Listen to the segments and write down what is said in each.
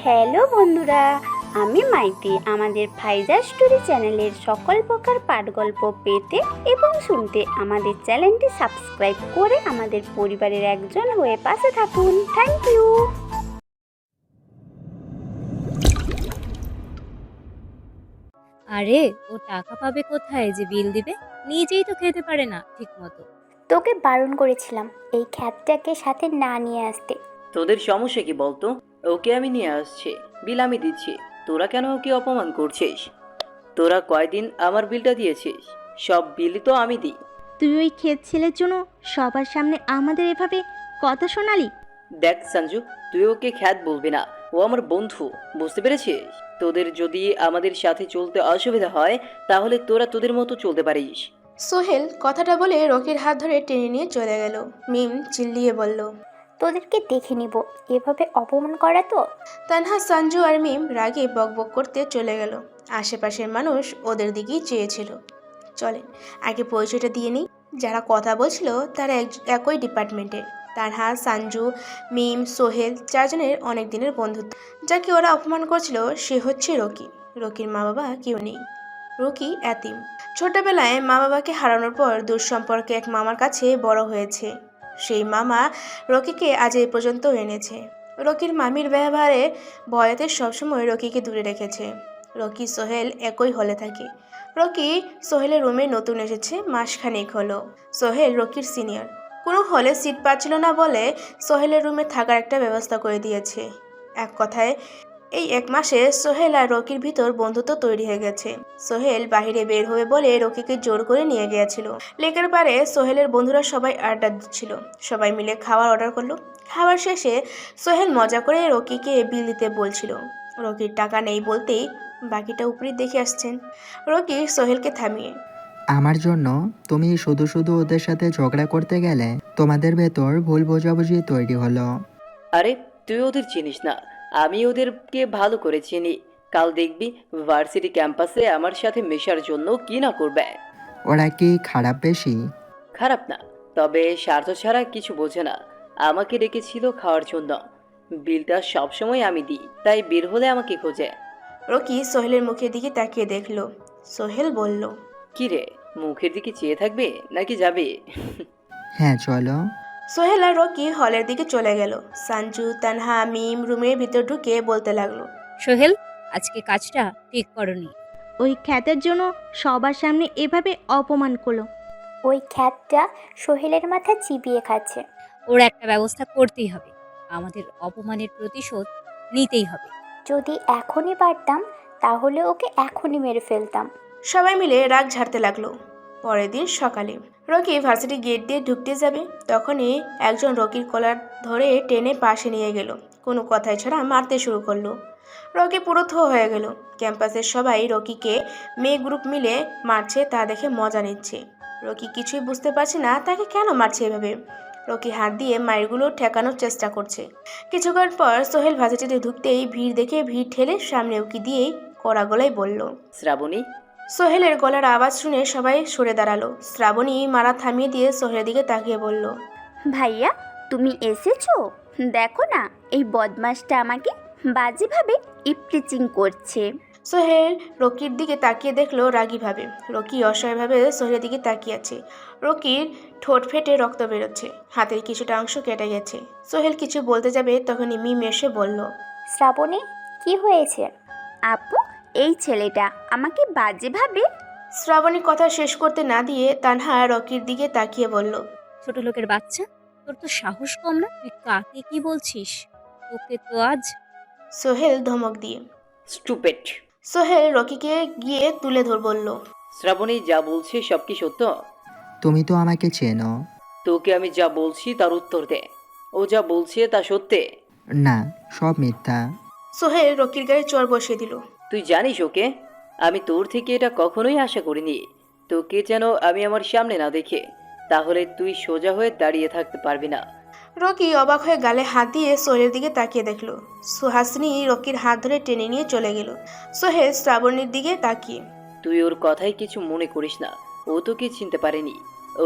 Hello বন্ধুরা, আমি মাইতি। আমাদের ফাইজা স্টোরি চ্যানেলের সকল প্রকার পাঠগল্প পেতে এবং শুনতে আমাদের চ্যানেলটি সাবস্ক্রাইব করে আমাদের পরিবারের একজন হয়ে পাশে থাকুন। Thank you. আরে, ও টাকা পাবে কোথায় যে বিল দিবে? নিজেই তো খেতে পারে না ঠিক মতো। তোকে বারণ করেছিলাম এই খ্যাতটাকে সাথে না নিয়ে আসতে। তোদের সমস্যা কি বলতো? ওকে আমি নিয়ে আসছি, বিল আমি দিচ্ছি, তোরা কেন ওকে অপমান করছিস? তোরা কয়দিন আমার বিলটা দিয়েছিস? সব বিলই তো আমি দিই। তুই ওই ক্ষেত ছেলের জন্য সবার সামনে আমাদের এভাবে কথা শোনালি? দেখ সঞ্জু, তুই ওকে খ্যাত বলবি না, ও আমার বন্ধু, বুঝতে পেরেছিস? তোদের যদি আমাদের সাথে চলতে অসুবিধা হয় তাহলে তোরা তোদের মতো চলতে পারিস। সোহেল কথাটা বলে রকির হাত ধরে টেনে নিয়ে চলে গেল। মিম চিল্লিয়ে বলল, তোদেরকে দেখে নিব, এভাবে অপমান করা তো। তানহা, সঞ্জু আর মিম রাগে বকবক করতে চলে গেল। আশেপাশের মানুষ ওদের দিকেই চেয়েছিল। চলেন আগে পরিচয়টা দিয়ে নিই। যারা কথা বলছিল তারা একই ডিপার্টমেন্টের। তানহা, সঞ্জু, মিম, সোহেল চারজনের অনেক দিনের বন্ধুত্ব। যাকে ওরা অপমান করছিল সে হচ্ছে রকি। রকির মা বাবা কেউ নেই। রকি এতিম। ছোটবেলায় মা বাবাকে হারানোর পর দূর সম্পর্কে এক মামার কাছে বড় হয়েছে। সেই মামা রকিকে আজ এই পর্যন্ত এনেছে। রকির মামির ব্যবহারে ভয়েতে সবসময় রকিকে দূরে রেখেছে। রকি সোহেল একই হলে থাকে। রকি সোহেলের রুমে নতুন এসেছে, মাসখানেক হলো। সোহেল রকির সিনিয়র। কোনো হলে সিট পাচ্ছিল না বলে সোহেলের রুমে থাকার একটা ব্যবস্থা করে দিয়েছে। এক কথায় এই এক মাসে সোহেল আর রকির ভিতর বন্ধুত্ব তৈরি হয়ে গেছে। সোহেল বাহিরে বের হবে বলে রকিকে জোর করে নিয়ে গিয়েছিল। লেকের পারে সোহেলের বন্ধুরা সবাই আড্ডা দিচ্ছিল। সবাই মিলে খাবার অর্ডার করলো। খাবার শেষে সোহেল মজা করে রকিকে বিল দিতে বলছিল। রকির টাকা নেই বলতেই বাকিটা উপরে দেখে আসছেন। রকি সোহেলকে থামিয়ে, আমার জন্য তুমি শুধু শুধু ওদের সাথে ঝগড়া করতে গেলে তোমাদের ভেতর ভুল বোঝাবুঝি তৈরি হলো। আরে, তুই ওদের চিনিস না, আমি ওদেরকে ভালো করে চিনি। কাল দেখবি ভার্সিটি ক্যাম্পাসে আমার সাথে মেশার জন্য কি না করবে। ওরা কি খারাপ বেশি? খারাপ না, তবে স্বার্থ ছাড়া কিছু বোঝে না। আমাকে ডেকেছিল খাওয়ার জন্য, বিলটা সবসময় আমি দিই, তাই বের হলে আমাকে খোঁজে। রকি সোহেলের মুখের দিকে তাকিয়ে দেখলো। সোহেল বলল, কি রে, মুখের দিকে চেয়ে থাকবে নাকি যাবে? হ্যাঁ চলো। সোহেল আর রকি হলের দিকে চলে গেল। সঞ্জু, তানহা, মিম রুমের ভিতর ঢুকে বলতে লাগলো, সোহেল, আজকে কাজটা ঠিক করনি। ওই ক্ষেতের জন্য সবার সামনে এভাবে অপমান করলো। ওই খ্যাতটা সোহেলের মাথা চিবিয়ে খাচ্ছে। ওর একটা ব্যবস্থা করতেই হবে। আমাদের অপমানের প্রতিশোধ নিতেই হবে। যদি এখনই পারতাম তাহলে ওকে এখনই মেরে ফেলতাম। সবাই মিলে রাগ ঝাড়তে লাগলো। পরের দিন সকালে রকি ভার্সিটি গেট দিয়ে ঢুকতে যাবে, তখনই একজন রকির কলার ধরে টেনে পাশে নিয়ে গেল। কোনো কথাই ছাড়া মারতে শুরু করলো। রকি পুরো থো হয়ে গেল। ক্যাম্পাসের সবাই রকিকে মেয়ে গ্রুপ মিলে মারছে তা দেখে মজা নিচ্ছে। রকি কিছুই বুঝতে পারছে না তাকে কেন মারছে এভাবে। রকি হাত দিয়ে মায়েরগুলো ঠেকানোর চেষ্টা করছে। কিছুক্ষণ পর সোহেল ভার্সিটিতে ঢুকতেই ভিড় দেখে ভিড় ঠেলে সামনে উকি দিয়েই কড়া গলায় বলল, শ্রাবণী। সোহেলের গলার আওয়াজ শুনে সবাই সরে দাঁড়ালো। শ্রাবণী মারা থামিয়ে দিয়ে সোহেলের দিকে তাকিয়ে বলল, ভাইয়া, তুমি এসেছো? দেখো না, এই বদমাসটা আমাকে বাজেভাবে ইপটিচিং করছে। সোহেল রকির দিকে তাকিয়ে দেখলো রাগীভাবে। রকি অসহায়ভাবে সোহেলের দিকে তাকিয়ে আছে। রকির ঠোঁট ফেটে রক্ত বেরোচ্ছে, হাতের কিছুটা অংশ কেটে গেছে। সোহেল কিছু বলতে যাবে তখনই মিম এসে বলল, শ্রাবণী, কি হয়েছে? আপু, এই ছেলেটা আমাকে বাজেভাবে। শ্রাবণী কথা শেষ করতে না দিয়ে তানহা রকির দিকে তাকিয়ে বলল, ছোট লোকের বাচ্চা, তোর তো সাহস কম না? তুই কাকে কি বলছিস? তোকে তো আজ। সোহেল ধমক দিয়ে। স্টুপেট। সোহেল রকিকে গিয়ে তুলে বলল, শ্রাবণী যা বলছে সব কি সত্য? তুমি তো আমাকে চেনো। তোকে আমি যা বলছি তার উত্তর দে। ও যা বলছে তা সত্যি? না, সব মিথ্যা। সোহেল রকির গায়ে চর বসিয়ে দিল। তুই জানিস ওকে, আমি তোর থেকে এটা কখনোই আশা করিনি। তোকে যেন আমি আমার সামনে না দেখে, তাহলে তুই সোজা হয়ে দাঁড়িয়ে থাকতে পারবি না। রকি অবাক হয়ে গালে হাত দিয়ে সোহেলের দিকে তাকিয়ে দেখলো। সুহাসিনী রকির হাত ধরে টেনে নিয়ে চলে গেল। সোহেল শ্রাবণীর দিকে তাকিয়ে, তুই ওর কথাই কিছু মনে করিস না, ও তোকে চিনতে পারেনি।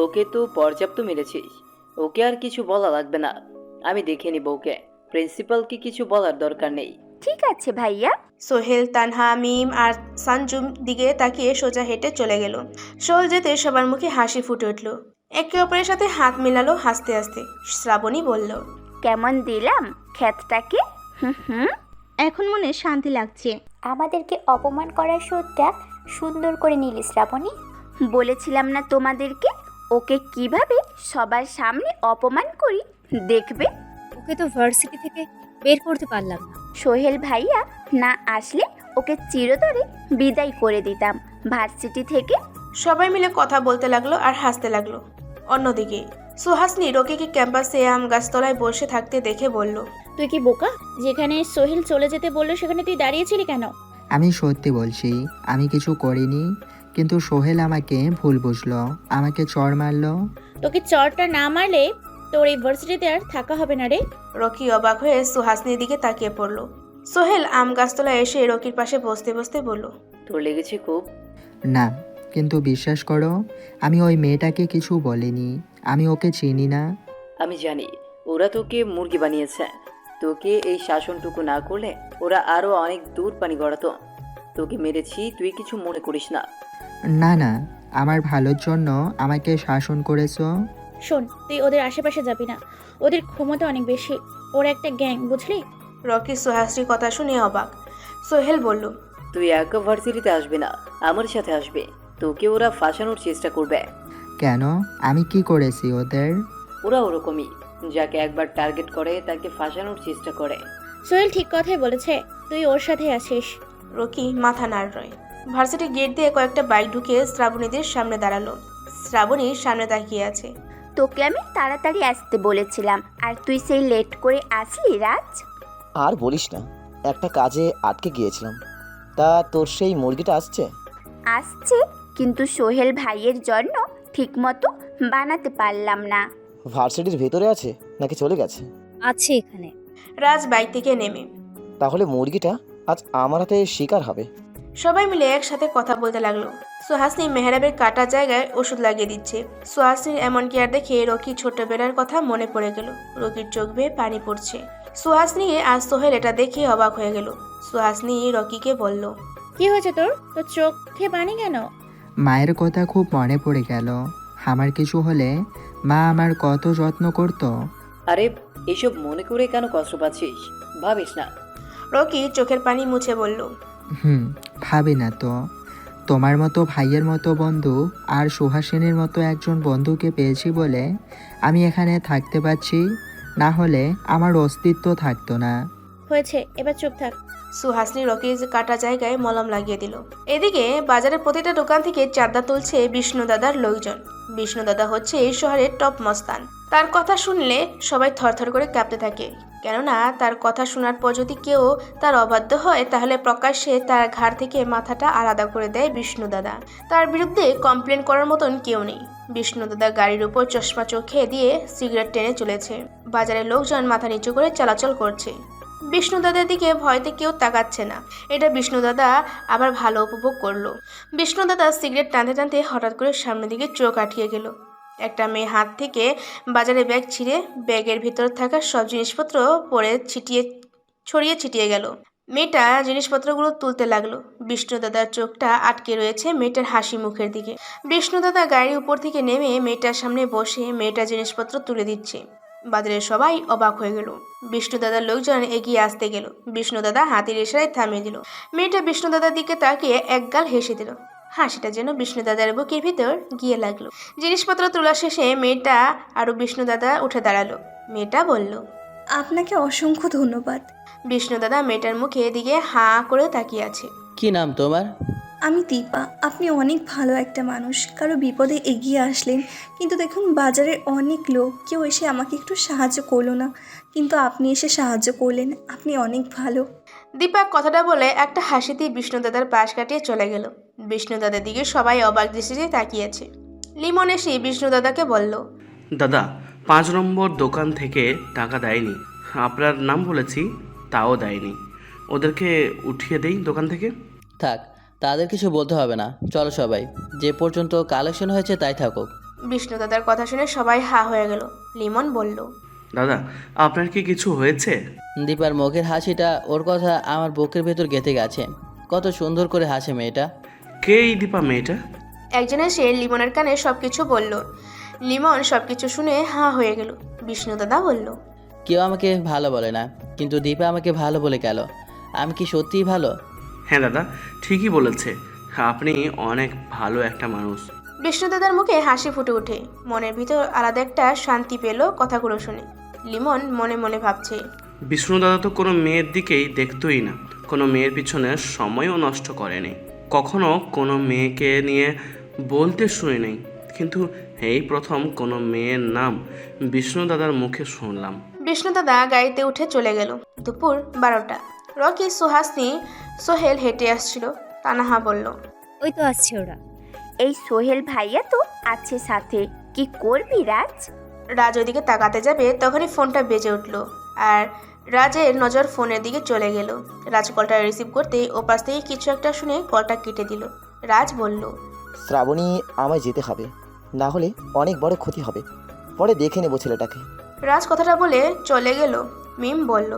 ওকে তো পর্যাপ্ত মেরেছিস, ওকে আর কিছু বলা লাগবে না, আমি দেখে নিব ওকে। প্রিন্সিপালকে কিছু বলার দরকার নেই। ঠিক আছে ভাইয়া। সোহেল, তানহা, মিম আর সানজুম দিকে তাকিয়ে সোজা হেঁটে চলে গেল। সোহেল যেতে সবার মুখে হাসি ফুটে উঠল। একে অপরের সাথে হাত মেলালো হাসতে হাসতে। শ্রাবণী বলল, কেমন দিলাম ক্ষেতটাকে? হুম। এখন মনে শান্তি লাগছে। আমাদেরকে অপমান করার শোধটা সুন্দর করে নিলি শ্রাবণী। বলেছিলাম না তোমাদেরকে ওকে কিভাবে সবার সামনে অপমান করি, দেখবে। ওকে তো ভার্সিটি থেকে বের করতে পারলাম না। সোহেল ভাইয়া না আসলে ওকে চিরতরে বিদায় করে দিতাম ভার্সিটি থেকে। সবাই মিলে কথা বলতে লাগলো আর হাসতে লাগলো। অন্যদিকে সুহাসনী রকিকে ক্যাম্পাসে আম গাছতলায় বসে থাকতে দেখে বলল, তুই কি বোকা? যেখানে সোহেল চলে যেতে বললো সেখানে তুই দাঁড়িয়েছিলি কেন? আমি সত্যি বলছি, আমি কিছু করিনি, কিন্তু সোহেল আমাকে ভুল বুঝলো, আমাকে চড় মারলো। তোকে চরটা না মারলে তোর এই ভার্সিটিতে আর থাকা হবে না রে। রকি অবাক হয়ে সুহাসনীর দিকে তাকিয়ে পড়ল। সোহেল আম গাছতলায় এসে রকির পাশে বসতে বসতে বলল, তোর লেগেছে খুব? না, কিন্তু বিশ্বাস করো, আমি ওই মেয়েটাকে কিছু বলিনি, আমি ওকে চিনি না। আমি জানি ওরা তোকে মুরগি বানিয়েছে। তোকে এই শাসনটুকু না করলে ওরা আরো অনেক দূর পানি গড়াতো। তোকে মেরেছি, তুই কিছু মনে করিস না। না না, আমার ভালোর জন্য আমাকে শাসন করেছো। শোন, তুই ওদের আশেপাশে যাবি না, ওদের ক্ষমতা অনেক বেশি। ওরা একটা গ্যাং, বুঝলি? রকি সুহাসনীর কথা শুনে অবাক। সোহেল বলল, তুই একা ভার্সিটিতে আসবি না, আমার সাথে আসবে। তোকে ওরা ফাঁসানোর চেষ্টা করবে। কেন? আমি কি করেছি ওদের? ওরা ওরকমই, যাকে একবার টার্গেট করে তাকে ফাঁসানোর চেষ্টা করে। সোহেল ঠিক কথাই বলেছে, তুই ওর সাথে আছিস। রকি মাথা নাড়ল। ভার্সিটি গেট দিয়ে কয়েকটা বাইক ঢুকে শ্রাবণীদের সামনে দাঁড়ালো। শ্রাবণীর সামনে তাকিয়ে আছে। তোকে আমি তাড়াতাড়ি আসতে বলেছিলাম আর তুই সেই লেট করে আসলি রাজ। আর বলিস না, একটা কাজে আটকে গিয়েছিলাম। তা তোর সেই মুরগিটা আসছে? আসছে, কিন্তু সোহেল ভাইয়ের জন্য ঠিকমতো বানাতে পারলাম না। ভার্সিটির ভেতরে আছে নাকি চলে গেছে? আছে এখানে। রাজ বাইক থেকে নেমে, তাহলে মুরগিটা আজ আমার হাতে শিকার হবে। সবাই মিলে একসাথে কথা বলতে লাগলো। সুহাসনী মেহরাবের কাটা জায়গায় ওষুধ লাগিয়ে দিচ্ছে। সুহাসনীর এমন কেয়ার দেখে রকি ছোটবেলার কথা মনে পড়ে গেল। রকির চোখ বেয়ে পানি পড়ছে। সুহাসনী আর সোহেল এটা দেখে অবাক হয়ে গেল। সুহাসনী রকিকে বলল, কি হয়েছে তোর? তোর চোখে পানি কেন? মায়ের কথা খুব মনে পড়ে গেল। আমার কিছু হলে মা আমার কত যত্ন করতো। আরে এসব মনে করে কেন কষ্ট পাচ্ছিস? ভাবিস না। রকি চোখের পানি মুছে বলল, ভাবি না তো। তোমার মতো ভাইয়ের মতো বন্ধু আর সুহাসিনীর মতো একজন বন্ধুকে পেয়েছি বলে আমি এখানে থাকতে পারছি, না হলে আমার অস্তিত্ব থাকতো না। হয়েছে, এবার চুপ থাক। সুহাসনী রকির কাটা জায়গায় মলম লাগিয়ে দিল। এদিকে বাজারের প্রতিটা দোকান থেকে চাঁদা তুলছে বিষ্ণু দাদার লোকজন। বিষ্ণু দাদা হচ্ছে এই শহরের টপ মস্তান। তার কথা শুনলে সবাই থরথর করে কাঁপতে থাকে, কেননা তার কথা শোনার পর যদি কেউ তার অবাধ্য হয় তাহলে প্রকাশ্যে তার ঘাড় থেকে মাথাটা আলাদা করে দেয় বিষ্ণু দাদা। তার বিরুদ্ধে কমপ্লেন করার মতন কেউ নেই। বিষ্ণু দাদা গাড়ির উপর চশমা চোখে দিয়ে সিগারেট টেনে চলেছে। বাজারের লোকজন মাথা নিচু করে চলাচল করছে। বিষ্ণু দাদার দিকে ভয়তে কেউ তাকাচ্ছে না। এটা বিষ্ণু দাদা আবার ভালো উপভোগ করলো। বিষ্ণু দাদা সিগারেট টানতে টানতে হঠাৎ করে সামনের দিকে চোখ আটকে গেল। একটা মেয়ে হাত থেকে বাজারে ব্যাগ ছিঁড়ে ব্যাগের ভিতর থাকা সব জিনিসপত্র পরে ছড়িয়ে ছিটিয়ে গেল। মেয়েটা জিনিসপত্রগুলো তুলতে লাগলো। বিষ্ণু দাদার চোখটা আটকে রয়েছে মেয়েটার হাসি মুখের দিকে। বিষ্ণু দাদা গাড়ির উপর থেকে নেমে মেয়েটার সামনে বসে মেয়েটার জিনিসপত্র তুলে দিচ্ছে। বাজারের সবাই অবাক হয়ে গেল। বিষ্ণু দাদার লোকজন এগিয়ে আসতে গেল। বিষ্ণু দাদা হাতের ইশারায় থামিয়ে দিল। মেয়েটা বিষ্ণু দাদার দিকে তাকিয়ে একগাল হেসে দিল। হাসিটা যেন বিষ্ণু দাদার বুকের ভিতর গিয়ে লাগলো। জিনিসপত্র তোলা শেষে মেয়েটা আরো বিষ্ণু দাদা উঠে দাঁড়ালো। মেয়েটা বলল, আপনাকে অসংখ্য ধন্যবাদ। বিষ্ণু দাদা মেয়েটার মুখে দিকে হাঁ করে তাকিয়ে আছে। কি নাম তোমার? আমি দীপা। আপনি অনেক ভালো একটা মানুষ, কারো বিপদে এগিয়ে আসলেন। কিন্তু দেখুন, বাজারে অনেক লোক, কেউ এসে আমাকে একটু সাহায্য করলো না, কিন্তু আপনি এসে সাহায্য করলেন। আপনি অনেক ভালো। দীপা কথাটা বলে একটা হাসি দিয়ে বিষ্ণু দাদার পাশ কাটিয়ে চলে গেল। বিষ্ণু দাদার দিকে সবাই অবাক দৃষ্টিতে তাকিয়েছে। লিমন এসে বিষ্ণু দাদাকে বলল, দাদা 5 নম্বর দোকান থেকে টাকা দেয়নি, আপনার নাম বলেছি তাও দেয়নি। ওদেরকে উঠিয়ে দেই দোকান থেকে। থাক, তাদের কিছু বলতে হবে না, চলো সবাই, যে পর্যন্ত কালেকশন হয়েছে তাই থাকুক। বিষ্ণু দাদার কথা শুনে সবাই হা হয়ে গেল। লিমন বলল, দাদা, আপনার কি কিছু হয়েছে? দীপার মুখের হাসিটা ওর কথা আমার বুকের ভেতর গেঁথে গেছে। কত সুন্দর করে হাসে মেয়েটা। কে এই দীপা মেয়েটা? একজন এসে লিমনের কানে সব কিছু বলল। লিমন সব কিছু শুনে হাঁ হয়ে গেল। বিষ্ণু দাদা বলল, কেউ আমাকে ভালো বলে না, কিন্তু দীপা আমাকে ভালো বলে গেল। আমি কি সত্যিই ভালো? হ্যাঁ দাদা, ঠিকই বলেছে। আপনি অনেক ভালো একটা মানুষ। বিষ্ণু দাদার মুখে হাসি ফুটে ওঠে। মনের ভিতর আলাদা একটা শান্তি পেল কথাগুলো শুনে। লিমন মনে মনে ভাবছে, বিষ্ণু দাদা তো কোনো মেয়ের দিকেই দেখতই না, কোনো মেয়ের পিছনে সময়ও নষ্ট করেনি, কখনো কোনো মেয়েকে নিয়ে বলতে শুনিনি। কিন্তু এই প্রথম কোনো মেয়ের নাম বিষ্ণু দাদার মুখে শুনলাম। বিষ্ণু দাদা গাড়িতে উঠে চলে গেল। দুপুর 12টা। রকি, সুহাসনি, সোহেল হেঁটে আসছিল। তানাহা বলল, ওই তো আসছে ওরা। এই সোহেল ভাইয়া তো আছে সাথে, কি করবি রাজ? রাজ ওইদিকে তাকাতে যাবে তখনই ফোনটা বেজে উঠল। আর রাজের নজর ফোনের দিকে চলে গেল। রাজ কলটা রিসিভ করতেই ওপাশ থেকে কিছু একটা শুনে কলটা কেটে দিল। রাজ বলল, শ্রাবণী, আমায় যেতে হবে, না হলে অনেক বড় ক্ষতি হবে। পরে দেখে নেবো ছেলেটাকে। রাজ কথাটা বলে চলে গেল। মিম বলল,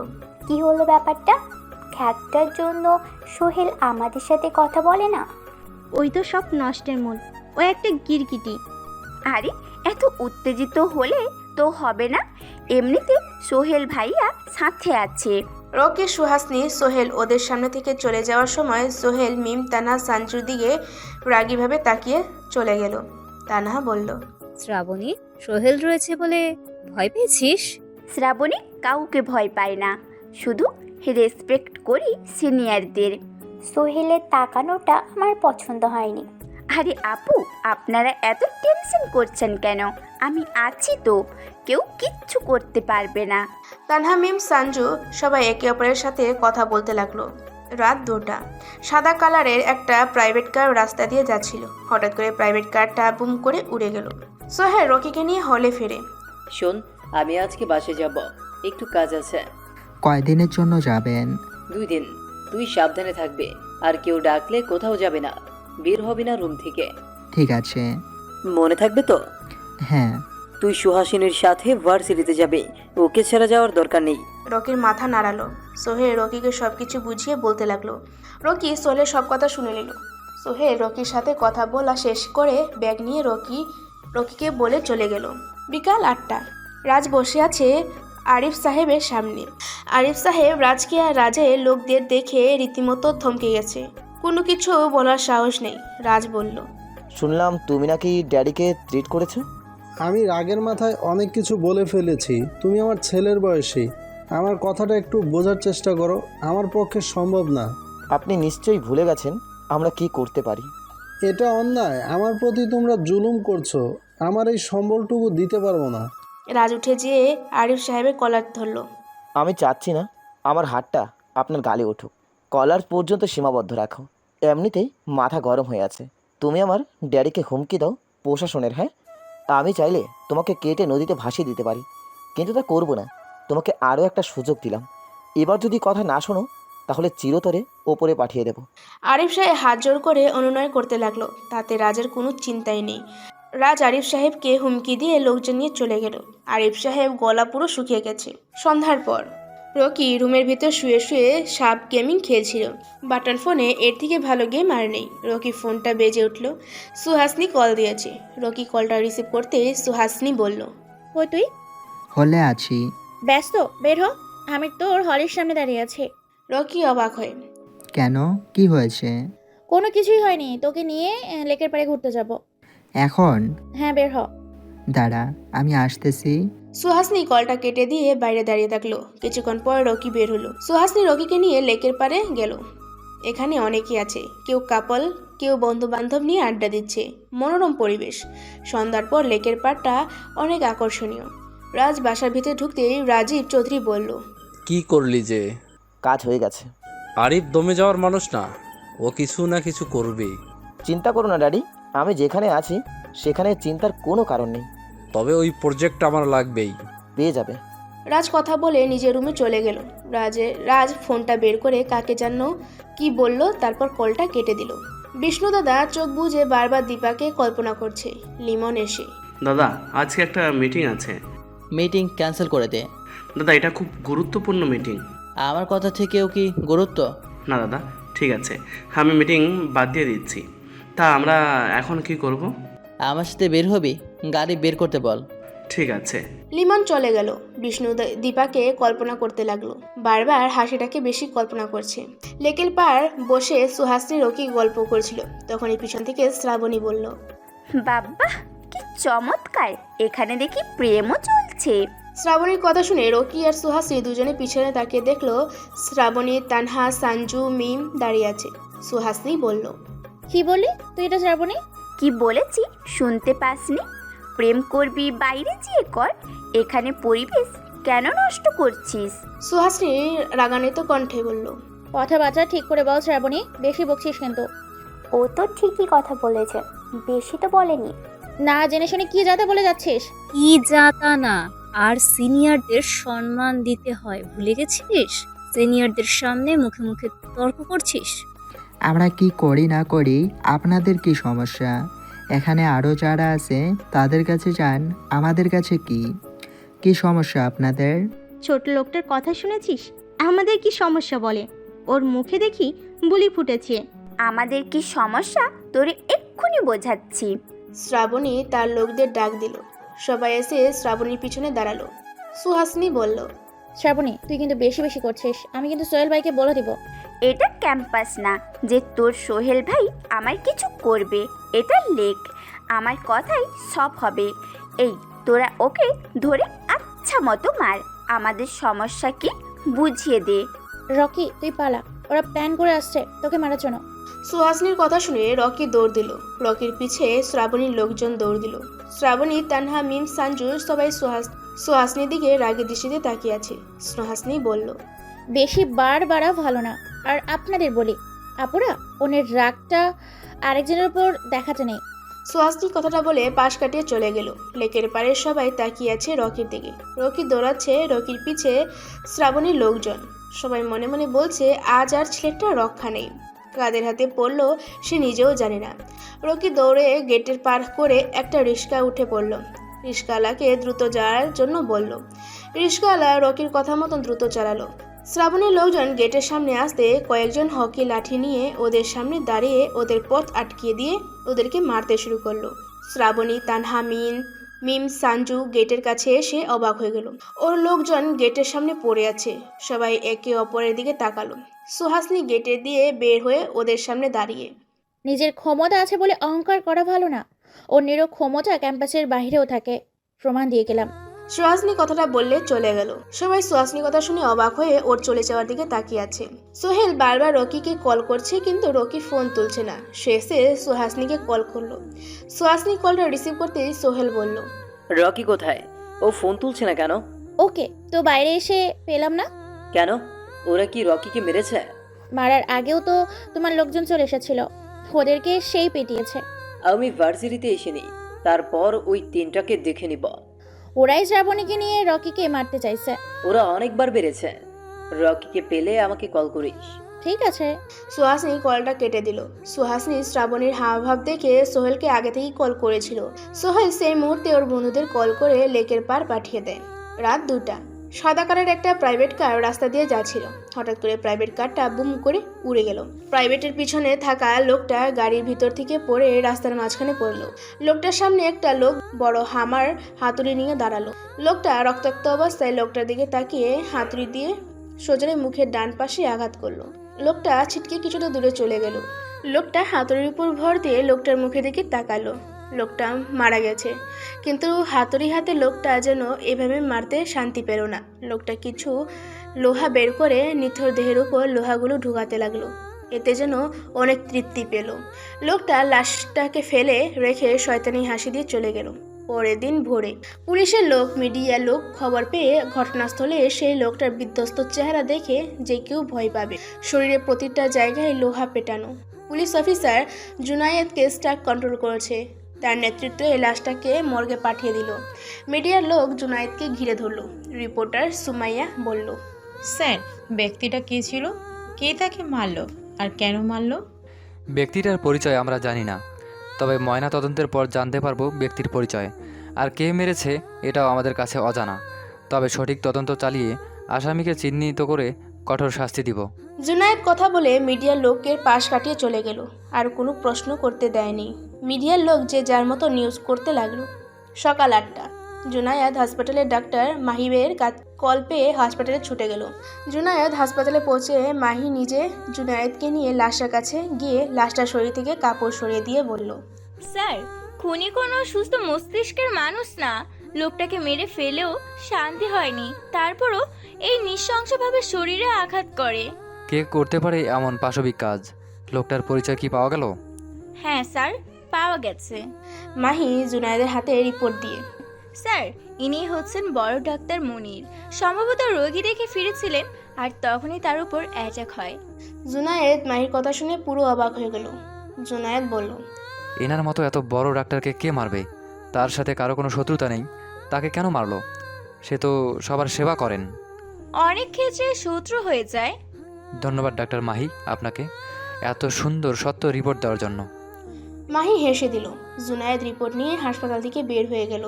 কি হলো ব্যাপারটা? খ্যাতটার জন্য সোহেল আমাদের সাথে কথা বলে না? ওই তো সব নষ্টের মূল, ও একটা গিরগিটি। আরে এত উত্তেজিত হলে তো হবে না, এমনিতে সোহেল ভাইয়া সাথে আছে। রকি, সুহাসনি, সোহেল ওদের সামনে থেকে চলে যাওয়ার সময় সোহেল, মিম, তানহা, সাঞ্জুর দিকে রাগীভাবে তাকিয়ে চলে গেল। তানহা বলল, শ্রাবণী, সোহেল রয়েছে বলে ভয় পেয়েছিস? শ্রাবণী কাউকে ভয় পায় না, শুধু রেসপেক্ট করি সিনিয়রদের। সোহেলের তাকানোটা আমার পছন্দ হয়নি। আরে আপু, আপনারা এত টেনশন করছেন কেন? আমি আছি তো, কেউ কিচ্ছু করতে পারবে না। তানহা, মিম, সাঞ্জু সবাই একে অপরের সাথে কথা বলতে লাগলো। রাত 2টা। সাদা কালারের একটা প্রাইভেট কার রাস্তা দিয়ে যাচ্ছিল। হঠাৎ করে প্রাইভেট কারটা বুম করে উড়ে গেল। সোহেল রকিকে নিয়ে হলে ফেরে। শোন, আমি আজকে বাসে যাব, একটু কাজ আছে। কয়দিনের জন্য যাবেন? 2 দিন। তুই সাবধানে থাকবে, আর কেউ ডাকলে কোথাও যাবে না, বের হবি না রুম থেকে। ঠিক আছে। মনে থাকবে তো? হ্যাঁ। তুই সুহাসিনীর সাথে ভার্সিটিতে যাবি, ওকে ছেড়ে যাওয়ার দরকার নেই। রকির মাথা নাড়ালো। সোহেল রকিকে সবকিছু বুঝিয়ে বলতে লাগলো। রকি সোহেলের সব কথা শুনে নিল। সোহেল রকির সাথে কথা বলা শেষ করে ব্যাগ নিয়ে রকিকে বলে চলে গেল। বিকাল 8টা। রাজ বসে আছে আরিফ সাহেবের সামনে। আরিফ সাহেব রাজকে আর রাজের লোকদের দেখে রীতিমতো থমকে গেছে। কোনো কিছু বলার সাহস নেই। রাজ বলল, শুনলাম তুমি নাকি ড্যাডিকে ট্রিট করেছো। আমি রাগের মাথায় অনেক কিছু বলে ফেলেছি। তুমি আমার ছেলের বয়সী, আমার কথাটা একটু বোঝার চেষ্টা করো। আমার পক্ষে সম্ভব না। আপনি নিশ্চয়ই ভুলে গেছেন আমরা কি করতে পারি। এটা অন্যায়, আমার প্রতি তোমরা জুলুম করছো। আমার এই সম্বলটুকু দিতে পারবো না। রাজ উঠে যেয়ে আরিফ সাহেবের কলার ধরল। আমি চাচ্ছি না আমার হাতটা আপনার গালে উঠুক, কলার পর্যন্ত সীমাবদ্ধ রাখো। এমনিতেই মাথা গরম হয়ে আছে। তুমি আমার ড্যাডিকে হুমকি দাও প্রশাসনের। হ্যাঁ, আমি চাইলে তোমাকে কেটে নদীতে ভাসিয়ে দিতে পারি, কিন্তু তা করবো না। তোমাকে আরও একটা সুযোগ দিলাম, এবার যদি কথা না শোনো তাহলে চিরতরে ওপরে পাঠিয়ে দেব। আরিফ সাহেব হাত জোর করে অনুনয় করতে লাগলো। তাতে রাজের কোনো চিন্তাই নেই। রাজ আরিফ সাহেবকে হুমকি দিয়ে লোকজন নিয়ে চলে গেল। আরিফ সাহেব গলা পুরো শুকিয়ে গেছে। সন্ধ্যার পর রকি রুমের ভিতর শুয়ে শুয়ে সাপ গেমিং খেলছিল। বাটন ফোনে এর থেকে ভালো গেম আর নেই। রকি ফোনটা বেজে উঠল। সুহাসনি কল দিয়েছে। রকি কলটা রিসিভ করতে সুহাসনি বলল, কই তুই? হলে আছি। ব্যস্ত? বের হ, আমি তোর হলের সামনে দাঁড়িয়ে আছি। রকি অবাক হয়ে, কেন, কি হয়েছে? কোনো কিছুই হয়নি, তোকে নিয়ে লেকের পাড়ে ঘুরতে যাব। এখন? হ্যাঁ, বের হ। দাঁড়া, আমি আসতেছি। সুহাসনি কলটা কেটে দিয়ে বাইরে দাঁড়িয়ে থাকলো। কিছুক্ষণ পর রকি বের হলো। সুহাসনি রকিকে নিয়ে লেকের পাড়ে গেল। এখানে অনেকেই আছে, কেউ কাপল, কেউ বন্ধু বান্ধব নিয়ে আড্ডা দিচ্ছে। মনোরম পরিবেশ। সন্ধ্যার পর লেকের পাড়টা অনেক আকর্ষণীয়। রাজ বাসার ভিতরে ঢুকতেই রাজীব চৌধুরী বলল, কি করলি যে? কাজ হয়ে গেছে। আরিফ দমে যাওয়ার মানুষ না, ও কিছু না কিছু করবেই। চিন্তা করো না ড্যাডি, আমি যেখানে আছি সেখানে চিন্তার কোনো কারণ নেই। তবে ওই প্রজেক্ট আমার লাগবেই। পেয়ে যাবে। রাজ কথা বলে নিজের রুমে চলে গেল। রাজ ফোনটা বের করে কাকে যেন কি বলল, তারপর কলটা কেটে দিল। বিষ্ণু দাদা চোখ বুজে বারবার দীপাকে কল্পনা করছে। লিমন এসে, দাদা, আজকে একটা মিটিং আছে, মিটিং ক্যান্সেল করে দে। দাদা এটা খুব গুরুত্বপূর্ণ মিটিং। আমার কথা থেকেও কি গুরুত্ব? না দাদা, ঠিক আছে, আমি মিটিং বাদ দিয়ে দিচ্ছি। তা আমরা এখন কি করব? আমার সাথে বের হবি? গাড়ি বের করতে বল। ঠিক আছে। লিমন চলে গেল। বিষ্ণু দীপাকে কল্পনা করতে লাগলো, বারবার হাসিটাকে বেশি কল্পনা করছে। লেকের পার বসে সুহাসিনী রকি গল্প করছিল, তখনই পিছন থেকে শ্রাবণী বলল, বাবা কি চমৎকার, এখানে দেখি প্রেমও চলছে। শ্রাবণীর কথা শুনে রকি আর সুহাসিনী দুজনে পিছনে তাকিয়ে দেখলো শ্রাবণী, তানহা, সঞ্জু, মিম দাঁড়িয়ে আছে। সুহাসিনী বলল, কি বলি তুই? এটা শ্রাবণী? কি বলেছি শুনতে পাসনি? প্রেম করবি বাইরে যেয়ে কর, এখানে পরিবেশ কেন নষ্ট করছিস? সুহাসিনী রাগান্বিত কণ্ঠে বলল, কথাবার্তা ঠিক করে বল শ্রাবণী, বেশি বকছিস কিন্তু। ও তো ঠিকই কথা বলেছে, বেশি তো বলেনি। না জেনে শুনে কি যাতে বলে যাচ্ছিস? কি যাতা না, আর সিনিয়রদের সম্মান দিতে হয় ভুলে গেছিস? সিনিয়রদের সামনে মুখে মুখে তর্ক করছিস। আমরা কি করি না করি আপনাদের কি সমস্যা? এখানে আরও যারা আছে তাদের কাছে যান, আমাদের কাছে কি সমস্যা আপনাদের? ছোট লোকটার কথা শুনেছিস? আমাদের কি সমস্যা বলে? ওর মুখে দেখি বুলি ফুটেছে। আমাদের কি সমস্যা তোরে এক্ষুনি বোঝাচ্ছি। শ্রাবণী তার লোকদের ডাক দিল। সবাই এসে শ্রাবণীর পিছনে দাঁড়ালো। সুহাসিনী বলল, শ্রাবণী তুই কিন্তু বেশি বেশি করছিস, আমি কিন্তু সোহেল ভাইকে বলে দিব। এটা ক্যাম্পাস না যে তোর সোহেল ভাই আমার কিছু করবে, এটা লেক, আমার কথাই সব হবে। এই তোরা ওকে ধরে আচ্ছা মতো মার, আমাদের সমস্যা কি বুঝিয়ে দে। রকি তুই পালা, ওরা প্ল্যান করে আসছে তোকে মারার জন্য। সুহাসিনীর কথা শুনে রকি দৌড় দিল। রকির পিছে শ্রাবণীর লোকজন দৌড় দিল। শ্রাবণী, তানহা, মিম, সঞ্জু সবাই সুহাসিনীর দিকে রাগের দৃষ্টিতে তাকিয়ে আছে। সুহাসিনী বলল, বেশি বার বাড়া ভালো না। আর আপনাদের বলি আপুরা, ওনের রাগটা আরেকজনের উপর দেখাতে নেই। সুহাসিনী কথাটা বলে পাশ কাটিয়ে চলে গেল। লেকের পাড়ে সবাই তাকিয়ে আছে রকির দিকে। রকি দৌড়াচ্ছে, রকির পিছে শ্রাবণীর লোকজন। সবাই মনে মনে বলছে আজ আর ছেলেটা রক্ষা নেই। কাদের হাতে পড়লো সে নিজেও জানে না। রকি দৌড়ে গেটের পার করে একটা রিক্সা উঠে পড়ল। রিক্সাওয়ালাকে দ্রুত যাওয়ার জন্য বলল। রিক্সাওয়ালা রকির কথা মতন দ্রুত চালালো। শ্রাবণীর লোকজন গেটের সামনে আসতে কয়েকজন হকি লাঠি নিয়ে ওদের সামনে দাঁড়িয়ে ওদের পথ আটকিয়ে দিয়ে ওদেরকে মারতে শুরু করলো। শ্রাবণী, তানহা, মিম, সঞ্জু গেটের কাছে এসে অবাক হয়ে গেল। ওর লোকজন গেটের সামনে পড়ে আছে। সবাই একে অপরের দিকে তাকালো। সুহাসিনী গেটে দিয়ে বের হয়ে ওদের সামনে দাঁড়িয়ে, নিজের ক্ষমতা আছে বলে অহংকার করা ভালো না। অন্যেরও ক্ষমতা ক্যাম্পাসের বাইরেও থাকে, প্রমাণ দিয়ে গেলাম। সুহাসিনী কথাটা বললে চলে গেল। সবাই সুহাসিনী কথা শুনে অবাক হয়ে ওর চলে যাওয়ার দিকে তাকিয়ে আছে। সোহেল বারবার রকিকে কল করছে কিন্তু রকি ফোন তুলছে না। সে এসে সুহাসিনীকে কল করলো। সুহাসিনী কলটা রিসিভ করতেই সোহেল বলল, রকি কোথায়? ও ফোন তুলছে না কেন? ওকে তো বাইরে এসে পেলাম না। কেন? ওরা কি রকিকে মেরেছে? মারার আগেও তো তোমার লোকজন চলে এসেছিল, ওদেরকে সেই পেটিয়েছে। আমি ভার্সিটিতে এসেনি, তারপর ওই তিনটাকে দেখে নিব। ওরাই শ্রাবণীকে নিয়ে রকিকে মারতে চাইছে। ওরা অনেকবার বেড়েছে। রকিকে পেলে আমাকে কল করিস। ঠিক আছে। সুহাসিনী কলটা কেটে দিল। সুহাসিনী শ্রাবণীর হাবভাব দেখে সোহেলকে আগে থেকেই কল করেছিল। সোহেল সেই মুহূর্তে ওর বন্ধুদের কল করে লেকের পার পাঠিয়ে দেয়। রাত 2টা। সাদা কারের একটা প্রাইভেট কার রাস্তা দিয়ে যাচ্ছিল। হঠাৎ করে প্রাইভেট কারটা বুম করে উড়ে গেল। প্রাইভেটের পিছনে থাকা লোকটা গাড়ির ভিতর থেকে পড়ে রাস্তার মাঝখানে পড়ল। লোকটার সামনে একটা লোক বড় হামার হাতুড়ি নিয়ে দাঁড়ালো। লোকটা রক্তাক্ত অবস্থায় লোকটার দিকে তাকিয়ে হাতুড়ি দিয়ে সোজরে মুখের ডান পাশে আঘাত করলো। লোকটা ছিটকে কিছুটা দূরে চলে গেল। লোকটা হাতুড়ির উপর ভর দিয়ে লোকটার মুখের দিকে তাকালো। লোকটা মারা গেছে, কিন্তু হাতুড়ি হাতে লোকটা যেন এভাবে মারতে শান্তি পেল না। লোকটা কিছু লোহা বের করে নিথর দেহের উপর লোহাগুলো ঢুকাতে লাগলো। এতে যেন অনেক তৃপ্তি পেল। লোকটা লাশটাকে ফেলে রেখে শয়তানি হাসি দিয়ে চলে গেল। পরের দিন ভোরে পুলিশের লোক, মিডিয়ার লোক খবর পেয়ে ঘটনাস্থলে সেই লোকটার বিধ্বস্ত চেহারা দেখে যে কেউ ভয় পাবে। শরীরে প্রতিটা জায়গায় লোহা পেটানো। পুলিশ অফিসার জুনায়েদ কেসটা কন্ট্রোল করেছে। তার নেতৃত্বে লাশটাকে মর্গে পাঠিয়ে দিল। মিডিয়ার লোক জুনায়েদকে ঘিরে ধরল। রিপোর্টার সুমাইয়া বলল, স্যার ব্যক্তিটা কে ছিল? কে তাকে মারলো আর কেন মারলো? ব্যক্তিটার পরিচয় আমরা জানি না, তবে ময়না তদন্তের পর জানতে পারবো ব্যক্তির পরিচয়। আর কে মেরেছে এটাও আমাদের কাছে অজানা, তবে সঠিক তদন্ত চালিয়ে আসামিকে চিহ্নিত করে কঠোর শাস্তি দিব। জুনায়েদ কথা বলে মিডিয়ার লোকের পাশ কাটিয়ে চলে গেল, আর কোনো প্রশ্ন করতে দেয়নি। মিডিয়ার লোক যে যার মতো নিউজ করতে লাগলো। সকাল 8টা। জুনায়েদ হাসপাতালের ডাক্তার মাহিবের কল পেয়ে হাসপাতালে ছুটে গেল। জুনায়েদ হাসপাতালে পৌঁছে মাহি নিজে জুনায়েদকে নিয়ে লাশটার কাছে গিয়ে লাশটার শরীর থেকে কাপড় সরিয়ে দিয়ে বলল, স্যার, খুনি কোনো সুস্থ মস্তিষ্কের মানুষ না। লোকটাকে মেরে ফেলেও শান্তি হয়নি, তারপরও এই নৃশংসভাবে শরীরে আঘাত করে। কে করতে পারে এমন পাশবিক কাজ? লোকটার পরিচয় কি পাওয়া গেল? হ্যাঁ স্যার, পাওয়া গেছে। মাহি জুনায়েদের হাতে রিপোর্ট দিয়ে, স্যার, ইনি হচ্ছেন বড় ডাক্তার মনির। সম্ভবত রোগী দেখে ফিরেছিলেন, আর তখনই তার উপর অ্যাটাক হয়। জুনায়েদ মাহির কথা শুনে পুরো অবাক হয়ে গেল। জুনায়েদ বলল, এনার মতো এত বড় ডাক্তারকে কে মারবে? তার সাথে কারো কোনো শত্রুতা নেই, তাকে কেন মারলো? সে তো সবার সেবা করেন। অনেক ক্ষেত্রে শত্রু হয়ে যায়। ধন্যবাদ ডাক্তার মাহি আপনাকে এত সুন্দর সত্য রিপোর্ট দেওয়ার জন্য। মাহি হেসে দিল। জুনায়েদ রিপোর্ট নিয়ে হাসপাতাল থেকে বের হয়ে গেল।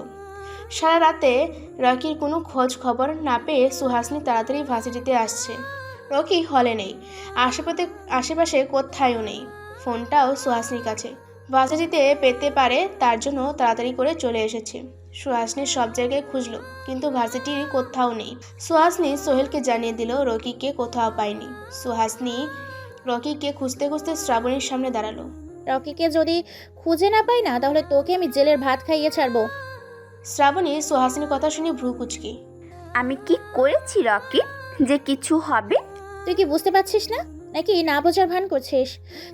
সারা রাতে রকির কোনো খোঁজ খবর না পেয়ে সুহাসিনী তাড়াতাড়ি ভার্সিটিতে আসছে। রকি হলে নেই, আশেপাশে কোথায়ও নেই। ফোনটাও সুহাসিনীর কাছে। ভার্সিটিতে পেতে পারে তার জন্য তাড়াতাড়ি করে চলে এসেছে। সুহাসিনী সব জায়গায় খুঁজলো, কিন্তু ভার্সিটির কোথাও নেই। সুহাসিনী সোহেলকে জানিয়ে দিল রকিকে কোথাও পায়নি। সুহাসিনী রকিকে খুঁজতে খুঁজতে শ্রাবণীর সামনে দাঁড়ালো। রকিকে যদি খুঁজে না পাই না, তাহলে তোকে আমি জেলের ভাত খাইয়ে ছাড়বো। শ্রাবণী সুহাসিনীর কথা শুনে ভ্রু কুচকি। আমি কি করেছি রকি যে কিছু হবে? তুই কি বুঝতে পারছিস না, নাকি না বোঝার ভান করছিস?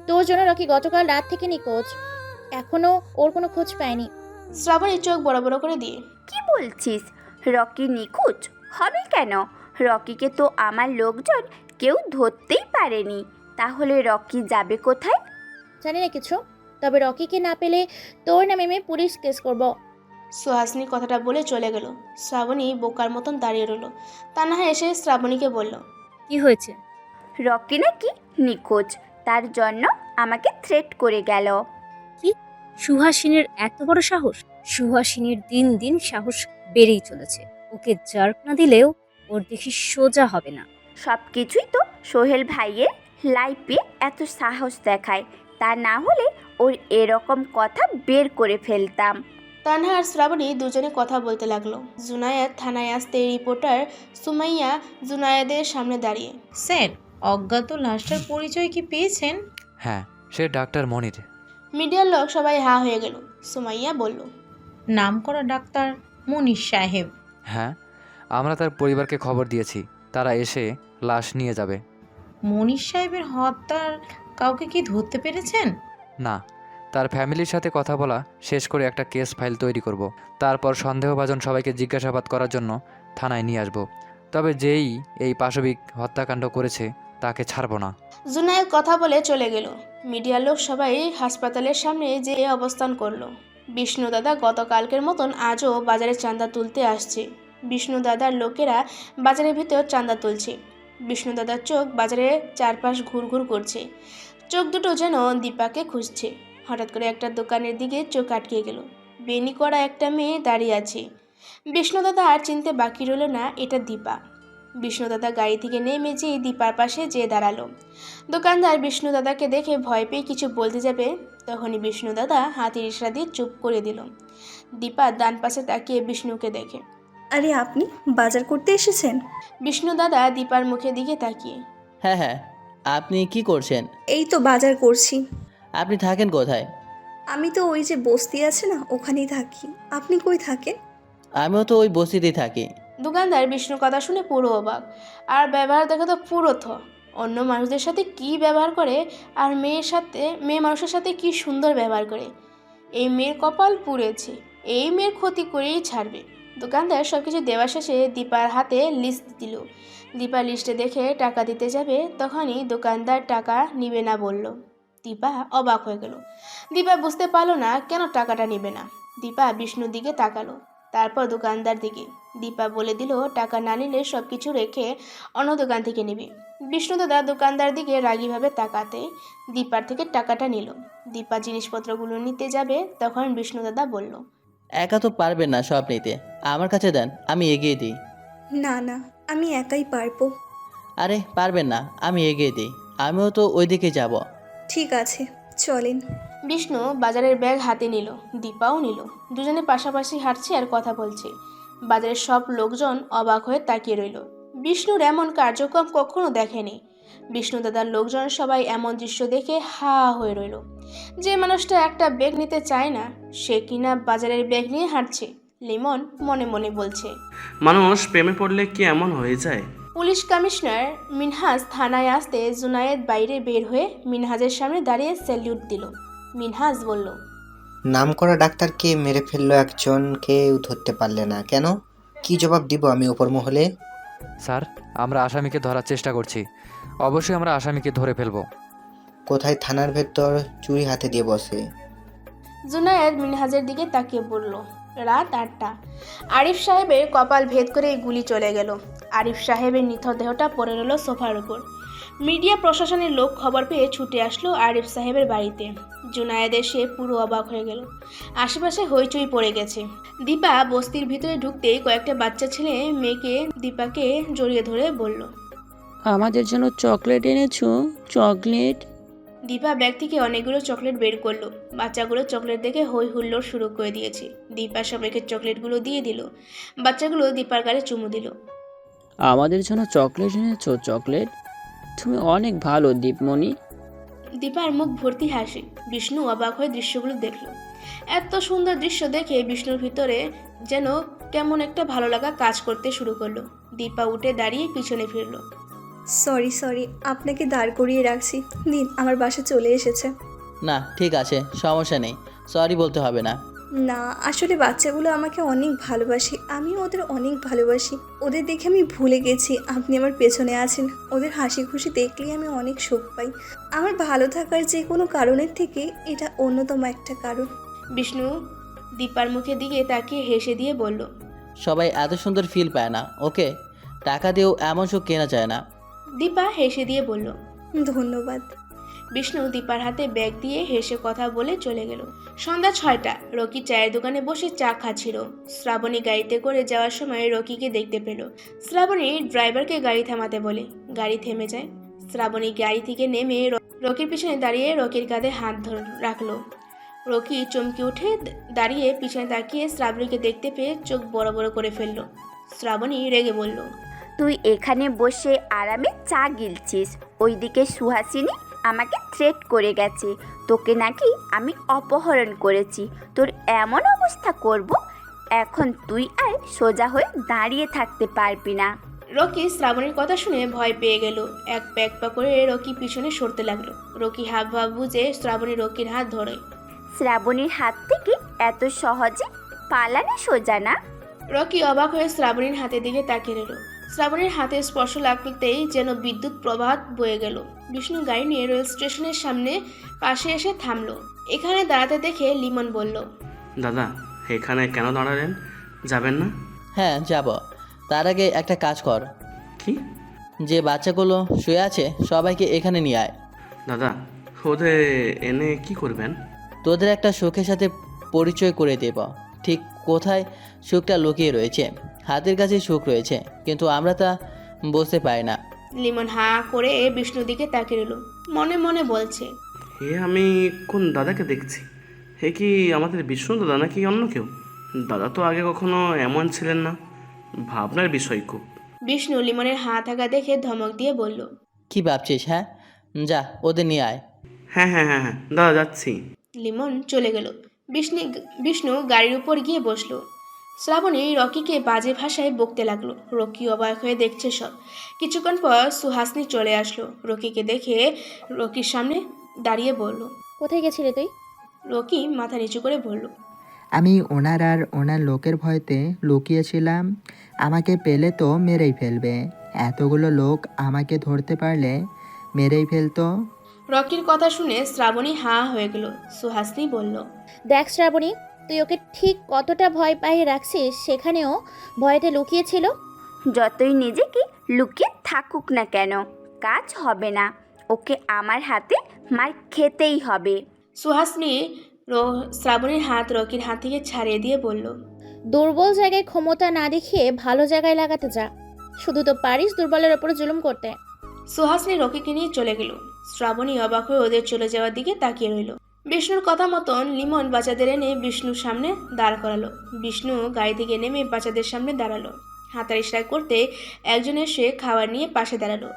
তোর জন্য রকি গতকাল রাত থেকে নিখোঁজ, এখনো ওর কোনো খোঁজ পায়নি। শ্রাবণী চোখ বড় বড় করে দিয়ে, কি বলছিস? রকি নিখোঁজ হবে কেন? রকিকে তো আমার লোকজন কেউ ধরতেই পারেনি। তাহলে রকি যাবে কোথায়? জানি না কিছু, তবে রকিকে না পেলে তোর নামে আমি পুলিশ কেস করব। সুহাসিনী কথাটা বলে চলে গেল। শ্রাবণী বোকার মতন দাঁড়িয়ে রইল। তানহা এসে শ্রাবণীকে বলল, কি হয়েছে? রকি নাকি নিখোঁজ, তার জন্য আমাকে থ্রেট করে গেল। কি? সুহাসিনীর এত বড় সাহস? সুহাসিনীর দিন দিন সাহস বেড়েই চলেছে। ওকে জার্ক না দিলেও ওর দেখি সোজা হবে না। সব কিছুই তো সোহেল ভাইয়ের লাইফে এত সাহস দেখায়, তা না হলে ওর এরকম কথা বের করে ফেলতাম। তানহা আর শ্রাবণী দুজনে কথা বলতে লাগলো। জুনায়েদ থানায় আসতে রিপোর্টার সুমাইয়া জুনায়েদের সামনে দাঁড়িয়ে, স্যার, অজ্ঞাত লাশটার পরিচয় কি পেয়েছেন? হ্যাঁ, সে ডাক্তার মনির। মিডিয়ার লোক সবাই হা হয়ে গেল। সুমাইয়া বলল, নাম করা ডাক্তার মনির সাহেব? হ্যাঁ, আমরা তার পরিবারকে খবর দিয়েছি, তারা এসে লাশ নিয়ে যাবে। মনির সাহেবের হত্যার কাউকে কি ধরতে পেরেছেন? না, তার ফ্যামিলির সাথে কথা বলা শেষ করে একটা কেস ফাইল তৈরি করব। তারপর সন্দেহভাজন সবাইকে জিজ্ঞাসাবাদ করার জন্য থানায় নিয়ে আসব। তবে যেই এই পাশবিক হত্যাকাণ্ড করেছে তাকে ছাড়ব না। জুনায়েদ কথা বলে চলে গেল। মিডিয়ার লোক সবাই হাসপাতালের সামনে যেয়ে অবস্থান করলো। বিষ্ণু দাদা গতকালকের মতন আজও বাজারে চাঁদা তুলতে আসছে। বিষ্ণু দাদার লোকেরা বাজারের ভিতর চাঁদা তুলছে। বিষ্ণু দাদার চোখ বাজারে চারপাশ ঘুরঘুর করছে। চোখ দুটো যেন দীপাকে খুঁজছে। হঠাৎ করে একটা দোকানের দিকে চোখ আটকে গেল। বেনি করা একটা মেয়ে দাঁড়িয়ে আছে। বিষ্ণু দাদা আর চিনতে বাকি রইল না এটা দীপা। বিষ্ণু দাদা গাড়ি থেকে নেমে যেয়ে দীপার পাশে যেয়ে দাঁড়ালো। দোকানদার বিষ্ণু দাদাকে দেখে ভয় পেয়ে কিছু বলতে যাবে, তখনই বিষ্ণু দাদা হাতের ইশারা দিয়ে চুপ করে দিল। দীপা ডান পাশে তাকিয়ে বিষ্ণুকে দেখে। আরে আপনি বাজার করতে এসেছেন? বিষ্ণু দাদা দীপার মুখের দিকে তাকিয়ে, হ্যাঁ হ্যাঁ, আপনি কি করছেন? এই তো বাজার করছি। আপনি থাকেন কোথায়? আমি তো ওই যে বস্তি আছে না, ওখানেই থাকি। আপনি কই থাকেন? আমিও তো ওই বস্তিতেই থাকি। দোকানদার বিষ্ণুর কথা শুনে পুরো অবাক। আর ব্যবহার দেখা তো পুরো অন্য মানুষদের সাথে কি ব্যবহার করে, আর মেয়ে মানুষের সাথে কি সুন্দর ব্যবহার করে। এই মেয়ের কপাল পুড়েছে, এই মেয়ের ক্ষতি করেই ছাড়বে। দোকানদার সব কিছু দেওয়া শেষে দীপার হাতে লিস্ট দিল। দীপা লিস্টে দেখে টাকা দিতে যাবে, তখনই দোকানদার টাকা নিবে না বলল। দীপা অবাক হয়ে গেল। দীপা বুঝতে পারলো না কেন টাকাটা নিবে না। দীপা বিষ্ণুর দিকে তাকালো, তারপর দোকানদার দিকে। দীপা বলে দিল টাকা না নিলে সব কিছু রেখে অন্য দোকান থেকে নেবে। বিষ্ণু দাদা দোকানদার দিকে রাগীভাবে তাকাতে দীপার থেকে টাকাটা নিল। দীপা জিনিসপত্রগুলো নিতে যাবে, তখন বিষ্ণু দাদা বলল, একা তো পারবেন না সব নিতে, আমার কাছে দেন, আমি এগিয়ে দিই। না না, আমি একাই পারবো। আরে পারবেন না, আমি এগিয়ে দিই, আমিও তো ওই দিকে যাব। ঠিক আছে, চলেন। বিষ্ণু বাজারের ব্যাগ হাতে নিল, দীপাও নিল। দুজনে পাশাপাশি হাঁটছে আর কথা বলছে। বাজারের সব লোকজন অবাক হয়ে তাকিয়ে রইল। বিষ্ণুর এমন কার্যক্রম কখনো দেখেনি। বিষ্ণু দাদার লোকজন সবাই এমন দৃশ্য দেখে হা হয়ে রইল। যে মানুষটা একটা ব্যাগ নিতে চায় না, সে কিনা বাজারের ব্যাগ নিয়ে হাঁটছে। লিমন মনে মনে বলছে, মানুষ প্রেমে পড়লে কি এমন হয়ে যায়? পুলিশ কমিশনার মিনহাজ থানায় আসতে জুনায়েদ বাইরে বের হয়ে মিনহাজের সামনে দাঁড়িয়ে স্যালিউট দিল। মিনহাজ বলল, নামকরা ডাক্তারকে মেরে ফেললো একজনকে ধরতে পারলে না কেন? কি জবাব দিব আমি উপর মহলে? স্যার, আমরা আসামিকে ধরার চেষ্টা করছি। অবশ্যই আমরা আসামিকে ধরে ফেলবো। কোথায়? থানার ভেতর চুরি হাতে দিয়ে বসে। জুনায়েদ মিনহাজের দিকে তাকিয়ে বলল, রাত 8টা। আরিফ সাহেবের কপাল ভেদ করে গুলি চলে গেল। আরিফ সাহেবের নিথর দেহটা পড়ে রইল সোফার উপর। মিডিয়া প্রশাসনের লোক খবর পেয়ে ছুটে আসলো আরিফ সাহেবের বাড়িতে। জুনায়েদ এসে পুরো অবাক হয়ে গেল। আশেপাশে হইচই পড়ে গেছে। দীপা বস্তির ভিতরে ঢুকতেই কয়েকটা বাচ্চা ছেলে মেয়েকে দীপাকে জড়িয়ে ধরে বলল, আমাদের জন্য চকলেট এনেছো? চকলেট? দীপা ব্যাগ থেকে অনেকগুলো চকলেট বের করলো। বাচ্চাগুলো চকলেট দেখে হই হুল্লোড় শুরু করে দিয়েছে। দীপা সবাইকে চকলেটগুলো দিয়ে দিল। বাচ্চাগুলো দীপার গালে চুমু দিল। আমাদের জন্য চকলেট এনেছো? চকলেট? তুমি অনেক ভালো দীপমণি। দীপার মুখ ভর্তি হাসি। বিষ্ণু অবাক হয়ে দৃশ্যগুলো দেখল। এত সুন্দর দৃশ্য দেখে বিষ্ণুর ভিতরে যেন কেমন একটা ভালো লাগা কাজ করতে শুরু করলো। দীপা উঠে দাঁড়িয়ে পিছনে ফিরল। সরি, আপনাকে দাঁড় করিয়ে রাখছি। দিন, আমার বাসা চলে এসেছে। না ঠিক আছে, সমস্যা নেই, সরি বলতে হবে না। না, আসলে বাচ্চাগুলো আমাকে অনেক ভালোবাসে, আমিও ওদের অনেক ভালোবাসি। ওদের দেখে আমি ভুলে গেছি আপনি আমার পেছনে আছেন। ওদের হাসি খুশি দেখলেই আমি অনেক সুখ পাই। আমার ভালো থাকার যে কোনো কারণের থেকে এটা অন্যতম একটা কারণ। বিষ্ণু দীপার মুখের দিকে তাকিয়ে হেসে দিয়ে বলল, সবাই এত সুন্দর ফিল পায় না, ওকে? টাকা দিয়েও এমন সুখ কেনা যায় না। দীপা হেসে দিয়ে বলল, ধন্যবাদ। বিষ্ণু দীপার হাতে ব্যাগ দিয়ে হেসে কথা বলে চলে গেল। সন্ধ্যা 6টা। রকি চায়ের দোকানে বসে চা খাচ্ছিল। শ্রাবণী গাড়িতে করে যাওয়ার সময় রকিকে দেখতে পেল। শ্রাবণী ড্রাইভারকে গাড়ি থামাতে বলে। গাড়ি থেমে যায়। শ্রাবণী গাড়ি থেকে নেমে রকির পিছনে দাঁড়িয়ে রকির কাঁধে হাত রাখলো। রকি চমকে উঠে দাঁড়িয়ে পিছনে তাকিয়ে শ্রাবণীকে দেখতে পেয়ে চোখ বড় বড় করে ফেলল। শ্রাবণী রেগে বলল, তুই এখানে বসে আরামে চা গিলছিস, ওইদিকে সুহাসিনী আমাকে থ্রেট করে গেছে, তোকে নাকি আমি অপহরণ করেছি, তোর এমন অবস্থা করব, এখন তুই আর সোজা হয়ে দাঁড়িয়ে থাকতে পারবি না। রকি শ্রাবণীর কথা শুনে ভয় পেয়ে গেল। এক পা করে রকি পিছনে সরতে লাগলো। রকি হাব ভাব বুঝে শ্রাবণী রকির হাত ধরে। শ্রাবণীর হাত থেকে এত সহজে পালানো সোজা না। রকি অবাক হয়ে শ্রাবণীর হাতের দিকে তাকিয়ে রইল। শ্রাবণীর হাতে স্পর্শ লাগতেই যেন বিদ্যুৎ প্রবাহ বয়ে গেল। বিষ্ণু গাড়ি নিয়ে রেল স্টেশনের সামনে পাশে এসে থামলো। এখানে দাঁড়াতে দেখে লিমন বলল, দাদা, এখানে কেন দাঁড়ালেন? যাবেন না? হ্যাঁ যাব, তার আগে একটা কাজ কর। কি? যে বাচ্চাগুলো শুয়ে আছে সবাইকে এখানে নিয়ে আয়। দাদা, ওদের এনে কি করবেন? তোদের একটা সুখের সাথে পরিচয় করে দেব। ঠিক কোথায় সুখটা লুকিয়ে রয়েছে। হাতের কাছে সুখ রয়েছে, কিন্তু আমরা তা বুঝতে পারি না। লিমন হা করে বিষ্ণুর দিকে তাকিয়ে রইল। মনে মনে বলছে, হে, আমি কোন দাদাকে দেখছি? হে কি আমাদের বিষ্ণু দাদা নাকি অন্য কেউ? দাদা তো আগে কখনো এমন ছিলেন না। ভাবনার বিষয় খুব। বিষ্ণু লিমনের হা থাকা দেখে ধমক দিয়ে বলল, কি ভাবছিস? হ্যাঁ, যা ওদের নিয়ে আয়। হ্যাঁ হ্যাঁ হ্যাঁ হ্যাঁ দাদা, যাচ্ছি। লিমন চলে গেল। বিষ্ণু গাড়ির উপর গিয়ে বসলো। শ্রাবণী রকিকে বাজে ভাষায় বকতে লাগলো। রকি অবাক হয়ে দেখছে সব। কিছুক্ষণ পর সুহাসিনী চলে আসলো। রকিকে দেখে রকির সামনে দাঁড়িয়ে বলল, কোথায় গেছিলে তুই? রকি মাথা নিচু করে বলল, আমি ওনার আর ওনার লোকের ভয়তে লুকিয়েছিলাম। আমাকে পেলে তো মেরেই ফেলবে। এতগুলো লোক আমাকে ধরতে পারলে মেরেই ফেলতো। রকির কথা শুনে শ্রাবণী হা হয়ে গেল। সুহাসিনী বলল, দেখ শ্রাবণী, তুই ওকে ঠিক কতটা ভয় পাইয়ে রাখছিস, সেখানেও ভয়তে লুকিয়েছিল। যতই নিজেকে লুকিয়ে থাকুক না কেন, কাজ হবে না, ওকে আমার হাতে মার খেতেই হবে। সুহাসিনী শ্রাবণীর হাত রকির হাত থেকে ছাড়িয়ে দিয়ে বলল, দুর্বল জায়গায় ক্ষমতা না দেখিয়ে ভালো জায়গায় লাগাতে যা। শুধু তো পারিস দুর্বলের ওপর জুলুম করতে। সুহাসিনী রকিকে নিয়ে চলে গেল। শ্রাবণী অবাক হয়ে ওদের চলে যাওয়ার দিকে তাকিয়ে রইল। বিষ্ণুর কথা মতন লিমন বাচ্চাদের এনে বিষ্ণুর সামনে দাঁড় করালো। বিষ্ণু গাড়ি থেকে নেমে বাচ্চাদের সামনে দাঁড়ালো। হাতার ইশারা করতে একজন এসে খাবার নিয়ে পাশে দাঁড়ালো।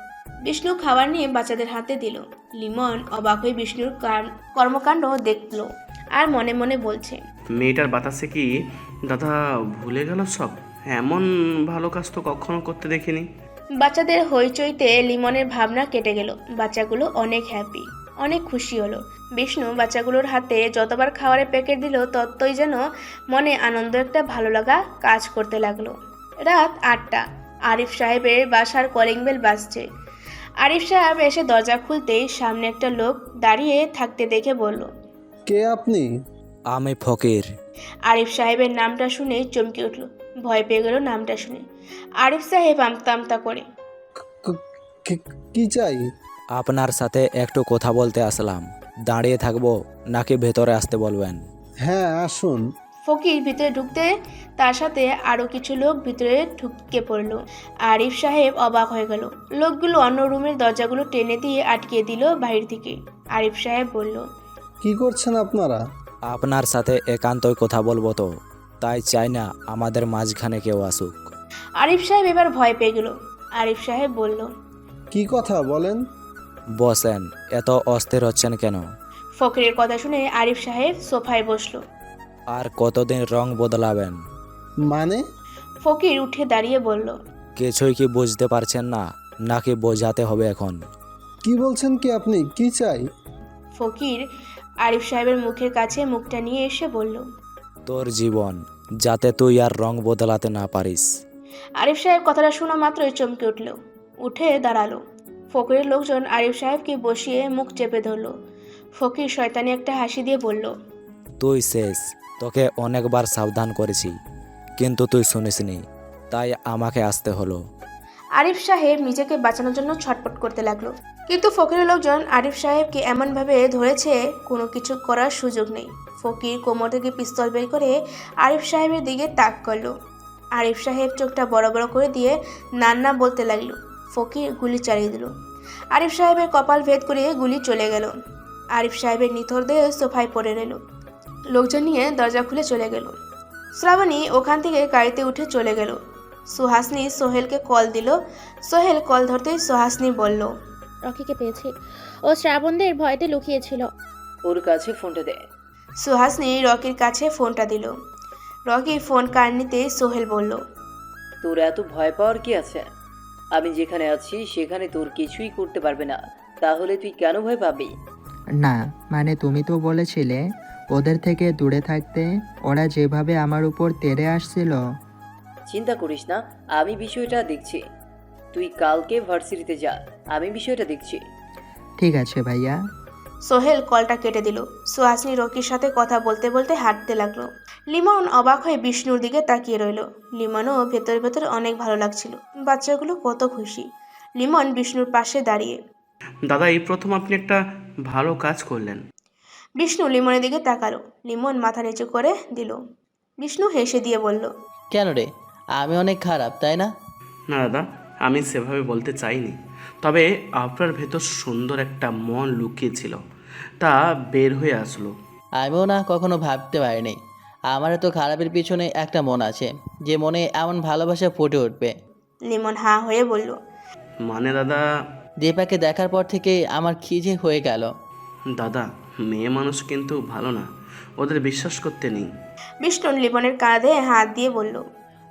বিষ্ণু খাবার নিয়ে বাচ্চাদের হাতে দিল। লিমন অবাক হয়ে বিষ্ণুর কর্মকাণ্ড দেখলো আর মনে মনে বলছে, মেয়েটার বাতাসে কি দাদা ভুলে গেল সব? এমন ভালো কাজ তো কখনো করতে দেখিনি। বাচ্চাদের হইচইতে লিমনের ভাবনা কেটে গেল। বাচ্চাগুলো অনেক হ্যাপি, অনেক খুশি হলো। বিষ্ণু বাচ্চাগুলোর হাতে যতবার খাবারের প্যাকেট দিল ততই যেন মনে আনন্দ একটা ভালো লাগা কাজ করতে লাগলো। রাত 8টা। আরিফ সাহেবের বাসার কলিং বেল বাজছে। আরিফ সাহেব এসে দরজা খুলতেই সামনে একটা লোক দাঁড়িয়ে থাকতে দেখে বলল, কে আপনি? আমি ফকির। আরিফ সাহেবের নামটা শুনে চমকে উঠল, ভয় পেয়ে গেল নামটা শুনে। আরিফ সাহেব আমতা আমতা করে, কি চাই? আপনার সাথে একটু কথা বলতে আসলাম। দাঁড়িয়ে থাকবো নাকি ভেতরে আসতে বলবেন? হ্যাঁ আসুন। ফকির ভিতরে ঢুকতে তার সাথে আরও কিছু লোক ভিতরে ঢুকে পড়ল। আরিফ সাহেব অবাক হয়ে গেল। লোকগুলো অন্য রুমের দরজাগুলো টেনে দিয়ে আটকে দিল বাহির থেকে। আরিফ সাহেব বলল, কি করছেন আপনারা? আপনার সাথে একান্তই কথা বলবো, তো তাই চাই না আমাদের মাঝখানে কেউ আসুক। আরিফ সাহেব এবার ভয় পেয়ে গেল। আরিফ সাহেব বলল, কি কথা বলেন? বসেন, এত অস্থির হচ্ছেন কেন? ফকিরের কথা শুনে আরিফ সাহেব সোফায় বসলো। আর কতদিন রং বদলাবেন? মানে? ফকির উঠে দাঁড়িয়ে বলল, কিছুই কি বুঝতে পারছেন না নাকি বোঝাতে হবে এখন? কি বলছেন কি আপনি? কি চাই? ফকির আরিফ সাহেবের মুখের কাছে মুখটা নিয়ে এসে বলল, তোর জীবন, যাতে তুই আর রং বদলাতে না পারিস। আরিফ সাহেব কথাটা শোনা মাত্রই চমকে উঠল, উঠে দাঁড়ালো। ফকিরের লোকজন আরিফ সাহেবকে বসিয়ে মুখ চেপে ধরল। ফকির শয়তানি একটা হাসি দিয়ে বলল, তুই শেষ। তোকে অনেকবার সাবধান করেছি, কিন্তু তুই শুনিসনি, তাই আমাকে আসতে হলো। আরিফ সাহেব নিজেকে বাঁচানোর জন্য ছটফট করতে লাগলো, কিন্তু ফকিরের লোকজন আরিফ সাহেবকে এমনভাবে ধরেছে কোনো কিছু করার সুযোগ নেই। ফকির কোমর থেকে পিস্তল বের করে আরিফ সাহেবের দিকে তাক করলো। আরিফ সাহেব চোখটা বড় বড় করে দিয়ে নান্না বলতে লাগলো। ফকির গুলি চালিয়ে দিল। আরিফ সাহেবের কপাল ভেদ করে গুলি চলে গেল। আরিফ সাহেবের নিথর দেহ সোফায় পড়ে রইল। লোকজন নিয়ে দরজা খুলে চলে গেল। শ্রাবণী ওখান থেকে গাড়িতে উঠে চলে গেল। সুহাসিনী সোহেলকে কল দিল। সোহেল কল ধরতেই সুহাসিনী বলল, রকিকে পেয়েছি, ও শ্রাবণদের ভয়তে লুকিয়েছিল। ওর কাছে ফোনটা দে। সুহাসিনী রকির কাছে ফোনটা দিল। রকি ফোন কান নিতে সোহেল বলল, তোর এত ভয় পাওয়ার কি আছে? আমি যেখানে আছি সেখানে তোর কিছুই করতে পারবে না, তাহলে তুই কেন ভয় পাবি? না মানে তুমি তো বলেছিলে ওদের থেকে দূরে থাকতে। ওরা যেভাবে আমার উপর তেড়ে আসছিল। চিন্তা করিস না, আমি বিষয়টা দেখছি। তুই কালকে ভার্সিটিতে যা, আমি বিষয়টা দেখছি। ঠিক আছে ভাইয়া। সোহেল কলটা কেটে দিল। সুহাসিনী রকির সাথে কথা বলতে বলতে হাঁটতে লাগলো। লিমন অবাক হয়ে বিষ্ণুর দিকে তাকিয়ে রইল। লিমনও ভেতর ভেতর অনেক ভালো লাগছিল, বাচ্চাগুলো কত খুশি। লিমন বিষ্ণুর পাশে দাঁড়িয়ে, দাদা এই প্রথম আপনি একটা ভালো কাজ করলেন। বিষ্ণু লিমনের দিকে তাকালো। লিমন মাথা নিচু করে দিল। বিষ্ণু হেসে দিয়ে বলল, কেন রে, আমি অনেক খারাপ তাই না? না দাদা, আমি সেভাবে বলতে চাইনি। তবে আপনার ভেতর সুন্দর একটা মন লুকিয়ে ছিল, তা বের হয়ে আসলো। আমিও না কখনো ভাবতে পারিনি আমার তো খারাপের পিছনে একটা মন আছে, যে মনে এমন ভালোবাসা ফুটে উঠবে। লিমন হা হয়ে বলল, মানে দাদা? দীপাকে দেখার পর থেকে আমার কি যে হয়ে গেল। দাদা, মেয়ে মানুষ কিন্তু ভালো না, ওদের বিশ্বাস করতে নেই। বিষ্ণু লিমনের কাঁধে হাত দিয়ে বলল,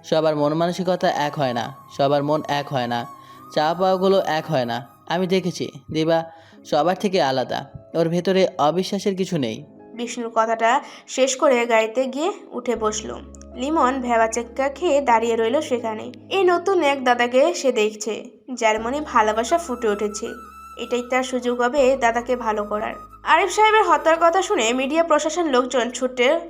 সবার মন মানসিকতা এক হয় না, সবার মন এক হয় না, চা পাওয়াগুলো এক হয় না। আমি দেখেছি দিবা সবার থেকে আলাদা, ওর ভেতরে অবিশ্বাসের কিছু নেই। বিষ্ণুর কথাটা শেষ করে গাড়িতে গিয়ে উঠে বসলো। লিমন ভেবাচেক্কা খেয়ে দাঁড়িয়ে রইল সেখানে। এই নতুন এক দাদাকে সে দেখছে, যার মনে ভালোবাসা ফুটে উঠেছে। এটাই তার সুযোগ হবে দাদাকে ভালো করার। আরিফ সাহেবের হত্যার কথা শুনে মিডিয়া প্রশাসন লোকজন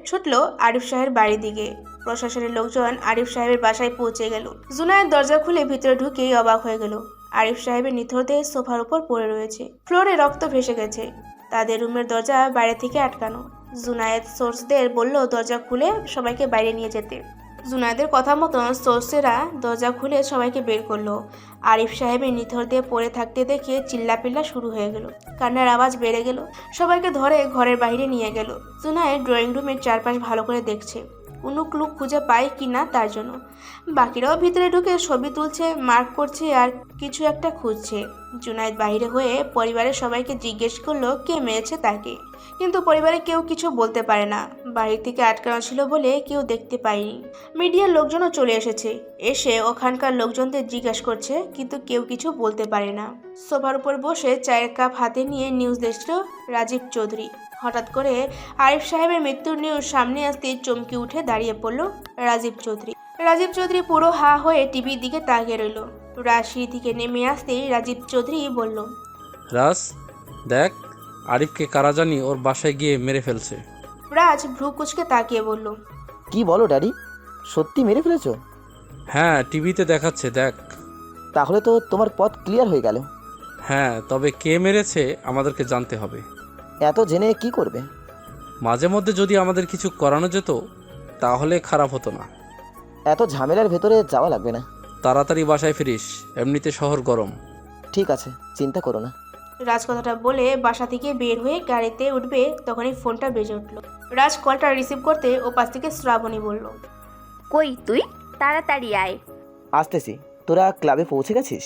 ছুটলো আরিফ সাহেবের বাড়ির দিকে। প্রশাসনের লোকজন আরিফ সাহেবের বাসায় পৌঁছে গেল। জুনায়েদ দরজা খুলে ভিতরে ঢুকেই অবাক হয়ে গেল। আরিফ সাহেবের নিথর দেহ সোফার উপর পড়ে রয়েছে, ফ্লোরে রক্ত ভেসে গেছে। তাদের রুমের দরজা বাইরে থেকে আটকানো। জুনায়েদ সোর্সদের বলল দরজা খুলে সবাইকে বাইরে নিয়ে যেতে। জুনায়েদের কথা মতো সোর্সেরা দরজা খুলে সবাইকে বের করলো। আরিফ সাহেবের নিথর দিয়ে পড়ে থাকতে দেখে চিল্লাপিল্লা শুরু হয়ে গেল, কান্নার আওয়াজ বেড়ে গেল। সবাইকে ধরে ঘরের বাইরে নিয়ে গেল। জুনায়েদ ড্রয়িং রুমের চারপাশ ভালো করে দেখছে কোনো ক্লু খুঁজে পায় কি না তার জন্য। বাকিরাও ভিতরে ঢুকে ছবি তুলছে, মার্ক করছে আর কিছু একটা খুঁজছে। জুনায়েদ বাইরে হয়ে পরিবারের সবাইকে জিজ্ঞেস করলো কে মেরেছে তাকে, কিন্তু পরিবারে কেউ কিছু বলতে পারে না। বাড়ি থেকে আটকানো ছিল বলে কেউ দেখতে পায়নি। মিডিয়ার লোকজনও চলে এসেছে, এসে ওখানকার লোকজনদের জিজ্ঞাসা করছে, কিন্তু কেউ কিছু বলতে পারে না। সোফার উপর বসে চায়ের কাপ হাতে নিয়ে নিউজ দেখছিল রাজীব চৌধুরী। হঠাৎ করে আরিফ সাহেবের মৃত্যুর নিউজ সামনে আসতে চমকে উঠে দাঁড়িয়ে পড়ল রাজীব চৌধুরী। রাজীব চৌধুরী পুরো হা হয়ে টিভির দিকে তাকিয়ে রইল। রাজ সিঁড়ি থেকে নেমে আসতেই রাজীব চৌধুরী বলল, রাজ দেখ, আরিফকে কারা জানি ওর বাসায় গিয়ে মেরে ফেলছে। রাজ ভ্রু কুচকে তাকিয়ে বলল, কি বলো ড্যাডি, সত্যি মেরে ফেলেছো? হ্যাঁ, টিভিতে দেখাচ্ছে, দেখ। তাহলে তো তোমার পথ ক্লিয়ার হয়ে গেল। হ্যাঁ, তবে কে মেরেছে আমাদেরকে জানতে হবে। এত জেনে কি করবে? মাঝে মধ্যে যদি আমাদের কিছু করানো যেত তাহলে খারাপ হতো না। এত ঝামেলার ভেতরে যাওয়া লাগবে না। তাড়াতাড়ি বাসায় ফিরিস, এমনিতে শহর গরম। ঠিক আছে, চিন্তা করো না। রাজ কথাটা বলে বাসা থেকে বের হয়ে গাড়িতে উঠবে, তখনই ফোনটা বেজে উঠল। রাজ কলটা রিসিভ করতে ওপাশ থেকে শ্রাবণী বলল, কই তুই, তাড়াতাড়ি আয়। আসতেছি। তোরা ক্লাবে পৌঁছে গেছিস?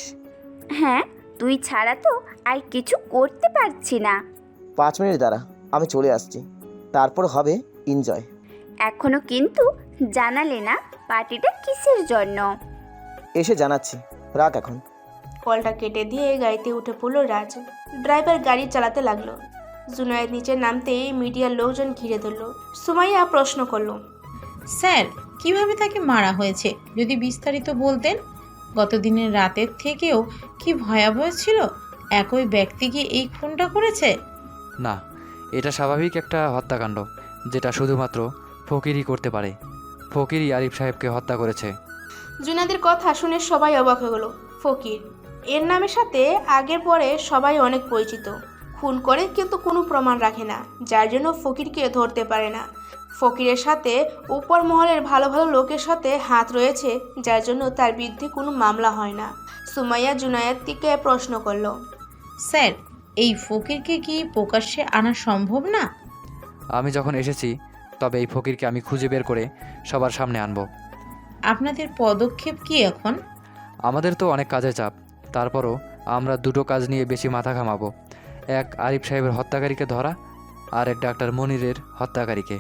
হ্যাঁ, তুই ছাড়া তো আর কিছু করতে পারছি না। 5 মিনিট দাঁড়া, আমি চলে আসছি, তারপর হবে এনজয়। এখনো কিন্তু জানালে না পার্টিটা কিসের জন্য। এসে জানাচ্ছি, রাখ এখন। কলটা কেটে দিয়ে গাড়িতে উঠে পড়ল রাজ। ড্রাইভার গাড়ি চালাতে লাগলো। জুনায়েদ নিচে নামতেই মিডিয়ার লোকজন ঘিরে ধরল। সুমাইয়া প্রশ্ন করলো, স্যার কিভাবে তাকে মারা হয়েছে যদি বিস্তারিত বলতেন? গতদিনের রাতের থেকেও কি ভয়াবহ ছিল? একই ব্যক্তি কি এই খুনটা করেছে? না, এটা স্বাভাবিক একটা হত্যাকাণ্ড, যেটা শুধুমাত্র ফকিরই করতে পারে। ফকিরই আরিফ সাহেবকে হত্যা করেছে। জুনায়েদের কথা শুনে সবাই অবাক হয়ে গেল। ফকির, এর নামের সাথে আগের পরে সবাই অনেক পরিচিত। খুন করে কিন্তু কোনো প্রমাণ রাখে না, যার জন্য ফকিরকে ধরতে পারে না। ফকিরের সাথে উপর মহলের ভালো ভালো লোকের সাথে হাত রয়েছে, যার জন্য তার বিরুদ্ধে কোনো মামলা হয় না। সুমাইয়া জুনায়েদকে প্রশ্ন করলো, স্যার এই ফকিরকে কি প্রকাশ্যে আনা সম্ভব না? আমি যখন এসেছি তবে এই ফকিরকে আমি খুঁজে বের করে সবার সামনে আনব। আপনাদের পদক্ষেপ কি এখন? আমাদের তো অনেক কাজের চাপ, তারপরও আমরা দুটো কাজ নিয়ে বেশি মাথা ঘামাবো। এক আরিফ সাহেবের হত্যাকারীকে ধরা, আর এক ডাক্তার মনিরের হত্যাকারীকে।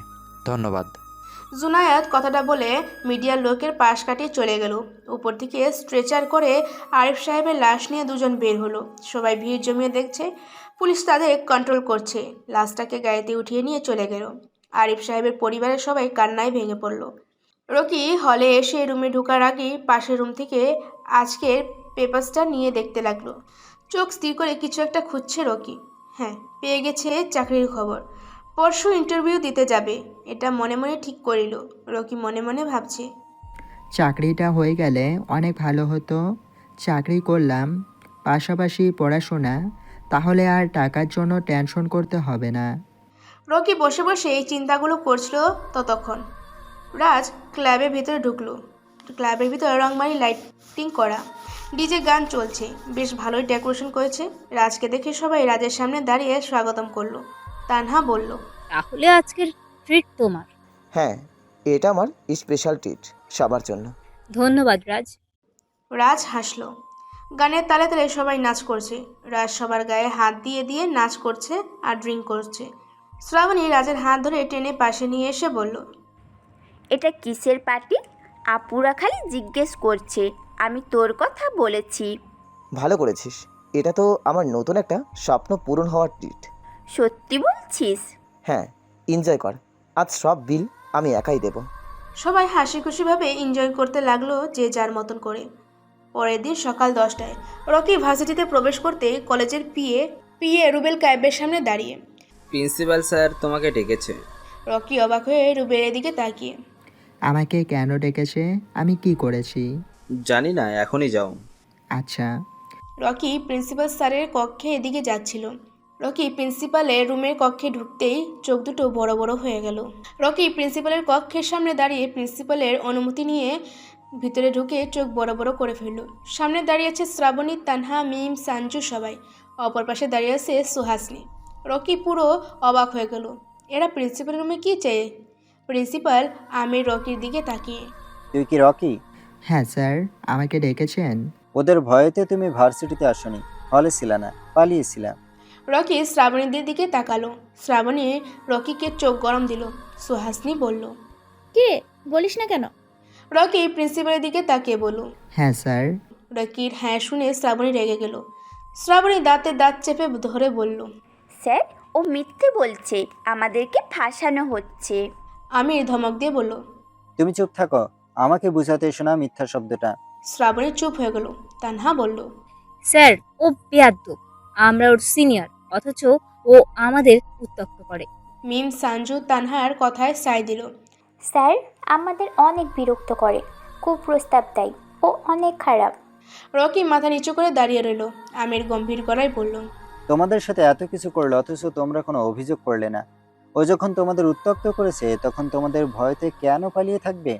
ধন্যবাদ। জুনায়েদ কথাটা বলে মিডিয়ার লোকের পাশ কাটিয়ে চলে গেল। উপর থেকে স্ট্রেচার করে আরিফ সাহেবের লাশ নিয়ে দুজন বের হলো। সবাই ভিড় জমিয়ে দেখছে, পুলিশ তাদের কন্ট্রোল করছে। লাশটাকে গাড়িতে উঠিয়ে নিয়ে চলে গেল। আরিফ সাহেবের পরিবারের সবাই কান্নায় ভেঙে পড়ল। রকি হলে এসে রুমে ঢোকার আগেই পাশের রুম থেকে আজকের পেপারসটা নিয়ে দেখতে লাগলো। চোখ স্থির করে কিছু একটা খুঁজছে রকি। হ্যাঁ, পেয়ে গেছে চাকরির খবর। পরশু ইন্টারভিউ দিতে যাবে, এটা মনে মনে ঠিক করিল। রকি মনে মনে ভাবছে, চাকরিটা হয়ে গেলে অনেক ভালো হতো। চাকরি করলাম, পাশাপাশি পড়াশোনা, তাহলে আর টাকার জন্য টেনশন করতে হবে না। রকি বসে বসে এই চিন্তাগুলো করছিল। ততক্ষণ রাজ ক্লাবের ভিতরে ঢুকলো। ক্লাবের ভিতরে রংমারি লাইটিং করা, ডিজে গান চলছে, বেশ ভালোই ডেকোরেশন করেছে। রাজকে দেখে সবাই রাজের সামনে দাঁড়িয়ে স্বাগতম করলো। তানহা বলল, তাহলে আজকের ট্রিট তোমার। হ্যাঁ, এটা আমার স্পেশাল ট্রিট সবার জন্য। ধন্যবাদ রাজ। রাজ হাসলো। গানের তালে তালে সবাই নাচ করছে। রাজ সবার গায়ে হাত দিয়ে দিয়ে নাচ করছে আর ড্রিঙ্ক করছে। শ্রাবণী রাজের হাত ধরে টেনে পাশে নিয়ে এসে বলল, এটা কিসের পার্টি? আপুরা খালি জিজ্ঞেস করছে, আমি তোর কথা বলেছি। ভালো করেছিস, এটা তো আমার নতুন একটা স্বপ্ন পূরণ হওয়ার ট্রিট। সত্যি বলছিস? হ্যাঁ, এনজয় কর, আজ সব বিল আমি একাই দেব। সবাই হাসি খুশিভাবে এনজয় করতে লাগলো, যে যার মতন করে। পরের দিন সকাল 10টায় রকি ভার্সিটিতে প্রবেশ করতে কলেজের পিএ রুবেল কায়েবের সামনে দাঁড়িয়ে। প্রিন্সিপাল স্যার তোমাকে ডেকেছে। রকি অবাক হয়ে রুবেলের দিকে তাকিয়ে, আমাকে কেন ডেকেছে? আমি কি করেছি? জানি না, এখনই যাও। আচ্ছা। রকি প্রিন্সিপাল স্যারের কক্ষে এদিকে যাচ্ছিল। রকি প্রিন্সিপালের রুমের কক্ষে ঢুকতেই চোখ দুটো বড় বড় হয়ে গেল। রকি প্রিন্সিপালের কক্ষের সামনে দাঁড়িয়ে প্রিন্সিপালের অনুমতি নিয়ে ভিতরে ঢুকে চোখ বড় বড় করে ফেলল। সামনে দাঁড়িয়ে আছে শ্রাবণী, তানহা, মিম, সঞ্জু সবাই। অপর পাশে দাঁড়িয়ে আছে সুহাসিনী। রকি পুরো অবাক হয়ে গেল। এরা প্রিন্সিপালের রুমে কী চায়? প্রিন্সিপাল আমির রকির দিকে তাকিয়ে, তুই কি রকি? হ্যাঁ স্যার, আমাকে ডেকেছেন? ওদের ভয়েতে তুমি ভার্সিটিতে আসনি, হলে ছিল না, পালিয়েছিলাম। রকি শ্রাবণীদের দিকে তাকালো। শ্রাবণী রকিকে চোখ গরম দিল। সুহাসিনী বলল, কে বলিস না কেন? রকি প্রিন্সিপালের দিকে তাকিয়ে বলল, হ্যাঁ স্যার। রকির হ্যাঁ শুনে শ্রাবণী রেগে গেল। শ্রাবণী দাঁতে দাঁত চেপে ধরে বলল, স্যার, ও মিথ্যে বলছে, আমাদেরকে ফাঁসানো হচ্ছে। আমির ধমক দিয়ে বলল, তুমি চুপ থাকো, আমাকে বুঝাতে এসো না মিথ্যা শব্দটা। শ্রাবণী চুপ হয়ে গেল। তানহা বলল, স্যার, ও বেয়াদ্দপ। আমরা ওর সিনিয়র, অথচ ও আমাদের উত্ত্যক্ত করে। মিম, সঞ্জু তানহার কথায় সায় দিল। স্যার, আমাদের অনেক বিরক্ত করে, কুপ্রস্তাব দেয়, ও অনেক খারাপ। রকি মাথা নিচু করে দাঁড়িয়ে রইল। আমির গম্ভীর গলায় বলল, তোমাদের সাথে এত কিছু করলো অথচ তোমরা কোনো অভিযোগ করলে না। ও যখন তোমাদের উত্ত্যক্ত করেছে তখন তোমাদের ভয়তে কেন পালিয়ে থাকবে?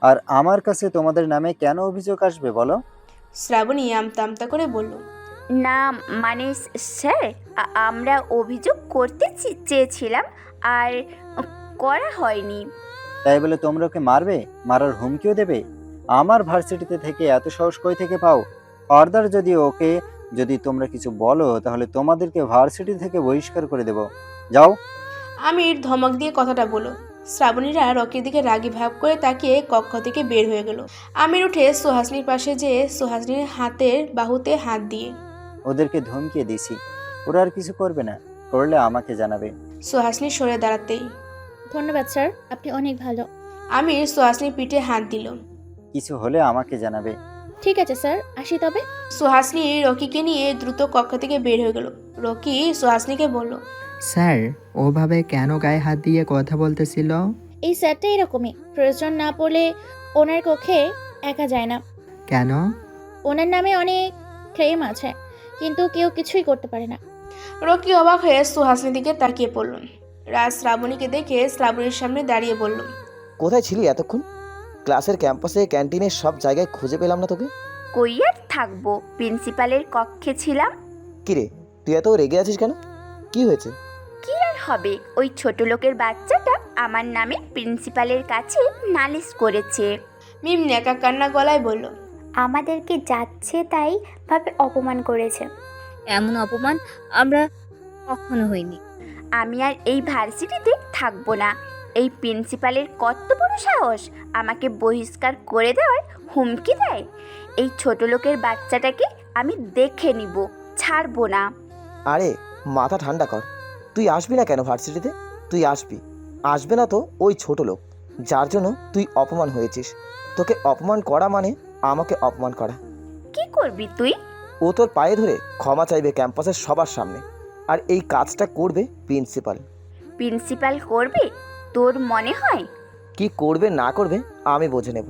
আর আমার কাছে তোমাদের নামে কেন অভিযোগ আসবে বলো? শ্রাবণী আমতা আমতা করে বলল, না মানে স্যার, আমরা অভিযোগ করতে চেয়েছিলাম আর করা হয়নি। তাই বলে তোমরা ওকে মারবে, মারার হুমকিও দেবে? আমার ভার্সিটিতে থেকে এত সাহস কই থেকে পাও? ফার্দার যদি তোমরা কিছু বলো তাহলে তোমাদেরকে ভার্সিটি থেকে বহিষ্কার করে দেব। যাও। আমির ধমক দিয়ে কথাটা বলল। শ্রাবণীরা রকির দিকে রাগী ভাব করে তাকিয়ে কক্ষ থেকে বের হয়ে গেল। আমির উঠে সুহাসিনীর পাশে যেয়ে সুহাসিনীর হাতের বাহুতে হাত দিয়ে, ওদেরকে ধমকিয়ে দিছি, ওরা আর কিছু করবে না, করলে আমাকে জানাবে। সুহাসিনী সরে দাঁড়াতেই, ধন্যবাদ স্যার, আপনি অনেক ভালো। আমির সুহাসিনীর পিঠে হাত দিল। কিছু হলে আমাকে জানাবে। ঠিক আছে স্যার, আসি তবে। সুহাসিনী রকিকে নিয়ে দ্রুত কক্ষ থেকে বের হয়ে গেল। রকি সুহাসিনীকে বলল, স্যার, ওভাবে কেন গায়ে হাত দিয়ে কথা বলতেছিল? এই স্যারটা এরকমই, প্রয়োজন না পড়লে ওনার কক্ষে একা যায় না। কেন? ওনার নামে অনেক ক্লেম আছে, কিন্তু কেউ কিছুই করতে পারে না। রকি অবাক হয়ে সুহাসিনীর দিকে তাকিয়ে পড়ল। রাজ শ্রাবণীকে দেখে শ্রাবণীর সামনে দাঁড়িয়ে বলল, কোথায় ছিলি এতক্ষণ? ক্লাসের ক্যাম্পাসে, ক্যান্টিনে, সব জায়গায় খুঁজে পেলাম না তোকে। কই আর থাকবো, প্রিন্সিপালের কক্ষে ছিলাম। কিরে, তুই এত রেগে আছিস কেন? কি হয়েছে? কি আর হবে, ওই ছোট লোকের বাচ্চাটা আমার নামে প্রিন্সিপালের কাছে নালিশ করেছে। মিম নেকা কান্না গলায় বলল, আমাদেরকে যাচ্ছে তাই ভাবে অপমান করেছে। এমন অপমান আমরা কখনো হইনি। আমি আর এই ভার্সিটিতে থাকবো না। এই প্রিন্সিপালের কত বড় সাহস আমাকে বহিষ্কার করে দেওয়ার হুমকি দেয়। এই ছোট লোকের বাচ্চাটাকে আমি দেখে নিব, ছাড়বো না। আরে মাথা ঠান্ডা কর, তুই আসবি না কেন ভার্সিটিতে? তুই আসবে না তো ওই ছোট লোক যার জন্য তুই অপমান হয়েছিস। তোকে অপমান করা মানে আমাকে অপমান করা। কি করবি তুই? ও তোর পায়ে ধরে ক্ষমা চাইবে ক্যাম্পাসের সবার সামনে, আর এই কাজটা করবে প্রিন্সিপাল। প্রিন্সিপাল করবে? তোর মনে হয়? কি করবে না করবে আমি বুঝে নেব,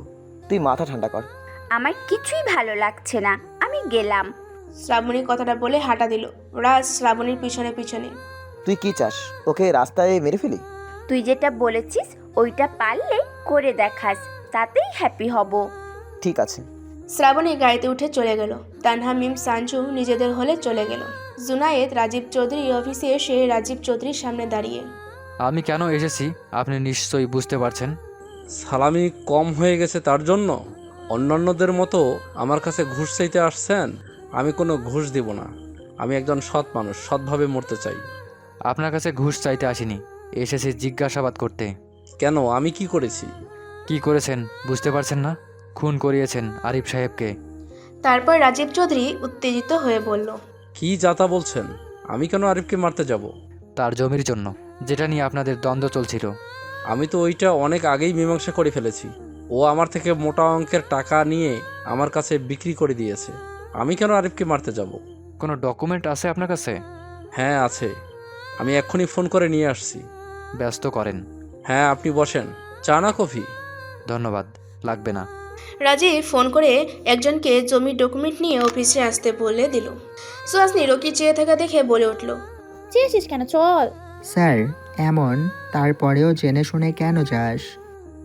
তুই মাথা ঠান্ডা কর। আমার কিছুই ভালো লাগছে না, আমি গেলাম। শ্রাবণী কথাটা বলে হাঁটা দিল। রাজ শ্রাবণীর পিছনে পিছনে। তুই কি চাস, ওকে রাস্তায় মেরে ফেলি? তুই যেটা বলেছিস ওইটা পারলে করে দেখাস, তাতেই হ্যাপি হব। ঠিক আছে। শ্রাবণী গাড়িতে উঠে চলে গেল। তানহা, মিম, সঞ্জু নিজেদের হলে চলে গেল। জুনায়েদ রাজীব চৌধুরী অফিসে এসে রাজীব চৌধুরীর সামনে দাঁড়িয়ে, আমি কেন এসেছি আপনি নিশ্চয়ই বুঝতে পারছেন। সালামি কম হয়ে গেছে তার জন্য অন্যান্যদের মতো আমার কাছে ঘুষ চাইতে আসছেন? আমি কোনো ঘুষ দিব না। আমি একজন সৎ মানুষ, সৎভাবে মরতে চাই। আপনার কাছে ঘুষ চাইতে আসিনি, এসেছি জিজ্ঞাসাবাদ করতে। কেন, আমি কি করেছি? কি করেছেন বুঝতে পারছেন না? খুন করিয়েছেন আরিফ সাহেবকে। তারপর রাজীব চৌধুরী উত্তেজিত হয়ে বলল, কি যাতা বলছেন? আমি কেন আরিফকে মারতে যাব? তার জমির জন্য, যেটা নিয়ে আপনাদের দ্বন্দ্ব চলছিল। আমি তো ওইটা অনেক আগেই মীমাংসা করে ফেলেছি। ও আমার থেকে মোটা অঙ্কের টাকা নিয়ে আমার কাছে বিক্রি করে দিয়েছে। আমি কেন আরিফকে মারতে যাব? কোনো ডকুমেন্ট আছে আপনার কাছে? হ্যাঁ আছে, আমি এক্ষুনি ফোন করে নিয়ে আসছি। ব্যস্ত করেন? হ্যাঁ, আপনি বসেন। চা না কফি? ধন্যবাদ, লাগবে না। রাজীব ফোন করে একজনকে জমির ডকুমেন্ট নিয়ে অফিসে আসতে বলে দিল। সুহাসিনী রকি চেয়ে থাকা দেখে বলে উঠল, চেয়েছিস কেন? চল। স্যার এমন, তারপরেও জেনে শুনে কেন যাস?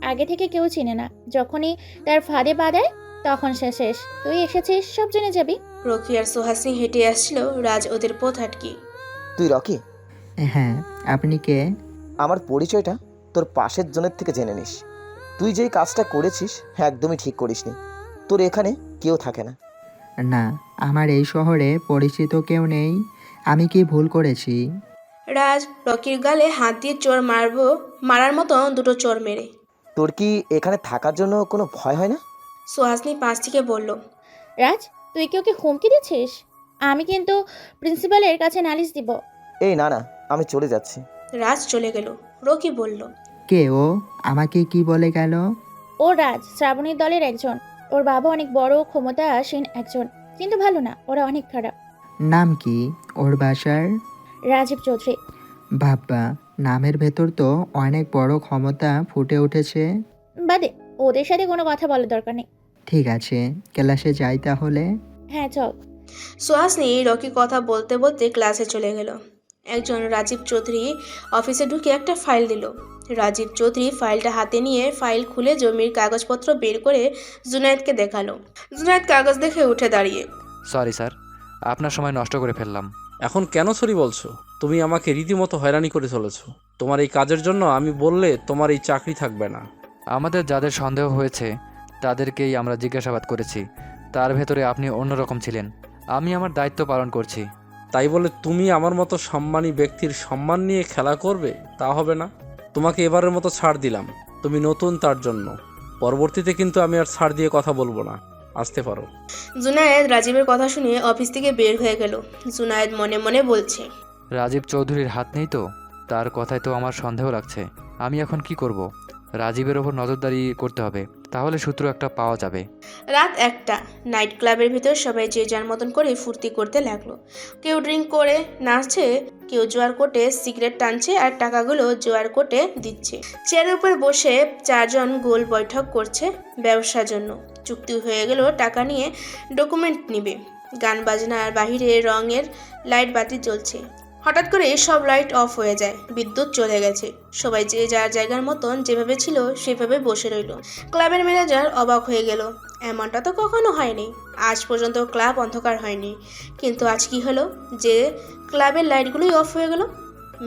আগে থেকে কেউ চিনে না, যখনই তার ফাঁদে পা দেয় তখন সে শেষ। তুই এসেছিস, সব জেনে যাবি। রকি আর সুহাসিনী হেঁটে আসছিল, রাজ ওদের পথ আটকি। তুই রকি? হ্যাঁ, আপনি কে? আমার পরিচয়টা তোর পাশের জনের থেকে জেনে নিস। তুই যেই কাজটা করেছিস একদমই ঠিক করিসনি। তোর এখানে কেউ থাকে না। না, আমার এই শহরে পরিচিত কেউ নেই। আমি কি ভুল করেছি? রাজ রকির গালে হাত দিয়ে চোর মারার মতো দুটো চোর মেরে। তোর কি এখানে থাকার জন্য কোনো ভয় হয় না? সুহাসিনী পাশ থেকে বলল। রাজ, তুই কি ওকে হুমকি দিচ্ছিস? আমি কিন্তু প্রিন্সিপালের কাছে নালিশ দিব। এই না না, আমি চলে যাচ্ছি। রাজ চলে গেল। রকি বলল। কে ও? আমাকে কি বলে গেল? ও রাজ, শ্রাবণীর দলের একজন। ওর বাবা অনেক বড় ক্ষমতাসীন একজন, কিন্তু ভালো না, ওরা অনেক খারাপ। নাম কি ওর বাসার? রাজীব চৌধুরী। বাবা, নামের ভেতর তো অনেক বড় ক্ষমতা ফুটে উঠেছে। বাদে, ওদের সাথে কোনো কথা বলার দরকার নেই। ঠিক আছে, ক্লাসে যাই তাহলে। হ্যাঁ চল। সুহাসিনী রকি কথা বলতে বলতে ক্লাসে চলে গেল। একজন রাজীব চৌধুরী অফিসে ঢুকে একটা ফাইল দিল। রাজীব চৌধুরী ফাইলটা হাতে নিয়ে ফাইল খুলে জমির কাগজপত্র বের করে জুনায়েদকে দেখালো। জুনায়েদ কাগজ দেখে উঠে দাঁড়িয়ে। সরি স্যার, আপনার সময় নষ্ট করে ফেললাম। এখন কেন সরি বলছো? তুমি আমাকে রীতিমতো হয়রানি করে চলেছো। তোমার এই কাজের জন্য আমি বললে তোমার এই চাকরি থাকবে না। আমাদের যাদের সন্দেহ হয়েছে তাদেরকেই আমরা জিজ্ঞাসাবাদ করেছি, তার ভেতরে আপনি অন্যরকম ছিলেন। আমি আমার দায়িত্ব পালন করছি। তাই বলে তুমি আমার মতো সম্মানী ব্যক্তির সম্মান নিয়ে খেলা করবে? তা হবে না। তোমাকে এবারের মতো ছাড় দিলাম, তুমি নতুন তার জন্য। পরবর্তীতে কিন্তু আমি আর ছাড় দিয়ে কথা বলবো না। আসতে পারো। জুনায়েদ রাজীবের কথা শুনে অফিস থেকে বের হয়ে গেল। জুনায়েদ মনে মনে বলছে, রাজীব চৌধুরীর হাত নেই তো? তার কথায় তো আমার সন্দেহ লাগছে। আমি এখন কি করব? রাজীবের ওপর নজরদারি করতে হবে, তাহলে সূত্র একটা পাওয়া যাবে। রাত 1টা। নাইট ক্লাবের ভিতর সবাই যে যার মতন করে ফুর্তি করতে লাগলো। কেউ ড্রিঙ্ক করে নাচছে, কেউ জোয়ার কোটে সিগারেট টানছে আর টাকাগুলো জোয়ার কোটে দিচ্ছে। চেয়ারের উপর বসে 4 জন গোল বৈঠক করছে ব্যবসার জন্য। চুক্তি হয়ে গেল টাকা নিয়ে ডকুমেন্ট নিবে। গান বাজনার বাহিরে রঙের লাইট বাতি জ্বলছে। হঠাৎ করে সব লাইট অফ হয়ে যায়, বিদ্যুৎ চলে গেছে। সবাই যে যার জায়গার মতন যেভাবে ছিল সেভাবে বসে রইল। ক্লাবের ম্যানেজার অবাক হয়ে গেল। এমনটা তো কখনো হয়নি, আজ পর্যন্ত ক্লাব অন্ধকার হয়নি। কিন্তু আজ কি হলো যে ক্লাবের লাইটগুলোই অফ হয়ে গেল?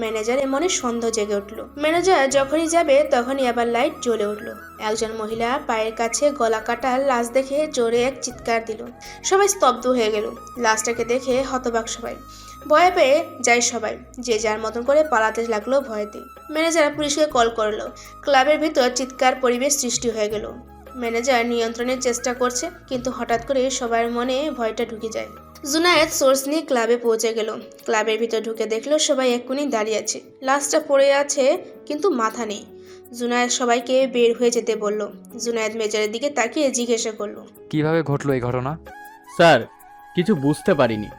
ম্যানেজারের মনে সন্দেহ জেগে উঠল। ম্যানেজার যখনই যাবে তখনই আবার লাইট জ্বলে উঠল। একজন মহিলা পায়ের কাছে গলা কাটা লাশ দেখে জোরে এক চিৎকার দিল। সবাই স্তব্ধ হয়ে গেল। লাশটাকে দেখে হতবাক সবাই। ভয় পেয়ে যায় সবাই, যে যার মতন করে পালাতে লাগলো ভয়তে। ম্যানেজার পুলিশকে কল করলো। ক্লাবের ভিতর চিৎকার পরিবেশ সৃষ্টি হয়ে গেল। ম্যানেজার নিয়ন্ত্রণের চেষ্টা করছে, কিন্তু হঠাৎ করে সবার মনে ভয়টা ঢুকে যায়। জুনায়েদ সোর্স নিয়ে ক্লাবে পৌঁছে গেল। ক্লাবের ভিতর ঢুকে দেখলো সবাই এক কোণে দাঁড়িয়ে আছে। লাশটা পড়ে আছে, কিন্তু মাথা নেই। জুনায়েদ সবাইকে বের হয়ে যেতে বলল। জুনায়েদ মেজরের দিকে তাকিয়ে জিজ্ঞাসা করলো, কিভাবে ঘটলো এই ঘটনা? স্যার, কিছু বুঝতে পারিনি।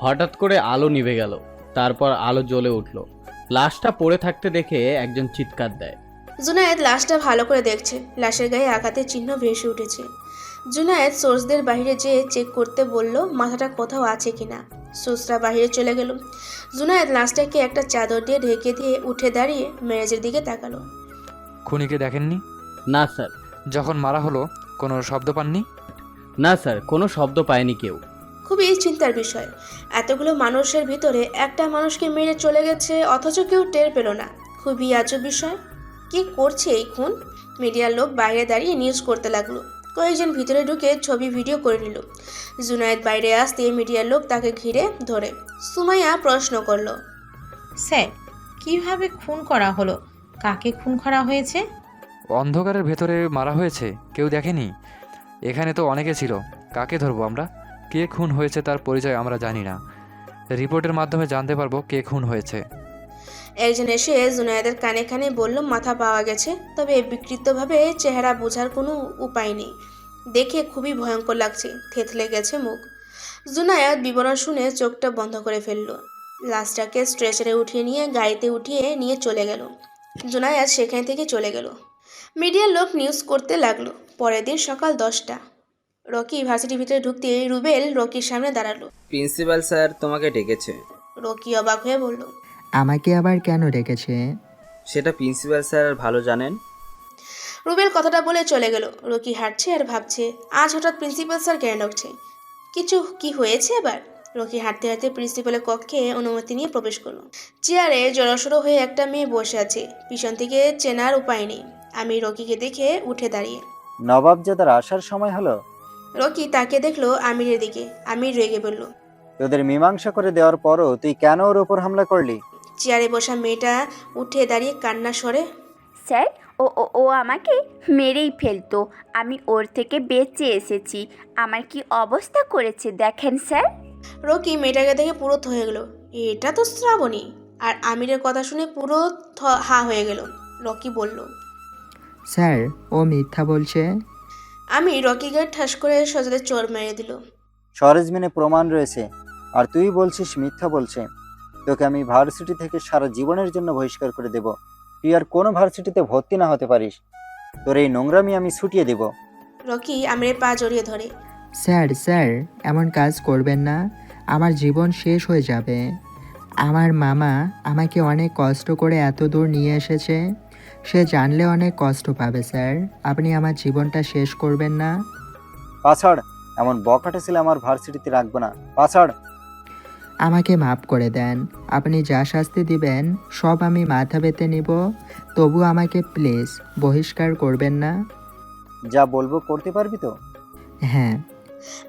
হঠাৎ করে আলো নিভে গেল, তারপর আলো জ্বলে উঠল। লাশটা পড়ে থাকতে দেখে একজন চিৎকার দেয়। জুনায়েদ লাশটা ভালো করে দেখছে। লাশের গায়ে আঘাতের চিহ্ন ভেসে উঠেছে। জুনায়েদ সোর্সদের বাইরে যেয়ে চেক করতে বলল মাথাটা কোথাও আছে কিনা। সোর্সরা বাইরে চলে গেল। জুনায়েদ লাশটাকে একটা চাদর দিয়ে ঢেকে দিয়ে উঠে দাঁড়িয়ে ম্যানেজের দিকে তাকালো। খুনিকে দেখেননি? না স্যার। যখন মারা হলো কোনো শব্দ পাননি? না স্যার, কোনো শব্দ পায়নি কেউ। খুবই চিন্তার বিষয়, এতগুলো মানুষের ভিতরে একটা মানুষকে মেরে চলে গেছে, অথচ কেউ টের পেল না। খুবই আজব বিষয়। কি করছে এই খুন? মিডিয়ার লোক বাইরে দাঁড়িয়ে নিউজ করতে লাগলো। কয়েকজন ভিতরে ঢুকে ছবি ভিডিও করে নিল। জুনায়েদ বাইরে আসতে মিডিয়ার লোক তাকে ঘিরে ধরে। সুমাইয়া প্রশ্ন করলো, স্যার, কিভাবে খুন করা হলো? কাকে খুন করা হয়েছে? অন্ধকারের ভেতরে মারা হয়েছে, কেউ দেখেনি। এখানে তো অনেকে ছিল, কাকে ধরবো আমরা? কে খুন হয়েছে তার পরিচয় আমরা জানি না। রিপোর্টের মাধ্যমে জানতে পারবো কে খুন হয়েছে। একজন এসে জুনায়েদের কানে কানে বলল মাথা পাওয়া গেছে, তবে বিকৃতভাবে চেহারা বোঝার কোনো উপায় নেই। দেখে খুবই ভয়ঙ্কর লাগছে, থেতলে গেছে মুখ। জুনায়েদ বিবরণ শুনে চোখটা বন্ধ করে ফেলল। লাশটাকে স্ট্রেচারে উঠিয়ে নিয়ে গাড়িতে উঠিয়ে নিয়ে চলে গেল। জুনায়েদ সেখান থেকে চলে গেল। মিডিয়ার লোক নিউজ করতে লাগলো। পরের দিন সকাল 10টা। রকি ভার্সিটির ভিতরে ঢুকতে রুবেল রকির সামনে দাঁড়ালো। প্রিন্সিপাল স্যার তোমাকে ডেকেছে। রকি অবাক হয়ে বলল, আমাকে আবার কেন ডেকেছে? সেটা প্রিন্সিপাল স্যার ভালো জানেন। রুবেল কথাটা বলে চলে গেল। রকি হাঁটছে আর ভাবছে, আজ হঠাৎ প্রিন্সিপাল স্যার কেন ডাকছে, কিছু কি হয়েছে আবার? রকি হাঁটতে হাঁটতে প্রিন্সিপালের কক্ষে অনুমতি নিয়ে প্রবেশ করলো। চেয়ারে জড়সড়ো হয়ে একটা মেয়ে বসে আছে, পিছন থেকে চেনার উপায় নেই। আমি রকিকে দেখে উঠে দাঁড়িয়ে। নবাবজাদার আসার সময় হলো। রকি তাকে দেখলো আমিরের দিকে। আমির রেগে বলল, তোদের মীমাংসা করে দেওয়ার পরও তুই কেন ওর ওপর হামলা করলি? চেয়ারে বসা মেয়েটা উঠে দাঁড়িয়ে কান্না স্বরে, স্যার, ও আমাকে মেরেই ফেলতো, আমি ওর থেকে বেঁচে এসেছি, আমার কি অবস্থা করেছে দেখেন স্যার। রকি মেয়েটাকে দেখে পুরো হয়ে গেল, এটা তো শ্রাবণী। আর আমিরের কথা শুনে পুরো হা হয়ে গেল। রকি বলল, স্যার, ও মিথ্যা বলছে। আমি রকিকে ঠাস করে সজলে চোর মেরে দিল। সরেজমিনে প্রমাণ রয়েছে, আর তুই বলছিস মিথ্যা বলছে। তোকে আমি ভার্সিটি থেকে সারা জীবনের জন্য বহিষ্কার করে দেব। তুই আর কোনো ভার্সিটিতে ভর্তি না হতে পারিস। তোর এই নোংরামি আমি ছুটিয়ে দেব। রকি আমিরের পা জড়িয়ে ধরে, স্যার, এমন কাজ করবেন না, আমার জীবন শেষ হয়ে যাবে। আমার মামা আমাকে অনেক কষ্ট করে এত দূর নিয়ে এসেছে, সে জানলে অনেক কষ্ট পাবে স্যার, আপনি আমার জীবনটা শেষ করবেন না। পাছাড়, এমন বকাটে ছেলে আমার ভার্সিটিতে রাখবো না। পাছাড়। আমাকে মাফ করে দেন, আপনি যা শাস্তি দিবেন সব আমি মাথা পেতে নিব, তবু আমাকে প্লিজ বহিষ্কার করবেন না। যা বলবো করতে পারবি তো? হ্যাঁ।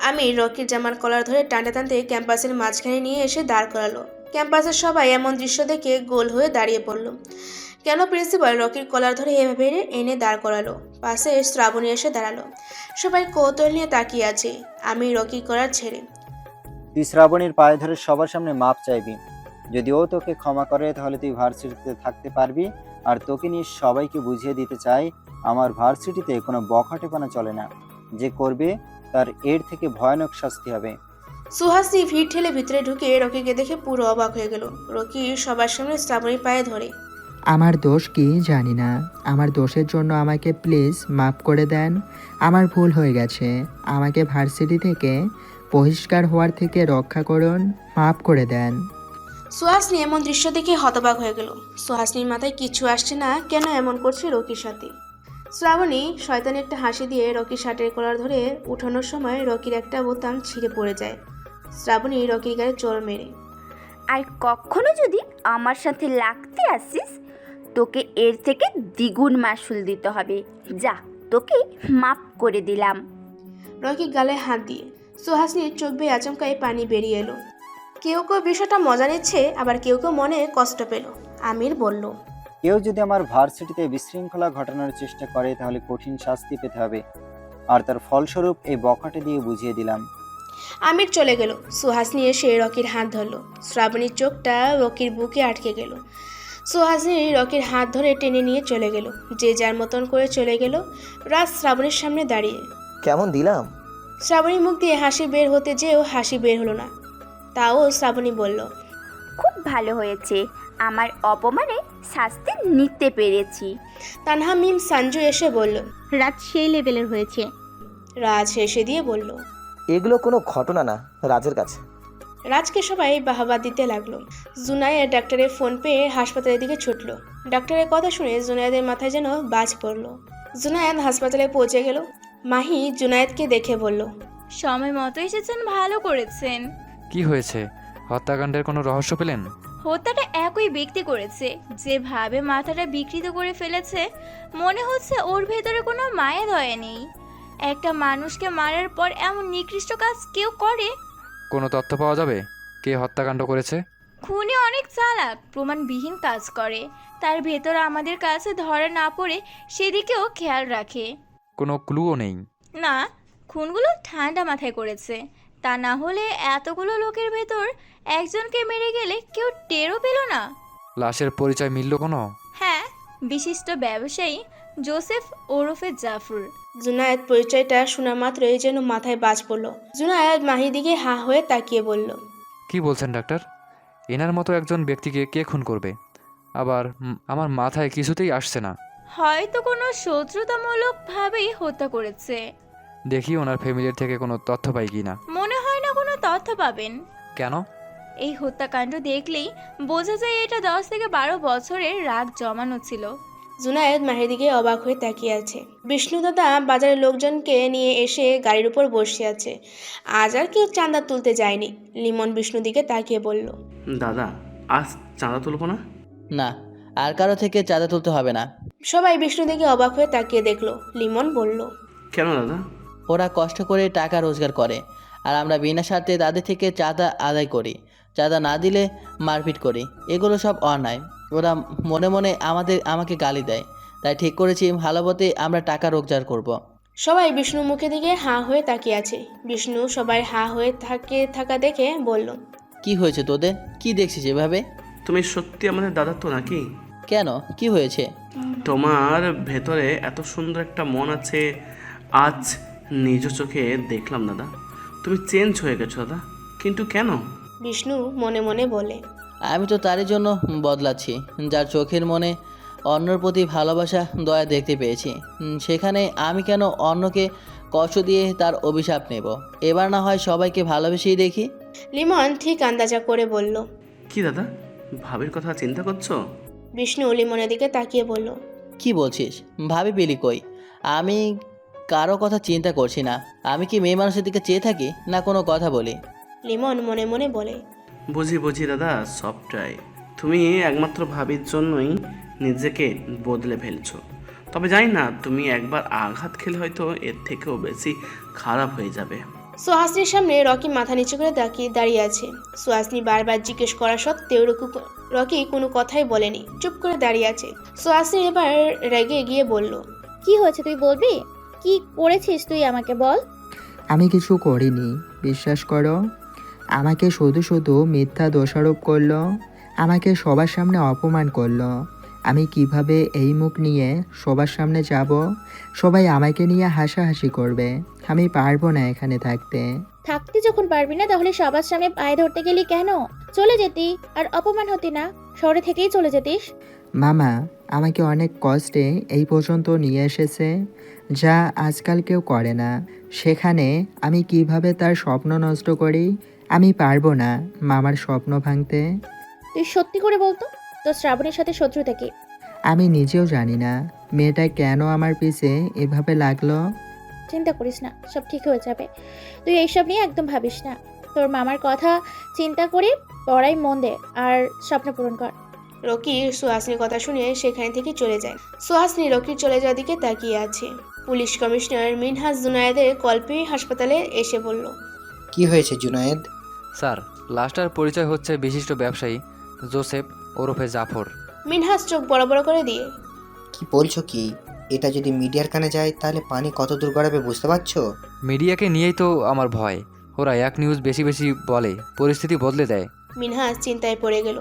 আমি রকির জামার কলার ধরে টানতে টানতে ক্যাম্পাসের মাঝখানে নিয়ে এসে দাঁড় করালো। ক্যাম্পাসের সবাই এমন দৃশ্য দেখে গোল হয়ে দাঁড়িয়ে পড়ল। কেন প্রিন্সিপাল রকির কলার ধরে এভাবে এনে দাঁড় করালো? পাশে শ্রাবণী এসে দাঁড়ালো। সবাই কৌতূহল নিয়ে তাকিয়ে আছে। আমি রকির কলার ছেড়ে, তুই শ্রাবণীর পায়ে ধরে সবার সামনে মাপ চাইবি। যদি ও তোকে ক্ষমা করে তাহলে তুই ভার্সিটিতে থাকতে পারবি। আর তোকে নিয়ে সবাইকে বুঝিয়ে দিতে চাই, আমার ভার্সিটিতে কোনো বখাটেপনা চলে না। যে করবে তার এর থেকে ভয়ানক শাস্তি হবে। সুহাসি ভিড় ঠেলে ভিতরে ঢুকে রকিকে দেখে পুরো অবাক হয়ে গেল। রকি সবার সামনে শ্রাবণীর পায়ে ধরে, আমার দোষ কি জানি না, আমার দোষের জন্য আমাকে প্লিজ মাফ করে দেন, আমার ভুল হয়ে গেছে, আমাকে ভার্সিটি থেকে বহিষ্কার হওয়ার থেকে রক্ষা করুন, মাফ করে দেন। সুহাসনি এমন দৃশ্য দেখে হতবাক হয়ে গেল। সুহাসনির মাথায় কিছু আসছে না, কেন এমন করছে রকির সাথে। শ্রাবণী শয়তানি একটা হাসি দিয়ে রকির শার্টের কলার ধরে উঠানোর সময় রকির একটা বোতাম ছিঁড়ে পড়ে যায়। শ্রাবণী রকির গায়ে চড় মেরে, আর কখনো যদি আমার সাথে লাগতে আসিস, তোকে এর থেকে দ্বিগুণ মাসুল দিতে হবে, যা, তোকে মাফ করে দিলাম। রকি গালে হাত দিয়ে সুহাসনির চোখ বেয়ে আচমকায় পানি বেরিয়ে এলো। কেউ কেউ বিষয়টা মজা নিচ্ছে, আবার কেউ কেউ মনে কষ্ট পেল। আমির বলল, কেউ যদি আমার ভার্সিটিতে বিশৃঙ্খলা ঘটানোর চেষ্টা করে তাহলে কঠিন শাস্তি পেতে হবে, আর তার ফলস্বরূপ এই বকাটে দিয়ে বুঝিয়ে দিলাম। আমির চলে গেল। সুহাসনি এসে রকির হাত ধরলো। শ্রাবণীর চোখটা রকির বুকে আটকে গেল। সুহাসনি রকির হাত ধরে টেনে নিয়ে চলে গেল। যে যার মতন করে চলে গেল। রাজ শ্রাবণীর সামনে দাঁড়িয়ে, কেমন দিলাম? শ্রাবণীর মুখ দিয়ে হাসি বের হতে যেও হাসি বের হলো না। তাও শ্রাবণী বলল, খুব ভালো হয়েছে, আমার অপমানে শাস্তি নিতে পেরেছি। তানহা মিম সঞ্জু এসে বলল, রাত সেই লেভেলের হয়েছে। রাজ হেসে দিয়ে বলল, এগুলো কোনো ঘটনা না রাজের কাছে। রাজকে সবাই বাহবা দিতে লাগলো। জুনায়েদ ডাক্তারের ফোন পেয়ে হাসপাতালের দিকে ছুটলো। ডাক্তারের কথা শুনে জুনায়েদের মাথায় যেন বাজ পড়লো। জুনায়েদ হাসপাতালে পৌঁছে গেল। মাহি জুনায়েদকে দেখে বলল, সময় মতো এসেছেন, ভালো করেছেন। কি হয়েছে? হত্যাকাণ্ডের কোনো রহস্য পেলেন? হত্যাটা একই ব্যক্তি করেছে, যেভাবে মাথাটা বিকৃত করে ফেলেছে, মনে হচ্ছে ওর ভেতরে কোনো মায়া দয়া নেই। একটা মানুষকে মারার পর এমন নিকৃষ্ট কাজ কেউ করে? কোনো তথ্য পাওয়া যাবে কে হত্যাকাণ্ড করেছে? খুনি অনেক চালাক, প্রমাণবিহীন কাজ করে। তার ভেতর আমাদের কাছে ধরা না পড়ে সেদিকেও খেয়াল রাখে। কোনো ক্লুও নেই? না, খুনগুলো ঠান্ডা মাথায় করেছে। তা না হলে এতগুলো লোকের ভেতর একজনকে মেরে গেলে কেউ টেরও পেল না। লাশের পরিচয় মিলল কোনো? হ্যাঁ, বিশিষ্ট ব্যবসায়ী জোসেফ ওরফে জাফর। জুনায়েদ পরিচয়টা শোনা মাত্রই যেন মাথায় বাজ পড়লো। জুনায়েদ মাহির দিকে হা হয়ে তাকিয়ে বলল, কি বলছেন ডাক্তার? এনার মতো একজন ব্যক্তিকে কে খুন করবে? আবার আমার মাথায় কিছুতেই আসছে না। হয়তো কোনো শত্রুতামূলক ভাবেই হত্যা করেছে। দেখি ওনার ফ্যামিলির থেকে কোনো তথ্য পাই কি না। মনে হয় না কোনো তথ্য পাবেন। কেন? এই হত্যাকাণ্ড দেখলেই বোঝা যায় এটা 10 থেকে 12 বছরের রাগ জমানো ছিল। জুনায়েদ মাহির দিকে অবাক হয়ে তাকিয়ে আছে। বিষ্ণু দাদা বাজারের লোকজনকে নিয়ে এসে গাড়ির উপর বসে আছে। আজ আর কেউ চাঁদা তুলতে যায়নি। লিমন বিষ্ণু দিকে তাকিয়ে বলল, দাদা আজ চাঁদা তুলবো না? না, আর কারো থেকে চাঁদা তুলতে হবে না। সবাই বিষ্ণু দিকে অবাক হয়ে তাকিয়ে দেখলো। লিমন বলল, কেন দাদা? ওরা কষ্ট করে টাকা রোজগার করে, আর আমরা বিনা স্বার্থে তাদের থেকে চাঁদা আদায় করি। চাঁদা না দিলে মারপিট করি, এগুলো সব অন্যায়। ওরা মনে মনে আমাকে গালি দেয়, তাই ঠিক করেছি ভালো পথে আমরা টাকা রোজগার করব। সবাই বিষ্ণুর মুখের দিকে হাঁ হয়ে তাকিয়ে আছে। বিষ্ণু সবাই হাঁ হয়ে থাকা দেখে বলল, কি হয়েছে তোদের? কি দেখছিস এভাবে? তুমি সত্যি আমাদের দাদা তো নাকি? কেন, কি হয়েছে? তোমার ভেতরে এত সুন্দর একটা মন আছে, আজ নিজ চোখে দেখলাম দাদা। তুমি চেঞ্জ হয়ে গেছো দাদা, কিন্তু কেন? বিষ্ণু মনে মনে বলে, আমি তো তারই জন্য বদলাচ্ছি, যার চোখের মনে অন্যর প্রতি ভালোবাসা দয়া দেখতে পেয়েছি। সেখানে আমি কেন অন্যকে কষ্ট দিয়ে তার অভিশাপ নেব? এবার না হয় সবাইকে ভালোবেসেই দেখি। লিমন ঠিক আন্দাজা করে বলল, কি দাদা, ভাবির কথা চিন্তা করছো? বিষ্ণু লিমনের দিকে তাকিয়ে বলল, কি বলছিস? ভাবি পেলি কই? আমি কারো কথা চিন্তা করছি না। আমি কি মেয়ে মানুষের দিকে চেয়ে থাকি, না কোনো কথা বলি? লিমন মনে মনে বলে, বুঝি দাদা, সবটাই তুমি একমাত্র ভাবির জন্যই নিজেকে বদলে ফেলছো। তবে জানি না, তুমি একবার আঘাত খেলে হয়তো এর থেকেও বেশি খারাপ হয়ে যাবে। সুহাসিনীর সামনে রকি মাথা নিচু করে দাঁড়িয়ে আছে। সুহাসিনী বারবার জিজ্ঞেস করা সত্ত্বেও রকি কোনো কথাই বলেনি, চুপ করে দাঁড়িয়ে আছে। সুহাসিনী এবার রেগে গিয়ে বলল, কি হয়েছে তুই বলবি? কি করেছিস তুই আমাকে বল। আমি কিছু করিনি, বিশ্বাস করো। আমাকে শুধু শুধু মিথ্যা দোষারোপ করলো, আমাকে সবার সামনে অপমান করলো। আমি কিভাবে এই মুখ নিয়ে সবার সামনে যাব? সবাই আমাকে নিয়ে হাসাহাসি করবে। আমি পারবো না এখানে থাকতে। থাকতে যখন পারবি না, তাহলে সবার সামনে পায়ে ধরতে গেলি কেন? চলে যেতি, আর অপমান হতি না, শহরে থেকেই চলে যেতিস। মামা আমাকে অনেক কষ্টে এই পর্যন্ত নিয়ে এসেছে, যা আজকাল কেউ করে না। সেখানে আমি কিভাবে তার স্বপ্ন নষ্ট করি? আমি পারবো না মামার স্বপ্ন ভাঙতে। তুই সত্যি করে বলতো, তোর শ্রাবণীর সাথে শত্রুতা কি? আমি নিজেও জানি না মেয়েটা কেন আমার পিছে এভাবে লাগলো। চিন্তা করিস না, সব ঠিক হয়ে যাবে। তুই এইসব নিয়ে একদম ভাবিস না। তোর মামার কথা চিন্তা করে পড়াই মন দে, আর স্বপ্ন পূরণ কর। রকি সুহাসিনীর কথা শুনে সেখানে থেকে চলে যায়। সুহাসিনী রকির চলে যাওয়ার দিকে তাকিয়ে আছে। পুলিশ কমিশনার মিনহাজ জুনায়েদের কল পেয়ে হাসপাতালে এসে বলল, কি হয়েছে জুনায়েদ? স্যার, লাস্টার পরিচয় হচ্ছে বিশিষ্ট ব্যবসায়ী জোসেফ ওরফে জাফর। মিনহাজ চোখ বড় বড় করে দিয়ে, কি বলছো কি? এটা যদি মিডিয়ার কানে যায় তাহলে পানি কত দূর গড়াবে বুঝতে পারছো? মিডিয়াকে নিয়েই তো আমার ভয়। ওরা এক নিউজ বেশি বেশি বলে, পরিস্থিতি বদলে দেয়। মিনহাজ চিন্তায় পড়ে গেল।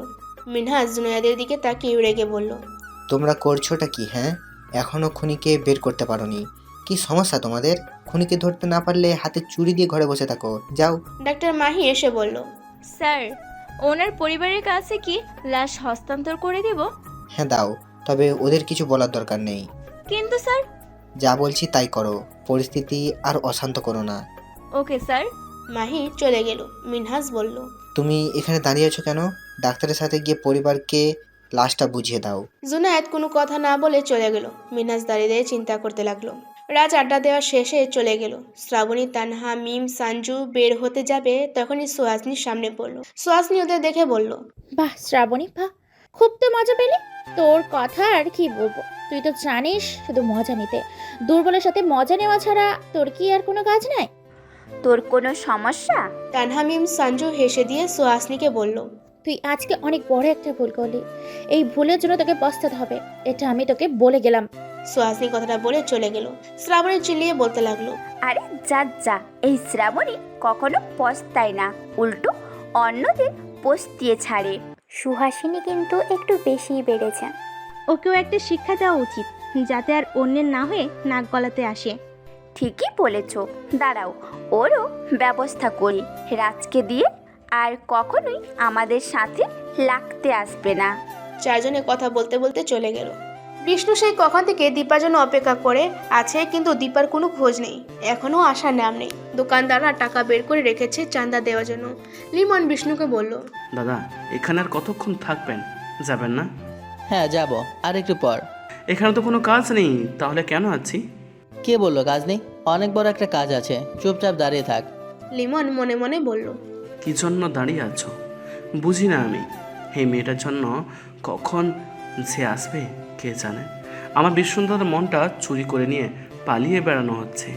মিনহাজ জুনায়েদের দিকে তাকিয়ে রেগে বলল, তোমরা করছোটা কি? হ্যাঁ, এখনও খুনিকে বের করতে পারোনি। কি সমস্যা তোমাদের? খুনিকে ধরতে না পারলে হাতে চুরি দিয়ে ঘরে বসে থাকো, যাও। ডাক্তার মাহি এসে বলল, স্যার, ওনার পরিবারের কাছে কি লাশ হস্তান্তর করে দেব? হ্যাঁ দাও, তবে ওদের কিছু বলার দরকার নেই। কিন্তু স্যার। যা বলছি তাই করো, পরিস্থিতি আর অশান্ত করো না। Okay sir. মাহি চলে গেল। মিনহাজ বলল, তুমি এখানে দাঁড়িয়ে আছো কেন? ডাক্তারের সাথে গিয়ে পরিবারকে লাশটা বুঝিয়ে দাও। জুনায়েদ কোনো কথা না বলে চলে গেল। মিনহাজ দাঁড়িয়ে দাঁড়িয়ে চিন্তা করতে লাগলো। রাজ আড্ডা দেওয়া শেষে চলে গেল। শ্রাবণী, তানহা, মিম, সঞ্জু বের হতে যাবে, তখনই সুহাসিনীর সামনে পড়লো। সুহাসিনী ওদের দেখে বলল, বাহ শ্রাবণী, বাহ, খুব তো মজা পেলি। তোর কথা আর কি বলবো, তুই তো জানিস শুধু মজা নিতে। দুর্বলের সাথে মজা নেওয়া ছাড়া তোর কি আর কোনো কাজ নাই? তোর কোনো সমস্যা? তানহা, মিম, সঞ্জু হেসে দিয়ে সুহাসিনীকে বলল, তুই আজকে অনেক বড় একটা ভুল করলি। এই ভুলের জন্য তোকে পস্তাতে হবে, এটা আমি তোকে বলে গেলাম। সুহাসিনী কথাটা বলে চলে গেল। শ্রাবণী চিল্লিয়ে বলতে লাগলো, আরে যা, এই শ্রাবণী কখনো পস্তায় না, উল্টো অন্যদের পস্তিয়ে ছাড়ে। সুহাসিনী কিন্তু একটু বেশিই বেড়েছে। ওকেও একটা শিক্ষা দেওয়া উচিত, যাতে আর অন্যের না হয়ে নাক গলাতে আসে। ঠিকই বলেছ, দাঁড়াও ওরও ব্যবস্থা করি। রাজকে দিয়ে আর কখনোই আমাদের সাথে লাগতে আসবে না। চারজনে কথা বলতে বলতে চলে গেল। বিষ্ণু সেই কখন থেকে দীপার জন্য অপেক্ষা করে আছে, কিন্তু দীপার কোনো খোঁজ নেই, এখনও আসার নাম নেই। দোকানদাররা টাকা বের করে রেখেছে চাঁদা দেওয়ার জন্য। লিমন বিষ্ণুকে বলল, দাদা এখানে আর কতক্ষণ থাকবেন, যাবেন না? হ্যাঁ যাব, আর একটু পর। এখানে তো কোনো কাজ নেই, তাহলে কেন আছি? কে বললো কাজ নেই? অনেক বড় একটা কাজ আছে, চুপচাপ দাঁড়িয়ে থাক। লিমন মনে মনে বলল। কি জন্য দাঁড়িয়ে আছো বুঝি না আমি। এই মেয়েটার জন্য কখন সে আসবে কে জানে। আমার বিশ্বন্দর মনটা চুরি করে নিয়ে পালিয়ে বেড়ানো হচ্ছে।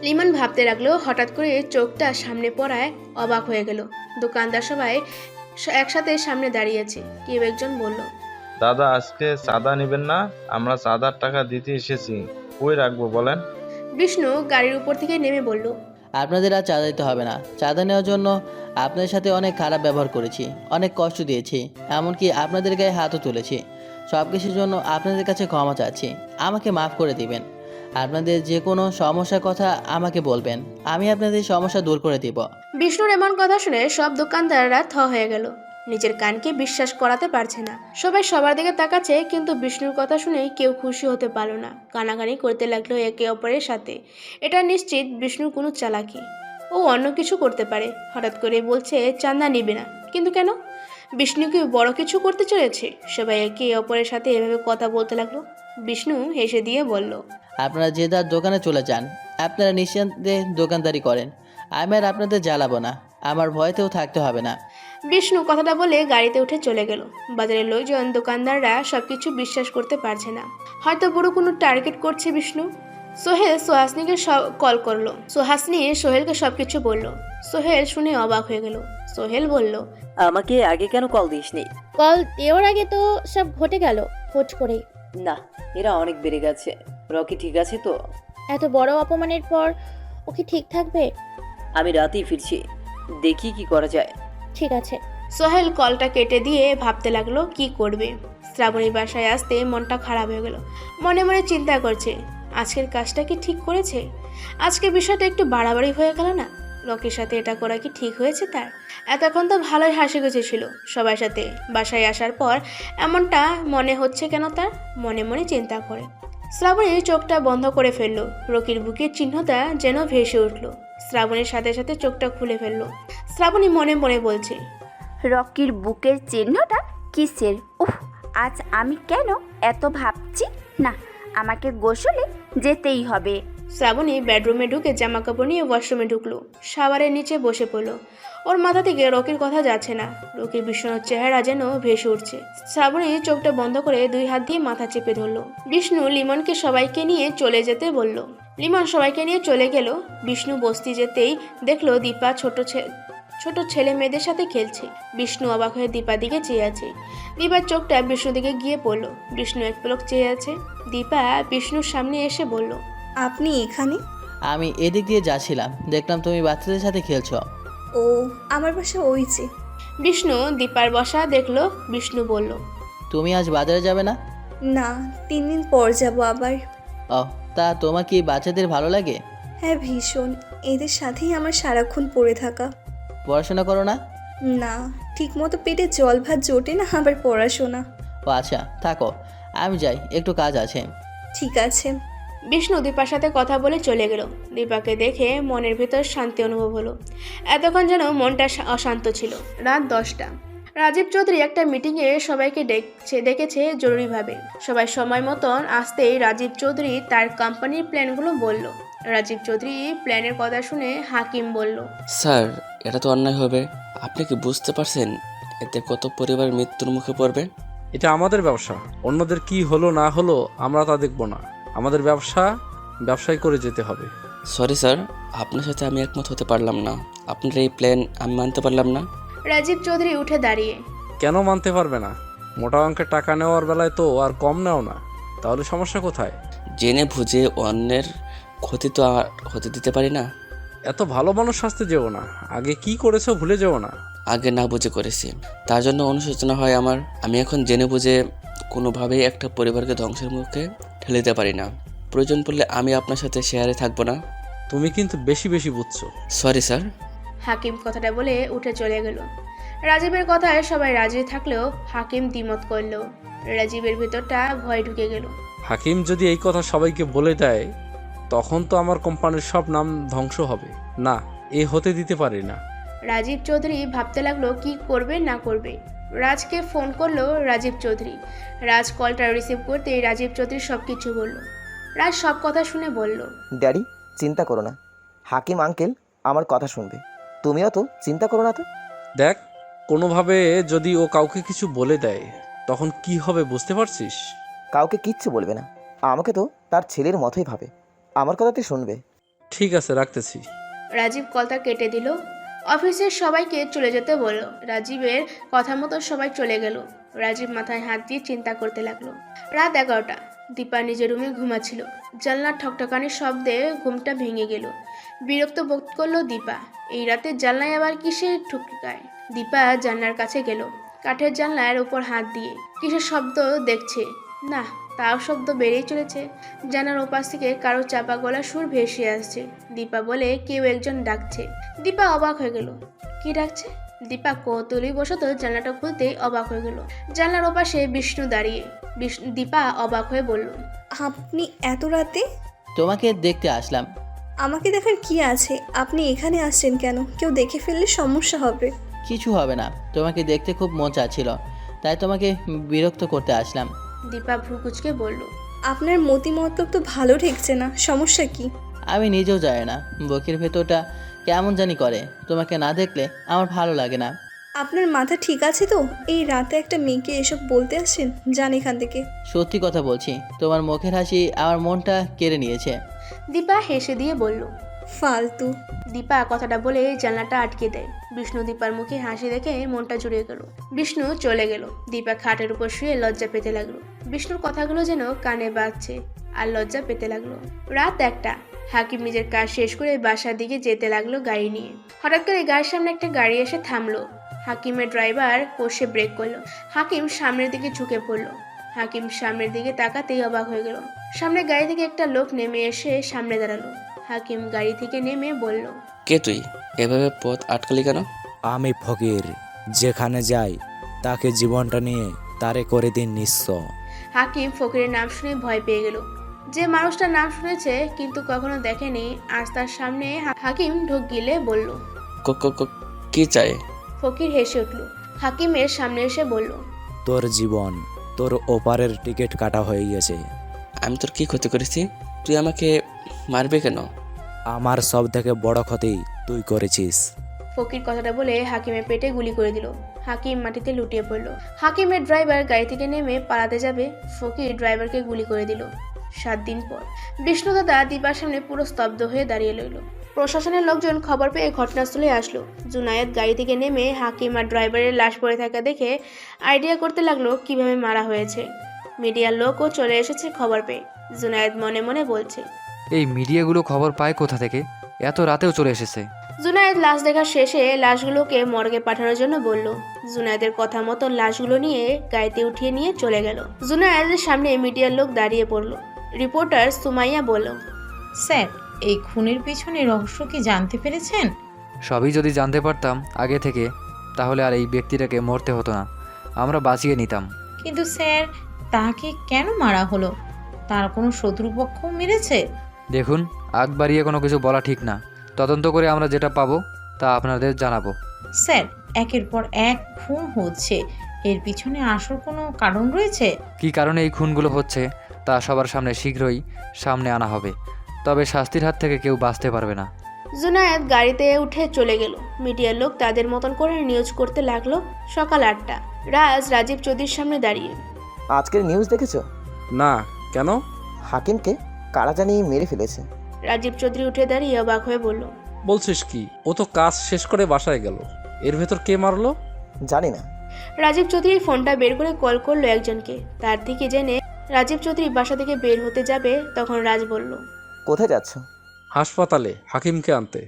লিমন ভাবতে লাগলো, হঠাৎ করে চোখটা সামনে পড়ায় অবাক হয়ে গেল। দোকানদার সবাই একসাথে সামনে দাঁড়িয়েছে। কেউ একজন বলল, দাদা আজকে চাঁদা নেবেন না? আমরা চাঁদার টাকা দিতে এসেছি, কই রাখবো বলেন? বিষ্ণু গাড়ির উপর থেকে নেমে বলল, আপনাদের আর চাঁদা দিতে হবে না। চাঁদা নেওয়ার জন্য আপনাদের সাথে অনেক খারাপ ব্যবহার করেছি, অনেক কষ্ট দিয়েছি, এমনকি আপনাদের গায়ে হাতও তুলেছি। সব কিছুর জন্য আপনাদের কাছে ক্ষমা চাচ্ছি, আমাকে মাফ করে দিবেন। আপনাদের যে কোনো সমস্যার কথা আমাকে বলবেন, আমি আপনাদের সমস্যা দূর করে দিব। বিষ্ণুর এমন কথা শুনে সব দোকানদাররা থ হয়ে গেল, নিজের কানকে বিশ্বাস করাতে পারছে না। সবাই সবার দিকে তাকাচ্ছে, কিন্তু বিষ্ণুর কথা শুনে কেউ খুশি হতে পারলো না। কানাকানি করতে লাগলো একে অপরের সাথে। এটা নিশ্চিত বিষ্ণুর কোনো চালাকি, ও অন্য কিছু করতে পারে। হঠাৎ করে বলছে চাঁদা নিবে না, কিন্তু কেন? বিষ্ণু কি বড় কিছু করতে চলেছে? সবাই একে অপরের সাথে এভাবে কথা বলতে লাগলো। বিষ্ণু হেসে দিয়ে বলল, আপনারা যে যার দোকানে চলে যান, আপনারা নিঃসন্দেহে দোকানদারি করেন, আমি আর আপনাদের জ্বালাবো না, আমার ভয়তেও থাকতে হবে না। বিষ্ণু কথাটা বলে গাড়িতে উঠে চলে গেল। বাজারের লোকজন, দোকানদাররা সবকিছু বিশ্বাস করতে পারছে না। হয়তো বড় কোনো টার্গেট করছে বিষ্ণু। সোহেল সোহাসনিকে কল করলো। সোহাসনি সোহেলকে সবকিছু বলল। সোহেল শুনে অবাক হয়ে গেল। সোহেল বলল, আমাকে আগে কেন কল দিসনি? কল দেওয়ার আগে তো সব ঘটে গেল হুট করেই। না, এরা অনেক বেড়ে গেছে। রকি ঠিক আছে তো? এত বড় অপমানের পর ও কি ঠিক থাকবে? আমি রাতেই ফিরছি, দেখি কি করা যায়। ঠিক আছে। সোহেল কলটা কেটে দিয়ে ভাবতে লাগলো কি করবে। শ্রাবণী বাসায় আসতে মনটা খারাপ হয়ে গেল। মনে মনে চিন্তা করছে, আজকের কাজটা কি ঠিক করেছে? আজকের বিষয়টা একটু বাড়াবাড়ি হয়ে গেল না? রকির সাথে এটা করা কি ঠিক হয়েছে তার? এতক্ষণ তো ভালোই হাসি খুঁজেছিল সবার সাথে। বাসায় আসার পর এমনটা মনে হচ্ছে কেন তার? মনে মনে চিন্তা করে শ্রাবণী চোখটা বন্ধ করে ফেললো। রকির বুকের চিহ্নটা যেন ভেসে উঠল। শ্রাবণীর সাথে সাথে চোখটা খুলে ফেললো। শ্রাবণী মনে মনে বলছে, রকির বুকের চিহ্নটা কিসের? উফ, আজ আমি কেন এত ভাবছি? না, আমাকে গোসলে যেতেই হবে। শ্রাবণী বেডরুমে ঢুকে জামা কাপড় নিয়ে ওয়াশরুমে ঢুকলো। শাওয়ারের নিচে বসে পড়লো। ওর মাথা থেকে রকির কথা যাচ্ছে না। রকির বিষণ্ণ চেহারা যেন ভেসে উঠছে। শ্রাবণী চোখটা বন্ধ করে দুই হাত দিয়ে মাথা চেপে ধরলো। বিষ্ণু লিমনকে সবাইকে নিয়ে চলে যেতে বলল। লিমন সবাইকে নিয়ে চলে গেল। বিষ্ণু বস্তি যেতেই দেখলো দীপা ছোট ছেলে মেয়েদের সাথে খেলছে। বিষ্ণু অবাক হয়ে দীপার দিকে চেয়ে আছে। দীপার চোখটা বিষ্ণুর দিকে গিয়ে পড়লো। বিষ্ণু এক পলক চেয়ে আছে। দীপা বিষ্ণুর সামনে এসে বলল, আপনি এখানে? আমি এদিক দিয়ে যাচ্ছিলাম, দেখলাম তুমি বাচ্চাদের সাথে খেলছো। ও, আমার বাসা ওই যে। বিষ্ণু দীপার বসা দেখলো। বিষ্ণু বলল, তুমি আজ বাজারে যাবে না? না, 3 দিন পর যাব আবার। ও, তা তোমার কি বাচ্চাদের ভালো লাগে? হ্যাঁ ভীষণ, এদের সাথেই আমার সারাক্ষণ পড়ে থাকা। পড়াশোনা করো না? না, ঠিক মতো পেটে জল ভাত জোটে না, আবার পড়াশোনা। ও আচ্ছা, থাকো, আমি যাই, একটু কাজ আছে। ঠিক আছে। বিষ্ণু দীপার সাথে কথা বলে চলে গেল। দীপাকে দেখে মনের ভিতর শান্তি অনুভব হলো। এতক্ষণ যেন মনটা অশান্ত ছিল। রাত 10টা। রাজীব চৌধুরী একটা মিটিংয়ে সবাইকে ডেকেছে জরুরিভাবে। সবাই সময় মতন আসতেই রাজীব চৌধুরী তার কোম্পানির প্ল্যানগুলো বলল। রাজীব চৌধুরী প্ল্যানের কথা শুনে হাকিম বলল, স্যার, এটা তো অন্যায় হবে। আপনি কি বুঝতে পারছেন এতে কত পরিবার মৃত্যুর মুখে পড়বে? এটা আমাদের ব্যবসা, অন্যদের কি হলো না হলো আমরা তা দেখব না। আমাদের ব্যবসায় করে যেতে হবে। সরি স্যার, আপনার সাথে আমি একমত হতে পারলাম না। আপনার এই প্ল্যান আমি মানতে পারলাম না। রাজীব চৌধুরী উঠে দাঁড়িয়ে, কেন মানতে পারবে না? মোটা অঙ্কের টাকা নেওয়ার বেলায় তো আর কম নেও না, তাহলে সমস্যা কোথায়? জেনে বুঝে অন্যের ক্ষতি তো আর হতে দিতে পারি না। এত ভালো মানুষ শাস্তি যেও না, আগে কি করেছো ভুলে যেও না। আগে না বুঝে করেছি, তার জন্য অনুশোচনা হয় আমার। আমি এখন জেনে বুঝে কোনোভাবেই একটা পরিবারকে ধ্বংসের মুখে ঠেলে দিতে পারি না। প্রয়োজন পড়লে আমি আপনার সাথে শেয়ারে থাকবো না। তুমি কিন্তু বেশি বুঝছো। Sorry sir. হাকিম কথাটা বলে উঠে চলে গেল। রাজীবের কথায় সবাই রাজি থাকলেও হাকিম দ্বিমত করলো। রাজীবের ভেতরটা ভয় ঢুকে গেল। হাকিম যদি এই কথা সবাইকে বলে দেয় তখন তো আমার কোম্পানির সব নাম ধ্বংস হবে। না, এ হতে দিতে পারি না। রাজীব চৌধুরী ভাবতে লাগলো কি করবে না করবে। রাজকে ফোন করলো রাজীব চৌধুরী। রাজ কলটা রিসিভ করতেই রাজীব চৌধুরী সব কিছু বলল। রাজ সব কথা শুনে বলল, ড্যাডি চিন্তা করো না, হাকিম আঙ্কেল আমার কথা শুনবে, তুমিও তো চিন্তা করো না তো। দেখ, কোনোভাবে যদি ও কাউকে কিছু বলে দেয় তখন কি হবে বুঝতে পারছিস? কাউকে কিচ্ছু বলবে না, আমাকে তো তার ছেলের মতোই ভাবে, আমার কথাতে শুনবে। ঠিক আছে, রাখতেছি। রাজীব কলটা কেটে দিল। অফিসের সবাইকে চলে যেতে বলল। রাজীবের কথা মতো সবাই চলে গেল। রাজীব মাথায় হাত দিয়ে চিন্তা করতে লাগলো। রাত 11টা। দীপা নিজের রুমে ঘুমাচ্ছিল। জানলার ঠকঠকানির শব্দে ঘুমটা ভেঙে গেল। বিরক্ত বোধ করলো দীপা। এই রাতে জানলায় আবার কিসের ঠুকঠায়? দীপা জানলার কাছে গেল। কাঠের জানলার উপর হাত দিয়ে কিসের শব্দ দেখছে। না, তাও শব্দ বেড়েই চলেছে। জানার ওপাশ থেকে কারো চাপা গলা সুর ভেসে আসছে। দীপা বলে কেউ একজন ডাকছে। দীপা অবাক হয়ে গেল। কি ডাকছে? দীপা কৌতূহলী বশত জানলাটা খুলতেই অবাক হয়ে গেল। জানলার ওপাশে বিষ্ণু দাঁড়িয়ে। দীপা অবাক হয়ে বলল, আপনি এত রাতে? তোমাকে দেখতে আসলাম। আমাকে দেখার কি আছে? আপনি এখানে আসছেন কেন? কেউ দেখে ফেললে সমস্যা হবে। কিছু হবে না, তোমাকে দেখতে খুব মন চাচ্ছিল, তাই তোমাকে বিরক্ত করতে আসলাম। দীপা ভ্রুকুচকে বলল, আপনার মতিমতলব তো ভালো ঠেকছে না, সমস্যা কি? আমি নিজেও জানি না, বুকের ভেতরটা কেমন জানি করে, তোমাকে না দেখলে আমার ভালো লাগে না। আপনার মাথা ঠিক আছে তো? এই রাতে একটা মেয়েকে এসব বলতে আসেন? যান এখান থেকে। সত্যি কথা বলছি, তোমার মুখের হাসি আমার মনটা কেড়ে নিয়েছে। দীপা হেসে দিয়ে বলল, ফালতু। দীপা কথাটা বলে জানলাটা আটকে দেয়। বিষ্ণু দীপার মুখে হাসি দেখে মনটা জুড়িয়ে গেল। বিষ্ণু চলে গেল। দীপা খাটের উপর শুয়ে লজ্জা পেতে লাগলো। বিষ্ণুর কথাগুলো যেন কানে বাজছে আর লজ্জা পেতে লাগলো। রাত 1টা। হাকিম নিজের কাজ শেষ করে বাসার দিকে যেতে লাগলো গাড়ি নিয়ে। হঠাৎ করে গাড়ির সামনে একটা গাড়ি এসে থামলো। হাকিমের ড্রাইভার কষে ব্রেক করলো। হাকিম সামনের দিকে ঝুঁকে পড়লো। হাকিম সামনের দিকে তাকাতেই অবাক হয়ে গেল। সামনে গাড়ি থেকে একটা লোক নেমে এসে সামনে দাঁড়ালো। হাকিম গাড়ি থেকে নেমে বলল, কে তুই? এভাবে পথ আটকালি কেন? আমি ফকির, যেখানে যাই তাকে জীবনটা নিয়ে তারে করে দিন নিঃস্ব। হাকিম ফকিরের নাম শুনে ভয় পেয়ে গেল। যে মানুষটার নাম শুনেছে কিন্তু কখনো দেখেনি, আজ তার সামনে হাকিম ঢোক গিলে বলল, কি চাই? ফকির হেসে উঠল। হাকিমের সামনে এসে বলল, তোর জীবন, তোর ওপারের টিকিট কাটা হয়ে গেছে। আমি তোর কি ক্ষতি করেছি? তুই আমাকে মারবে কেন? আমার সব থেকে বড় ক্ষতি তুই করেছিস। ফকির কথাটা বলে হাকিমের পেটে গুলি করে দিল। হাকিম মাটিতে লুটিয়ে পড়ল। হাকিমের ড্রাইভার গাড়ি থেকে নেমে পালাতে যাবে, ফকির ড্রাইভারকে গুলি করে দিল। 7 দিন পর বিষ্ণু দাদা দীপার সামনে পুরো স্তব্ধ হয়ে দাঁড়িয়ে রইল। প্রশাসনের লোকজন খবর পেয়ে ঘটনাস্থলে আসলো। জুনায়েদ গাড়ি থেকে নেমে হাকিম আর ড্রাইভারের লাশ পড়ে থাকা দেখে আইডিয়া করতে লাগলো কিভাবে মারা হয়েছে। মিডিয়ার লোকও চলে এসেছে খবর পেয়ে। জুনায়েদ মনে মনে বলছে, এই মিডিয়াগুলো খবর পায় কোথা থেকে? এত রাতেও চলে এসেছে। জুনায়েদ লাশ দেখা শেষে লাশগুলোকে মর্গে পাঠানোর জন্য বলল। জুনায়েদের কথা মতো লাশগুলো নিয়ে গাড়িতে উঠিয়ে নিয়ে চলে গেল। জুনায়েদের সামনে মিডিয়ার লোক দাঁড়িয়ে পড়ল। রিপোর্টার সুমাইয়া বলল, স্যার, এই খুনের পিছনে রহস্য কি জানতে পেরেছেন? সবই যদি জানতে পারতাম আগে থেকে, তাহলে আর এই ব্যক্তিটাকে মরতে হতো না, আমরা বাঁচিয়ে নিতাম। কিন্তু স্যার, তাকে কেন মারা হলো? তার কোনো শত্রুপক্ষ মেরেছে? দেখুন, আগ বাড়িয়ে কোনো কিছু বলা ঠিক না। তদন্ত করে আমরা যেটা পাবো তা আপনাদের জানাবো। স্যার, একের পর এক খুন হচ্ছে, এর পিছনে আসল কোনো কারণ রয়েছে? কী কারণে এই খুনগুলো হচ্ছে তা সবার সামনে শীঘ্রই সামনে আনা হবে, তবে শাস্তির হাত থেকে কেউ বাঁচতে পারবে না। জুনায়েদ গাড়িতে উঠে চলে গেল। মিডিয়ার লোক তাদের মতন করে নিউজ করতে লাগলো। সকাল 8টা। রাজীব চৌধুরীর সামনে দাঁড়িয়ে। আজকের নিউজ দেখেছো? না, কেন? হাকিমকে কারা জানি মেরে ফেলেছে। রাজীব চৌধুরী উঠে দাঁড়িয়ে অবাক হয়ে বলল, বলছিস কি? ও তো কাজ শেষ করে বাসায় গেল, এর ভেতর কে মারলো? জানি না। রাজীব চৌধুরী ফোনটা বের করে কল করলো একজনকে। তার থেকে জেনে রাজীব চৌধুরী বাসা থেকে বের হতে যাবে, তখন রাজ বলল, কোথায় যাচ্ছ? হাসপাতালে হাকিমকে আনতে।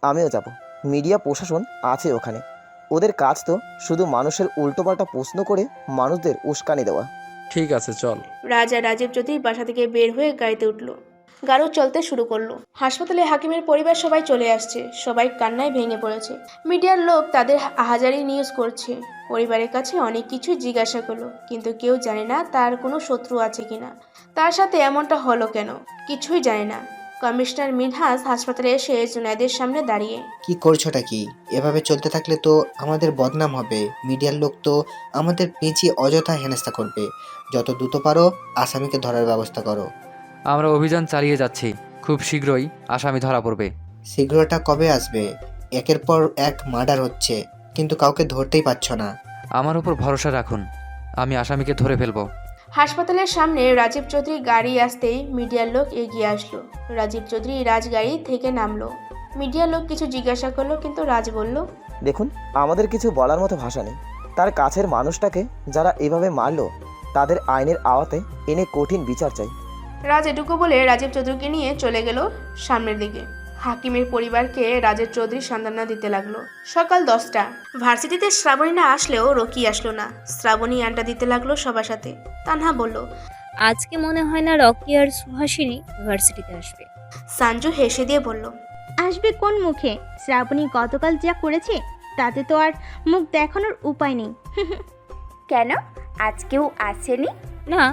আমিও যাব। মিডিয়া প্রশাসন আছে ওখানে, ওদের কাজ তো শুধু মানুষের উল্টোপাল্টা প্রশ্ন করে মানুষদের উস্কানি দেওয়া। ঠিক আছে, চল। রাজা রাজীব চৌধুরী বাসা থেকে বের হয়ে গাড়িতে উঠল। গাড়ি চলতে শুরু করলো। হাসপাতালে হাকিমের পরিবার সবাই চলে আসছে, সবাই কান্নায় ভেঙে পড়েছে। মিডিয়ার লোক তাদের আহাজারি নিউজ করছে, পরিবারের কাছে অনেক কিছু জিজ্ঞাসা করলো, কিন্তু কেউ জানে না তার কোনো শত্রু আছে কিনা, তার সাথে এমনটা হলো কেন, কিছুই জানে না। কমিশনার মিনহাজ হাসপাতালে এসে জুনায়েদের সামনে দাঁড়িয়ে, কি করছোটা কি? এভাবে চলতে থাকলে তো আমাদের বদনাম হবে। মিডিয়ার লোক তো আমাদের পেঁচিয়ে অযথা হেনস্থা করবে। যত দ্রুত পারো আসামিকে ধরার ব্যবস্থা করো। আমরা অভিযান চালিয়ে যাচ্ছি, খুব শীঘ্রই আসামি ধরা পড়বে। শীঘ্রটা কবে আসবে? একের পর এক মার্ডার হচ্ছে, কিন্তু কাউকে ধরতেই পারছ না। আমার উপর ভরসা রাখুন, আমি আসামিকে ধরে ফেলবো। হাসপাতালের সামনে রাজীব চৌধুরী গাড়ি আসতেই মিডিয়ার লোক এগিয়ে আসলো। রাজীব চৌধুরী রাজগাড়ি থেকে নামলো। মিডিয়ার লোক কিছু জিজ্ঞাসা করলো, কিন্তু রাজ বলল, দেখুন, আমাদের কিছু বলার মতো ভাষা নেই। তার কাছের মানুষটাকে যারা এভাবে মারলো তাদের আইনের আওতায় এনে কঠিন বিচার চাই। রাজ এটুকু বলে রাজীব চৌধুরীকে নিয়ে চলে গেল সামনের দিকে। হাকিমের পরিবারকে রাজের চৌধুরী সান্ত্বনা দিতে লাগলো। সকাল 10টা। ভার্সিটিতে শ্রাবণী না আসলেও রকি আসলো না। শ্রাবণী আড্ডা দিতে লাগলো সবার সাথে। তানহা বলল, আজকে মনে হয় না রকি আর সুহাসিনী ভার্সিটিতে আসবে। সঞ্জু হেসে দিয়ে বলল, আসবে কোন মুখে? শ্রাবণী গতকাল যা করেছে তাতে তো আর মুখ দেখানোর উপায় নেই। কেন, আজকেও আসেনি? না।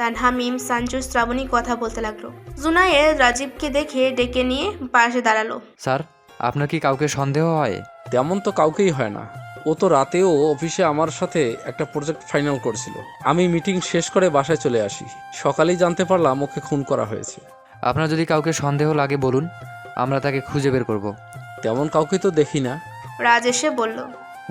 তানহা, মিম, সঞ্জু, শ্রাবণী কথা বলতে লাগলো। জুনায়েদ রাজীবকে দেখে ডেকে নিয়ে পাশে দাঁড়ালো। স্যার, আপনার কি কাউকে সন্দেহ হয়? তেমন তো কাউকেই হয় না। ও তো রাতেও অফিসে আমার সাথে একটা প্রজেক্ট ফাইনাল করছিল। আমি মিটিং শেষ করে বাসায় চলে আসি। সকালেই জানতে পারলাম ওকে খুন করা হয়েছে। আপনার যদি কাউকে সন্দেহ লাগে বলুন, আমরা তাকে খুঁজে বের করব। তেমন কাউকে তো দেখি না। রাজ এসে বলল,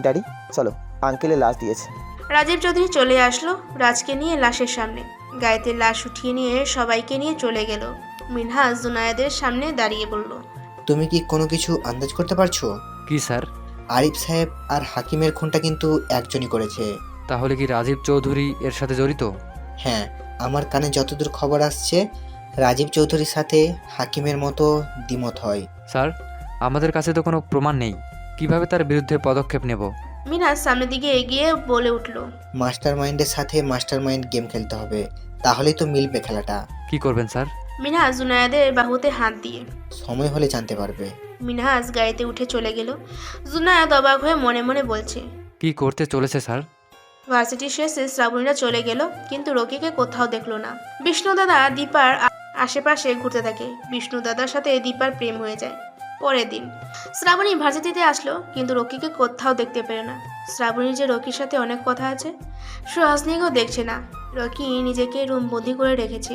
ড্যাডি চলো, আঙ্কেলে লাশ দিয়েছে। রাজীব চৌধুরী চলে আসলো রাজকে নিয়ে লাশের সামনে। গায়েতে লাশ উঠিয়ে নিয়ে সবাইকে নিয়ে চলে গেল। মিনহাজ জুনায়েদের সামনে দাঁড়িয়ে বলল, তুমি কি কোনো কিছু আন্দাজ করতে পারছো? কি স্যার? আরিফ সাহেব আর হাকিমের খুনটা কিন্তু একজনই করেছে। তাহলে কি রাজীব চৌধুরী এর সাথে জড়িত? হ্যাঁ, আমার কানে যতদূর খবর আসছে রাজীব চৌধুরীর সাথে হাকিমের মতো দ্বিমত হয়। স্যার, আমাদের কাছে তো কোনো প্রমাণ নেই, কিভাবে তার বিরুদ্ধে পদক্ষেপ নেব? মিনহাজ সামনের দিকে এগিয়ে বলে উঠল, মাস্টার মাইন্ডের সাথে মাস্টার মাইন্ড গেম খেলতে হবে, তাহলেই তো মিলবে খেলাটা। কি করবেন স্যার? মিনহাজ জুনায়েদের বাহুতে হাত দিয়ে। সময় হলে জানতে পারবে। মিনহাজ গাড়িতে উঠে চলে গেল। জুনায়েদ অবাক হয়ে মনে মনে বলছে, কি করতে চলেছে স্যার? ভার্সিটি শেষে শ্রাবণীরা চলে গেল, কিন্তু রকিকে কোথাও দেখলো না। বিষ্ণু দাদা দীপার আশেপাশে ঘুরতে থাকে। বিষ্ণু দাদার সাথে দীপার প্রেম হয়ে যায়। পরের দিন শ্রাবণী ভার্সিটিতে আসলো, কিন্তু রকিকে কোথাও দেখতে পেল না। শ্রাবণীর যে রকির সাথে অনেক কথা আছে, সুহাসিনীকেও দেখছে না। রকি নিজেকে রুমবন্দি করে রেখেছে।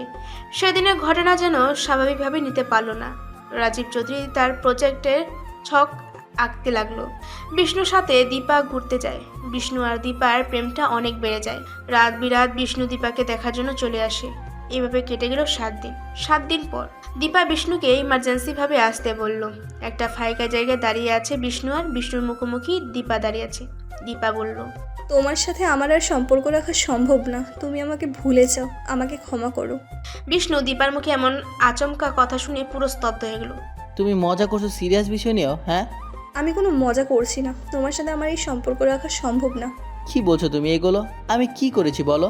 সেদিনের ঘটনা যেন স্বাভাবিকভাবে নিতে পারল না। রাজীব চৌধুরী তার প্রজেক্টের ছক আঁকতে লাগলো। বিষ্ণুর সাথে দীপা ঘুরতে যায়। বিষ্ণু আর দীপার প্রেমটা অনেক বেড়ে যায়। রাত বিরাত বিষ্ণু দীপাকে দেখার জন্য চলে আসে। এভাবে কেটে গেল 7 দিন। 7 দিন পর দীপা বিষ্ণুকে ইমার্জেন্সি ভাবে আসতে বলল। একটা ফাঁকা জায়গায় দাঁড়িয়ে আছে বিষ্ণু, আর বিষ্ণুর মুখোমুখি দীপা দাঁড়িয়ে আছে। দীপা বলল, তোমার সাথে আমার আর সম্পর্ক রাখা সম্ভব না। তুমি আমাকে ভুলে যাও, আমাকে ক্ষমা করো। বিষ্ণু দীপার মুখে এমন আচমকা কথা শুনে পুরো স্তব্ধ হয়ে গেল। তুমি মজা করছো, সিরিয়াস বিষয় নিয়েও? হ্যাঁ, আমি কোনো মজা করছি না। তোমার সাথে আমার এই সম্পর্ক রাখা সম্ভব না। কি বলছো তুমি এগুলো? আমি কি করেছি বলো?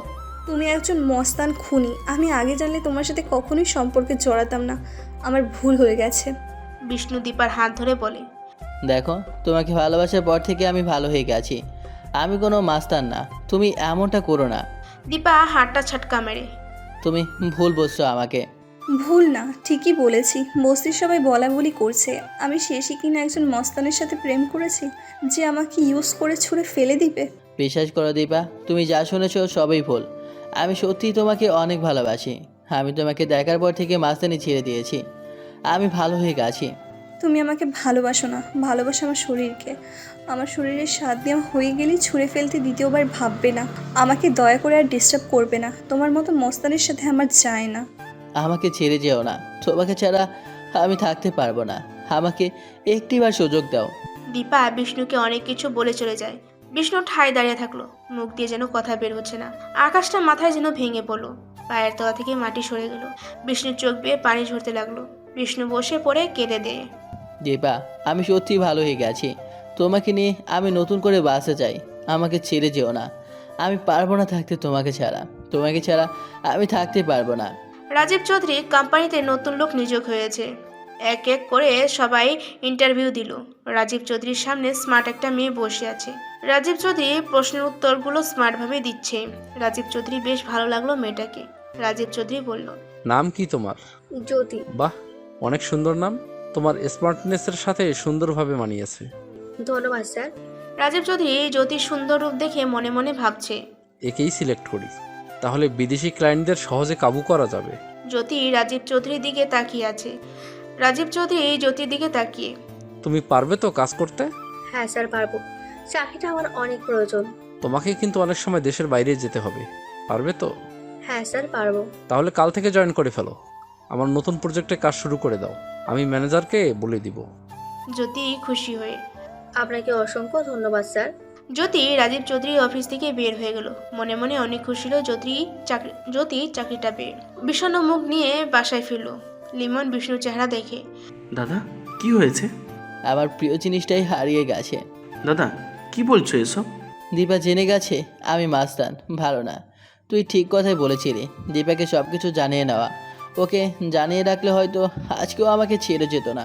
তুমি একজন মস্তান খুনি। আমি আগে জানলে তোমার সাথে কখনোই সম্পর্কে জড়াতাম না। আমার ভুল হয়ে গেছে। বিষ্ণু দীপার হাত ধরে বলে, দেখো, তোমাকে ভালোবাসার পর থেকে আমি ভালো হয়ে গেছি। আমি কোনো মাস্তান না, তুমি এমনটা করো না। দীপা হাতটা ছটকা মেরে, তুমি ভুল বলছো আমাকে। ভুল না, ঠিকই বলেছি। বস্তির সবাই বলা বলি করছে আমি শেষে কিনা একজন মস্তানের সাথে প্রেম করেছি, যে আমাকে ইউজ করে ছুঁড়ে ফেলে দিবে। বিশ্বাস করো দীপা, তুমি যা শুনেছো সবই ভুল। আমি সত্যিই তোমাকে অনেক ভালোবাসি। আমি তোমাকে দেখার পর থেকে মাস্তানি ছেড়ে দিয়েছি। আমি ভালো হয়ে গেছি। তুমি আমাকে ভালোবাসো না, ভালোবাসো আমার শরীরকে। আমার শরীরের স্বাদ দেওয়া হয়ে গেলেই ছুঁড়ে ফেলতে দ্বিতীয়বার ভাববে না। আমাকে দয়া করে আর ডিস্টার্ব করবে না। তোমার মতো মস্তানের সাথে আমার যায় না। আমাকে ছেড়ে যেও না, তোমাকে ছাড়া আমি থাকতে পারবো না। আমাকে একটিবার সুযোগ দাও। দীপা বিষ্ণুকে অনেক কিছু বলে চলে যায়। বিষ্ণু ঠায় দাঁড়িয়ে থাকলো, মুখ দিয়ে যেন কথা বের হচ্ছে না। আকাশটা মাথায় যেন ভেঙে পড়লো। পায়ের তলা থেকে মাটি সরে গেল। বিষ্ণুর চোখ বেয়ে পানি ঝরতে লাগলো। বিষ্ণু বসে পড়ে কেঁদে দেয়। দীপা, আমি সত্যি ভালো হয়ে গেছি। তোমাকে নিয়ে আমি নতুন করে বাঁচতে চাই। আমাকে ছেড়ে যেও না। আমি পারবো না থাকতে তোমাকে ছাড়া। তোমাকে ছাড়া আমি থাকতে পারবো না। রাজীব চৌধুরী কোম্পানিতে নতুন লোক নিয়োগ হয়েছে। এক এক করে সবাই ইন্টারভিউ দিল। রাজীব চৌধুরীর সামনে স্মার্ট একটা মেয়ে বসে আছে। রাজীব চৌধুরী প্রশ্নের উত্তরগুলো স্মার্টভাবে দিচ্ছে। রাজীব চৌধুরী বেশ ভালো লাগলো মেয়েটাকে। রাজীব চৌধুরী বলল, নাম কি তোমার? জ্যোতি। বাহ, অনেক সুন্দর নাম। তোমার স্মার্টনেসের সাথে সুন্দরভাবে মানিয়েছে। ধন্যবাদ স্যার। রাজীব চৌধুরী জ্যোতির সুন্দর রূপ দেখে মনে মনে ভাবছে, একেই সিলেক্ট করি, তাহলে বিদেশি ক্লায়েন্টদের সহজে কাবু করা যাবে। জ্যোতি রাজীব চৌধুরীর দিকে তাকিয়ে আছে। রাজীব চৌধুরী জ্যোতির দিকে তাকিয়ে, তুমি পারবে তো কাজ করতে? হ্যাঁ স্যার পারবো, চাকরিটা আমার অনেক প্রয়োজন। তোমাকে কিন্তু অনেক সময় দেশের বাইরে যেতে হবে, পারবে তো? হ্যাঁ স্যার পারবো। তাহলে কাল থেকে জয়েন করে ফেলো। আমার নতুন প্রজেক্টে কাজ শুরু করে দাও, আমি ম্যানেজারকে বলে দিব। জ্যোতি খুশি হয়ে, আপনাকে অসংখ্য ধন্যবাদ স্যার। জ্যোতি রাজীব চৌধুরী অফিস থেকে বের হয়ে গেল। মনে মনে অনেক খুশি হলো জ্যোতি চাকরিটা পেয়ে। বিষণ্ণ মুখ নিয়ে বাসায় ফিরল। লিমন বিষ্ণুর চেহারা দেখে, দাদা কি হয়েছে? আমার প্রিয় জিনিসটাই হারিয়ে গেছে। দাদা কি বলছো এসব? দীপা জেনে গেছে আমি মাস্তান, ভালো না। তুই ঠিক কথাই বলেছিলি, দীপাকে সব কিছু জানিয়ে নেওয়া। ওকে জানিয়ে রাখলে হয়তো আজকেও আমাকে ছেড়ে যেত না।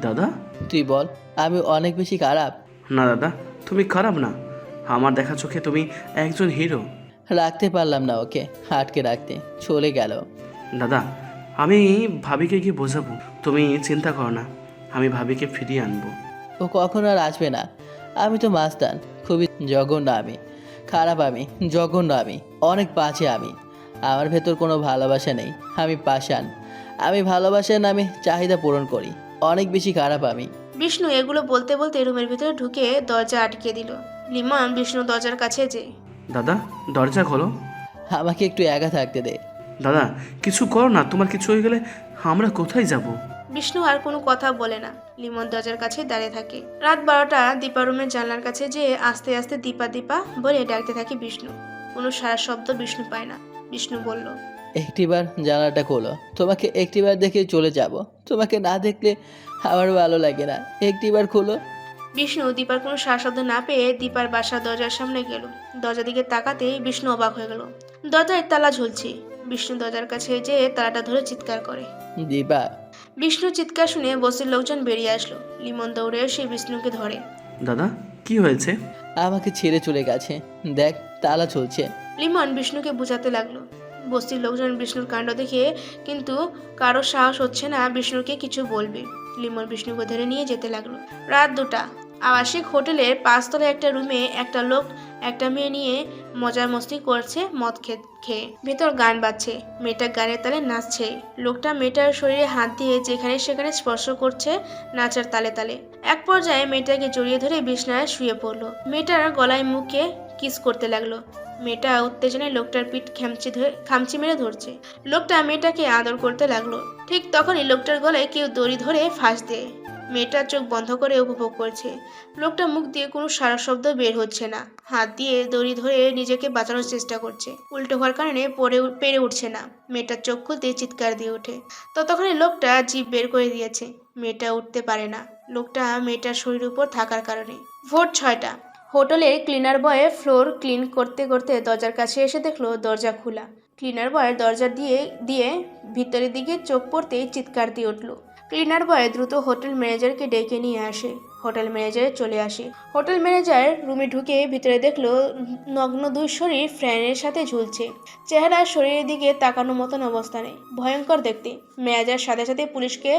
দাদা তুই বল, আমি অনেক বেশি খারাপ? না দাদা, তুমি খারাপ না। আমার দেখা চোখে তুমি একজন হিরো। রাখতে পারলাম না ওকে, আটকে রাখতে চলে গেল। দাদা আমি ভাবিকে গিয়ে বোঝাবো, তুমি চিন্তা করো না, আমি ভাবিকে ফিরিয়ে আনবো। ও কখনো আর আসবে না। আমি তো মাস্তান, খুবই জঘন্য আমি, খারাপ আমি, জঘন্য আমি, অনেক বাজে আমি। আমার ভেতর কোনো ভালোবাসা নেই, আমি পাষাণ। আমি ভালোবাসার নামে চাহিদা পূরণ করি, অনেক বেশি খারাপ আমি। বিষ্ণু এগুলো বলতে বলতে রুমের ভিতরে ঢুকে দরজা আটকে দিল। লিমন বিষ্ণু দরজার কাছে যে, দাদা দরজা খোলো। আমাকে একটু একা থাকতে দে। দাদা কিছু করো না, তোমার কিছু হয়ে গেলে আমরা কোথায় যাব? বিষ্ণু আর কোনো কথা বলে না। লিমন দরজার কাছে দাঁড়িয়ে থাকে। রাত 12টা দীপা রুমের জানলার কাছে যে আস্তে আস্তে দীপা দীপা বলে ডাকতে থাকে বিষ্ণু। কোনো সারা শব্দ বিষ্ণু পায় না। বিষ্ণু বলল, একটিবার জানালাটা খোলো, তোমাকে একটিবার দেখে চলে যাব। তোমাকে না দেখলে আমার ভালো লাগে না, একটিবার খোলো। বিষ্ণু দীপার কোনো সারা শব্দ না পেয়ে দীপার বাসার দরজার সামনে গেল। দরজার দিকে তাকাতেই বিষ্ণু অবাক হয়ে গেল। দরজায় তালা ঝুলছে। বিষ্ণু দরজার কাছে যে তালাটা ধরে চিৎকার করে, দীপা। বিষ্ণু চিৎকার শুনে বস্তির লোকজন বেরিয়ে আসলো। লিমন দৌড়ে এসে বিষ্ণুকে ধরে। দাদা কি হয়েছে? আমাকে ছেড়ে চলে গেছে, দেখ তালা চলছে। লিমন বিষ্ণুকে বুঝাতে লাগলো। বস্তির লোকজন বিষ্ণুর কাণ্ড দেখে কিন্তু কারো সাহস হচ্ছে না বিষ্ণুকে কিছু বলবে। লিমন বিষ্ণুকে ধরে নিয়ে যেতে লাগলো। রাত 2টা আবাসিক হোটেলের 5 তলায় একটা রুমে একটা লোক একটা মেয়ে নিয়ে মজা মস্তি করছে মদ খেয়ে। ভেতর গান বাজছে, মেয়েটা গানের তালে নাচছে। লোকটা মেয়েটার শরীরে হাত দিয়ে যেখানে সেখানে স্পর্শ করছে নাচার তালে তালে। এক পর্যায়ে মেয়েটাকে জড়িয়ে ধরে বিছানায় শুয়ে পড়লো। মেয়েটার গলায় মুখে কিস করতে লাগলো। মেয়েটা উত্তেজনায় লোকটার পিঠ খামচি মেরে ধরছে। লোকটা মেয়েটাকে আদর করতে লাগলো। ঠিক তখনই লোকটার গলায় কেউ দড়ি ধরে ফাঁস দেয়। মেয়েটা চোখ বন্ধ করে উপভোগ করছে। লোকটা মুখ দিয়ে কোনো সারা শব্দ বের হচ্ছে না। হাত দিয়ে দড়ি ধরে নিজেকে বাঁচানোর চেষ্টা করছে। উল্টো হওয়ার কারণে পেরে উঠছে না। মেয়েটার চোখ খুলতে চিৎকার দিয়ে ওঠে। ততক্ষণে লোকটা জিভ বের করে দিয়েছে। মেয়েটা উঠতে পারে না। লোকটা মেয়েটার শরীরের উপর থাকার কারণে। ভোর 6টা হোটেলের ক্লিনার বয় ফ্লোর ক্লিন করতে করতে দরজার কাছে এসে দেখলো দরজা খোলা। ক্লিনার বয় দরজা দিয়ে ভিতরের দিকে চোখ পড়তেই চিৎকার দিয়ে উঠল। ক্লিনার বয় দ্রুত হোটেল ম্যানেজারকে ডেকে নিয়ে আসে। হোটেল ম্যানেজার চলে আসে। হোটেল ম্যানেজার রুমে ঢুকে ভিতরে দেখলো নগ্ন 2 শরীর ফ্যানের সাথে ঝুলছে। চেহারা শরীরের দিকে তাকানোর মতন অবস্থা নেই, ভয়ঙ্কর দেখতে। ম্যানেজার সাথে সাথে পুলিশকে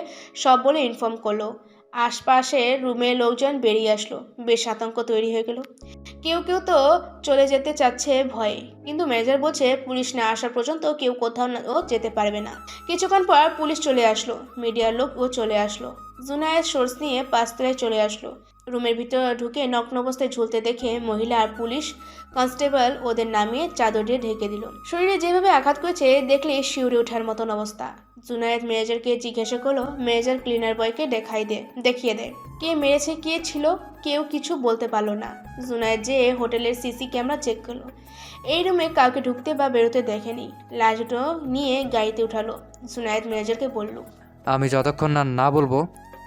সব বলে ইনফর্ম করলো। আশপাশের রুমে লোকজন বেরিয়ে আসলো। বেশ আতঙ্ক তৈরি হয়ে গেল। কেউ কেউ তো চলে যেতে চাচ্ছে ভয়ে, কিন্তু ম্যানেজার বলছে পুলিশ না আসা পর্যন্ত কেউ কোথাও যেতে পারবে না। কিছুক্ষণ পর পুলিশ চলে আসলো। মিডিয়ার লোকও চলে আসলো। জুনায়েদ সোর্স নিয়ে 5 তলায় চলে আসলো। রুমের ভিতরে ঢুকে নগ্ন অবস্থায় ঝুলতে দেখে মহিলা আর পুলিশ কনস্টেবল ওদের নামিয়ে চাদর দিয়ে ঢেকে দিল। শরীরে যেভাবে আঘাত করেছে দেখলে শিউরে ওঠার মতন অবস্থা। জুনায়েদ ম্যানেজারকে জিজ্ঞাসা করলো। ম্যানেজার ক্লিনার বয়কে দেখিয়ে দেয়। কে মেরেছে কে ছিল কেউ কিছু বলতে পারলো না। জুনায়েদ যে হোটেলের সিসি ক্যামেরা চেক করলো। এই রুমে কাউকে ঢুকতে বা বেরোতে দেখেনি। লাশ দুটো নিয়ে গাড়িতে উঠালো। জুনায়েদ ম্যানেজারকে বলল, আমি যতক্ষণ না বলবো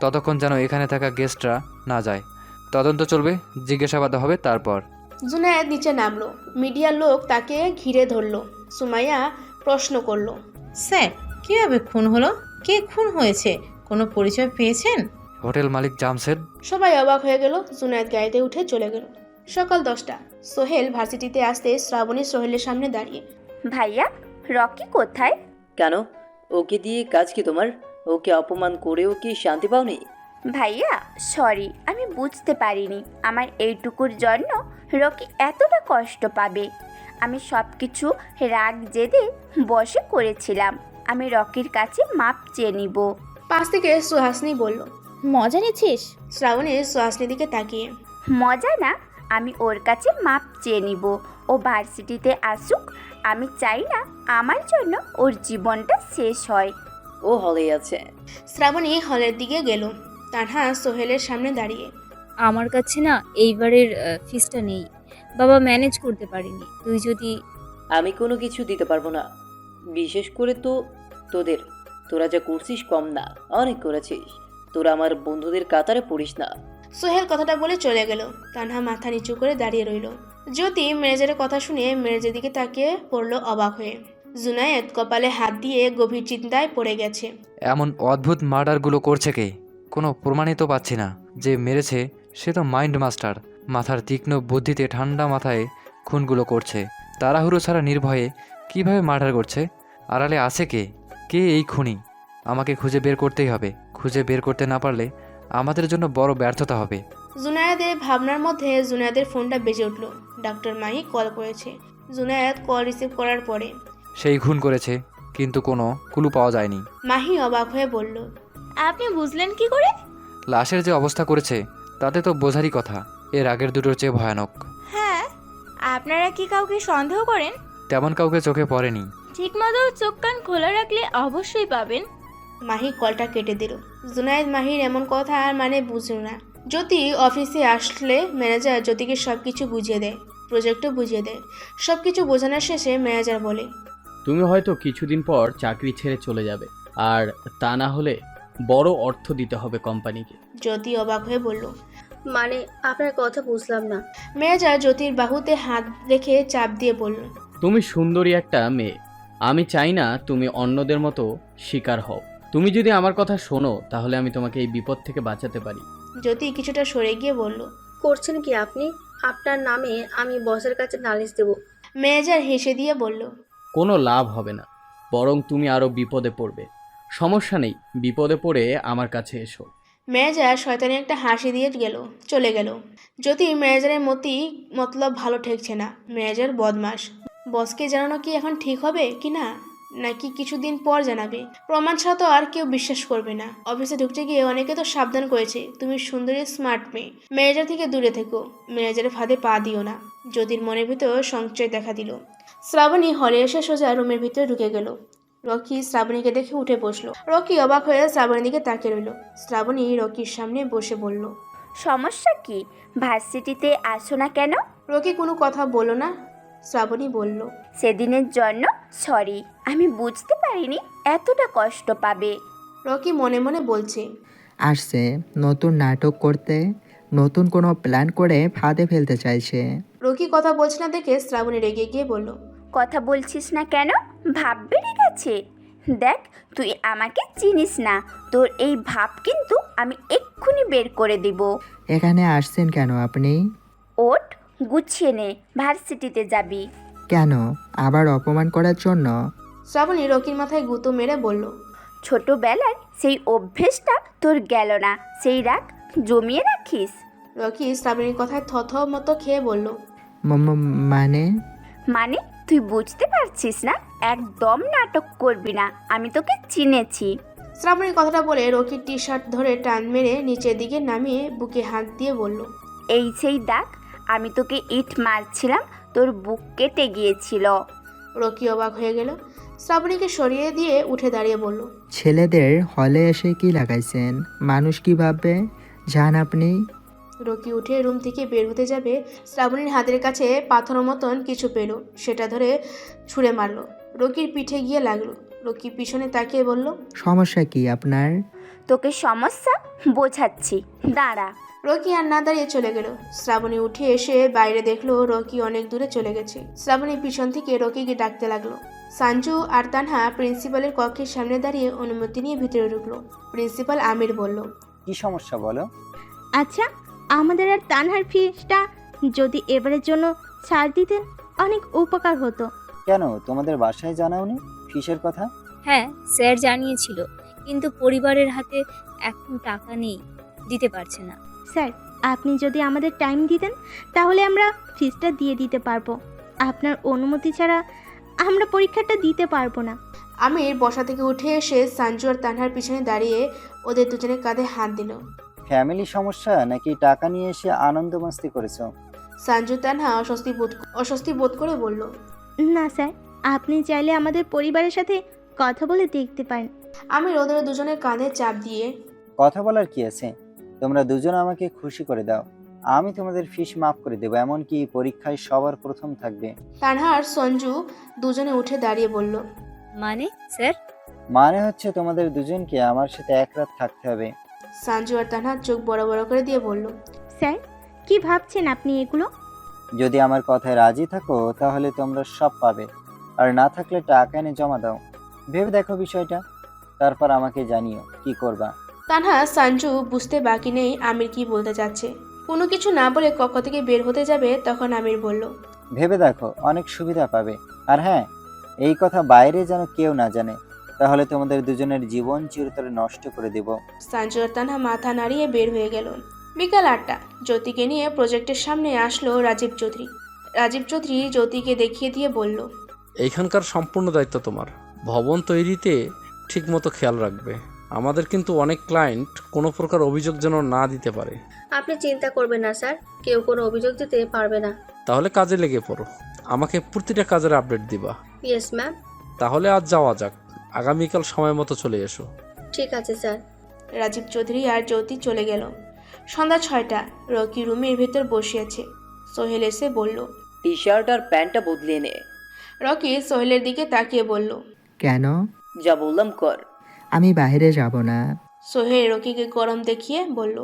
ততক্ষণ যেন এখানে থাকা গেস্টরা না যায়। তদন্ত চলবে, জিজ্ঞাসাবাদ হবে তারপর। জুনায়েদ নিচে নামলো। মিডিয়ার লোক তাকে ঘিরে ধরলো। সুমাইয়া প্রশ্ন করলো, স্যার কিভাবে খুন হলো? কে খুন হয়েছে? কোনো পরিচয় পেয়েছেন? হোটেল মালিক জামশেদ। সবাই অবাক হয়ে গেল। জুনায়েদ গাড়িতে উঠে চলে গেল। সকাল 10টা। সোহেল ভার্সিটিতে আসতে শ্রাবণী সোহেলের সামনে দাঁড়িয়ে। ভাইয়া, রকি কোথায়? কেন? ওকে দিয়ে কাজ কি তোমার? ওকে অপমান করেও কি শান্তি পাওনি? ভাইয়া সরি, আমি বুঝতে পারিনি আমার এইটুকুর জন্য রকি এতটা কষ্ট পাবে। আমি সব কিছু রাগ জেদে বসে করেছিলাম। আমি রকির কাছে মাপ চেয়ে নিব। পাশ থেকে সুহাসিনী বলল, মজা নিচ্ছিস? শ্রাবণী সুহাসিনীর দিকে তাকিয়ে। মজা না, আমি ওর কাছে মাপ চেয়ে নিব। ও ভার্সিটিতে আসুক। আমি চাই না আমার জন্য ওর জীবনটা শেষ হয়। ও হলেই আছে। শ্রাবণী হলের দিকে গেল। তানহা সোহেলের সামনে দাঁড়িয়ে। আমার কাছে না এইবারের ফিসটা নেই, বাবা ম্যানেজ করতে পারিনি। তুই যদি... আমি কোনো কিছু দিতে পারবো না, বিশেষ করে তো তোদের। তোরা যা করছিস কম না, অনেক করেছিস। তোরা আমার বন্ধুদের কাতারে পড়িস না। সোহেল কথাটা বলে চলে গেল। তানহা মাথা নিচু করে দাঁড়িয়ে রইল। জ্যোতি ম্যানেজারের কথা শুনে ম্যানেজারের দিকে তাকিয়ে পড়ল অবাক হয়ে। জুনায়েদ কপালে হাত দিয়ে গভীর চিন্তায় পড়ে গেছে। এমন অদ্ভুত মার্ডারগুলো করছে কে? কোনো প্রমাণই তো পাচ্ছি না। যে মেরেছে সে তো মাইন্ড মাস্টার। মাথার তীক্ষ্ণ বুদ্ধিতে ঠান্ডা মাথায় খুনগুলো করছে। তাড়াহুড়ো ছাড়া নির্ভয়ে কিভাবে মার্ডার করছে? আড়ালে আছে কে? কে এই খুনি? আমাকে খুঁজে বের করতেই হবে। খুঁজে বের করতে না পারলে আমাদের জন্য বড় ব্যর্থতা হবে। জুনায়েদের ভাবনার মধ্যে জুনায়েদের ফোনটা বেজে উঠল। ডক্টর মাহি কল করেছে। জুনায়েদ কল রিসিভ করার পরে। সেই খুন করেছে, কিন্তু কোনো ক্লু পাওয়া যায়নি। মাহি অবাক হয়ে বলল, আপনি বুঝলেন কি করে? লাশের যে অবস্থা করেছে তাতে তো বোঝারই কথা। এর আগের দুটোর চেয়ে ভয়ানক। হ্যাঁ, আপনারা কি কাউকে সন্দেহ করেন? তেমন কাউকে চোখে পড়েনি। ঠিকমতো চোখ কান খোলা রাখলে অবশ্যই পাবেন। মাহি কলটা কেটে দিল। জুনায়েদ মাহির এমন কথা আর মানে বুঝল না। জ্যোতি অফিসে আসলে ম্যানেজার জ্যোতিকে সব কিছু বুঝিয়ে দেয়, প্রজেক্টও বুঝিয়ে দেয়। সব কিছু বোঝানোর শেষে ম্যানেজার বলে, তুমি হয়তো কিছুদিন পর চাকরি ছেড়ে চলে যাবে, আর তা না হলে বড় অর্থ দিতে হবে কোম্পানিকে। জ্যোতি অবাক হয়ে বলল, মানে আপনার কথা বুঝলাম না। ম্যানেজার জ্যোতির বাহুতে হাত রেখে চাপ দিয়ে বলল, তুমি সুন্দরী একটা মেয়ে। আমি চাই না তুমি অন্যদের মতো শিকার হও। তুমি যদি আমার কথা শোনো তাহলে আমি তোমাকে এই বিপদ থেকে বাঁচাতে পারি। জ্যোতি কিছুটা সরে গিয়ে বলল, করছেন কি আপনি? আপনার নামে আমি বসের কাছে নালিশ দেব। ম্যানেজার হেসে দিয়ে বলল, কোনো লাভ হবে না, বরং তুমি আরও বিপদে পড়বে। সমস্যা নেই, বিপদে পড়ে আমার কাছে এসো। ম্যানেজার শয়তানি একটা হাসি দিয়ে চলে গেল। জ্যোতি ম্যানেজারের মতলব ভালো ঠেকছে না। ম্যানেজার বদমাস। বসকে জানানো কি এখন ঠিক হবে কি না, নাকি কিছুদিন পর জানাবে? প্রমাণ ছাড়া তো আর কেউ বিশ্বাস করবে না। অফিসে ঢুকতে গিয়ে অনেকে তো সাবধান করেছে, তুমি সুন্দরী স্মার্ট মেয়ে, ম্যানেজার থেকে দূরে থেকো, ম্যানেজারের ফাঁদে পা দিও না। জ্যোতির মনের ভিতর সংশয় দেখা দিল। শ্রাবণী হলে এসে সোজা রুমের ভিতরে ঢুকে গেল। রকি শ্রাবণীকে দেখে উঠে বসলো। রকি অবাক হয়ে শ্রাবণীর দিকে তাকিয়ে রইল। শ্রাবণী রকির সামনে বসে বলল, সমস্যা কি? ভার্সিটিতে আসো না কেন? রকি কোনো কথা বলল না। শ্রাবণী বলল, সেদিনের জন্য সরি, আমি বুঝতে পারিনি এতটা কষ্ট পাবে। রকি মনে মনে বলছে, আসছে নতুন নাটক করতে, নতুন কোনো প্ল্যান করে ফাঁদে ফেলতে চাইছে। রকি কথা বলছে না দেখে শ্রাবণী রেগে গিয়ে বলল, কথা বলছিস না কেন? ভাব বেড়ে গেছে। দেখ, তুই আমাকে চিনিস না। তোর এই ভাব কিন্তু আমি এক্ষুনি বের করে দিব। এখানে আসছেন কেন আপনি? ওঠ, গুছিয়ে নে, ভার্সিটিতে যাবি। কেন, আবার অপমান করার জন্য? শ্রাবণী রকির মাথায় গুঁতো মেরে বলল, ছোটবেলার সেই অভ্যেসটা তোর গেল না, সেই রাগ জমিয়ে রাখিস। রকি শ্রাবণীর কথায় থথ মতো খেয়ে বলল, মানে? মানে তুই বুঝতে পারছিস না? একদম নাটক করবি না, আমি তোকে চিনেছি। শ্রাবণীর কথাটা বলে রকির টি শার্ট ধরে টান মেরে নিচের দিকে নামিয়ে বুকে হাত দিয়ে বলল, এই সেই দাগ, আমি তোকে ইট মারছিলাম, তোর বুক কেটে গিয়েছিল। রকি অবাক হয়ে গেল। শ্রাবণীকে সরিয়ে দিয়ে উঠে দাঁড়িয়ে বলল, ছেলেদের হলে এসে কি লাগাইছেন? মানুষ কি ভাববে? যান আপনি। রকি উঠে রুম থেকে বের হতে যাবে, শ্রাবণীর হাতের কাছে পাথরের মতন কিছু পেল, সেটা ধরে ছুঁড়ে মারল। রকির পিঠে গিয়ে লাগলো। রকি পিছনে তাকিয়ে বলল, সমস্যা কি আপনার? তোকে সমস্যা বোঝাচ্ছি, দাঁড়া। রকি আর না দাঁড়িয়ে চলে গেল। শ্রাবণী উঠে এসে বাইরে দেখলো রকি অনেক দূরে চলে গেছে। শ্রাবণী পিছন থেকে রকিকে ডাকতে লাগলো, সঞ্জু আর তানহা প্রিন্সিপালের কক্ষের সামনে দাঁড়িয়ে অনুমতি নিয়ে ভিতরে ঢুকলো। প্রিন্সিপাল আমির বলল, কি সমস্যা বলো? আচ্ছা, আমাদের আর তানহার ফিসটা যদি এবারের জন্য ছাড় দিতেন অনেক উপকার হতো। কেন তোমাদের বাসায় জানাওনি ফিসের কথা? হ্যাঁ, স্যার জানিয়েছিল, কিন্তু পরিবারের হাতে এখন টাকা নেই, দিতে পারছে না। স্যার, আপনি যদি আমাদের টাইম দিতেন তাহলে আমরা ফিসটা দিয়ে দিতে পারবো। আপনার অনুমতি ছাড়া আমরা পরীক্ষাটা দিতে পারবো না। আমির বসা থেকে উঠে এসে সঞ্জু আর তানহার পিছনে দাঁড়িয়ে ওদের দুজনের কাঁধে হাত দিল। ফ্যামিলি সমস্যা নাকি টাকা নিয়ে এসে আনন্দ মাস্তি করেছো? সঞ্জু তানহা অস্বস্তি বোধ করে বলল, না স্যার, আপনি চাইলে আমাদের পরিবারের সাথে কথা বলে দেখতে পারেন। আমির ওদের দুজনের কাঁধে চাপ দিয়ে, কথা বলার কি আছে, তোমরা দুজন আমাকে খুশি করে দাও, আমি তোমাদের ফিস মাফ করে দেবো, এমনকি পরীক্ষায় সবার প্রথম থাকবে। তানহা আর সঞ্জু দুজনে উঠে দাঁড়িয়ে বলল, মানে স্যার? মানে হচ্ছে তোমাদের দুজনকে আমার সাথে এক রাত থাকতে হবে। সঞ্জু আর তানহা চোখ বড় বড় করে দিয়ে বলল, স্যার, কি ভাবছেন আপনি এগুলো? যদি আমার কথায় রাজি থাকো তাহলে তোমরা সব পাবে, আর না থাকলে টাকা এনে জমা দাও। ভেবে দেখো বিষয়টা, তারপর আমাকে জানিও কি করবা। তানহা সঞ্জু বুঝতে বাকি নেই আমির কি বলতে চাচ্ছে। কোনো কিছু না বলে কক্ষ থেকে বের হতে যাবে, তখন আমির বলল, ভেবে দেখো, অনেক সুবিধা পাবে। আর হ্যাঁ, এই কথা বাইরে যেন কেউ না জানে, তাহলে তোমাদের দুজনের জীবন চিরতরে নষ্ট করে দেব। সঞ্জু আর তানহা মাথা নাড়িয়ে বের হয়ে গেল। বিকাল 8টা, জ্যোতিকে নিয়ে প্রজেক্টের সামনে আসলো রাজীব চৌধুরী। রাজীব চৌধুরী জ্যোতিকে দেখিয়ে দিয়ে বলল, এইখানকার সম্পূর্ণ দায়িত্ব তোমার। ভবন তৈরিতে ঠিকমতো খেয়াল রাখবে। আমাদের কিন্তু অনেক ক্লায়েন্ট কোনো প্রকার অভিযোগ যেন না দিতে পারে। আপনি চিন্তা করবেন না স্যার, কেউ কোনো অভিযোগ দিতে পারবে না। তাহলে কাজে লেগে পড়ো, আমাকে প্রতিটা কাজের আপডেট দিবা। Yes ma'am. তাহলে আজ যাওয়া যাক, আগামীকাল সময় মতো চলে এসো। ঠিক আছে স্যার। রাজীব চৌধুরী আর জ্যোতি চলে গেল। সন্ধ্যা 6টা, রকি রুমের ভেতর বসে আছে। সোহেল এসে বলল, টি শার্ট আর প্যান্টটা বদলিয়ে নে। রকি সোহেলের দিকে তাকিয়ে বলল, কেন? যা বললাম কর। আমি বাইরে যাব না। সোহেল রকিকে গরম দেখিয়ে বলল,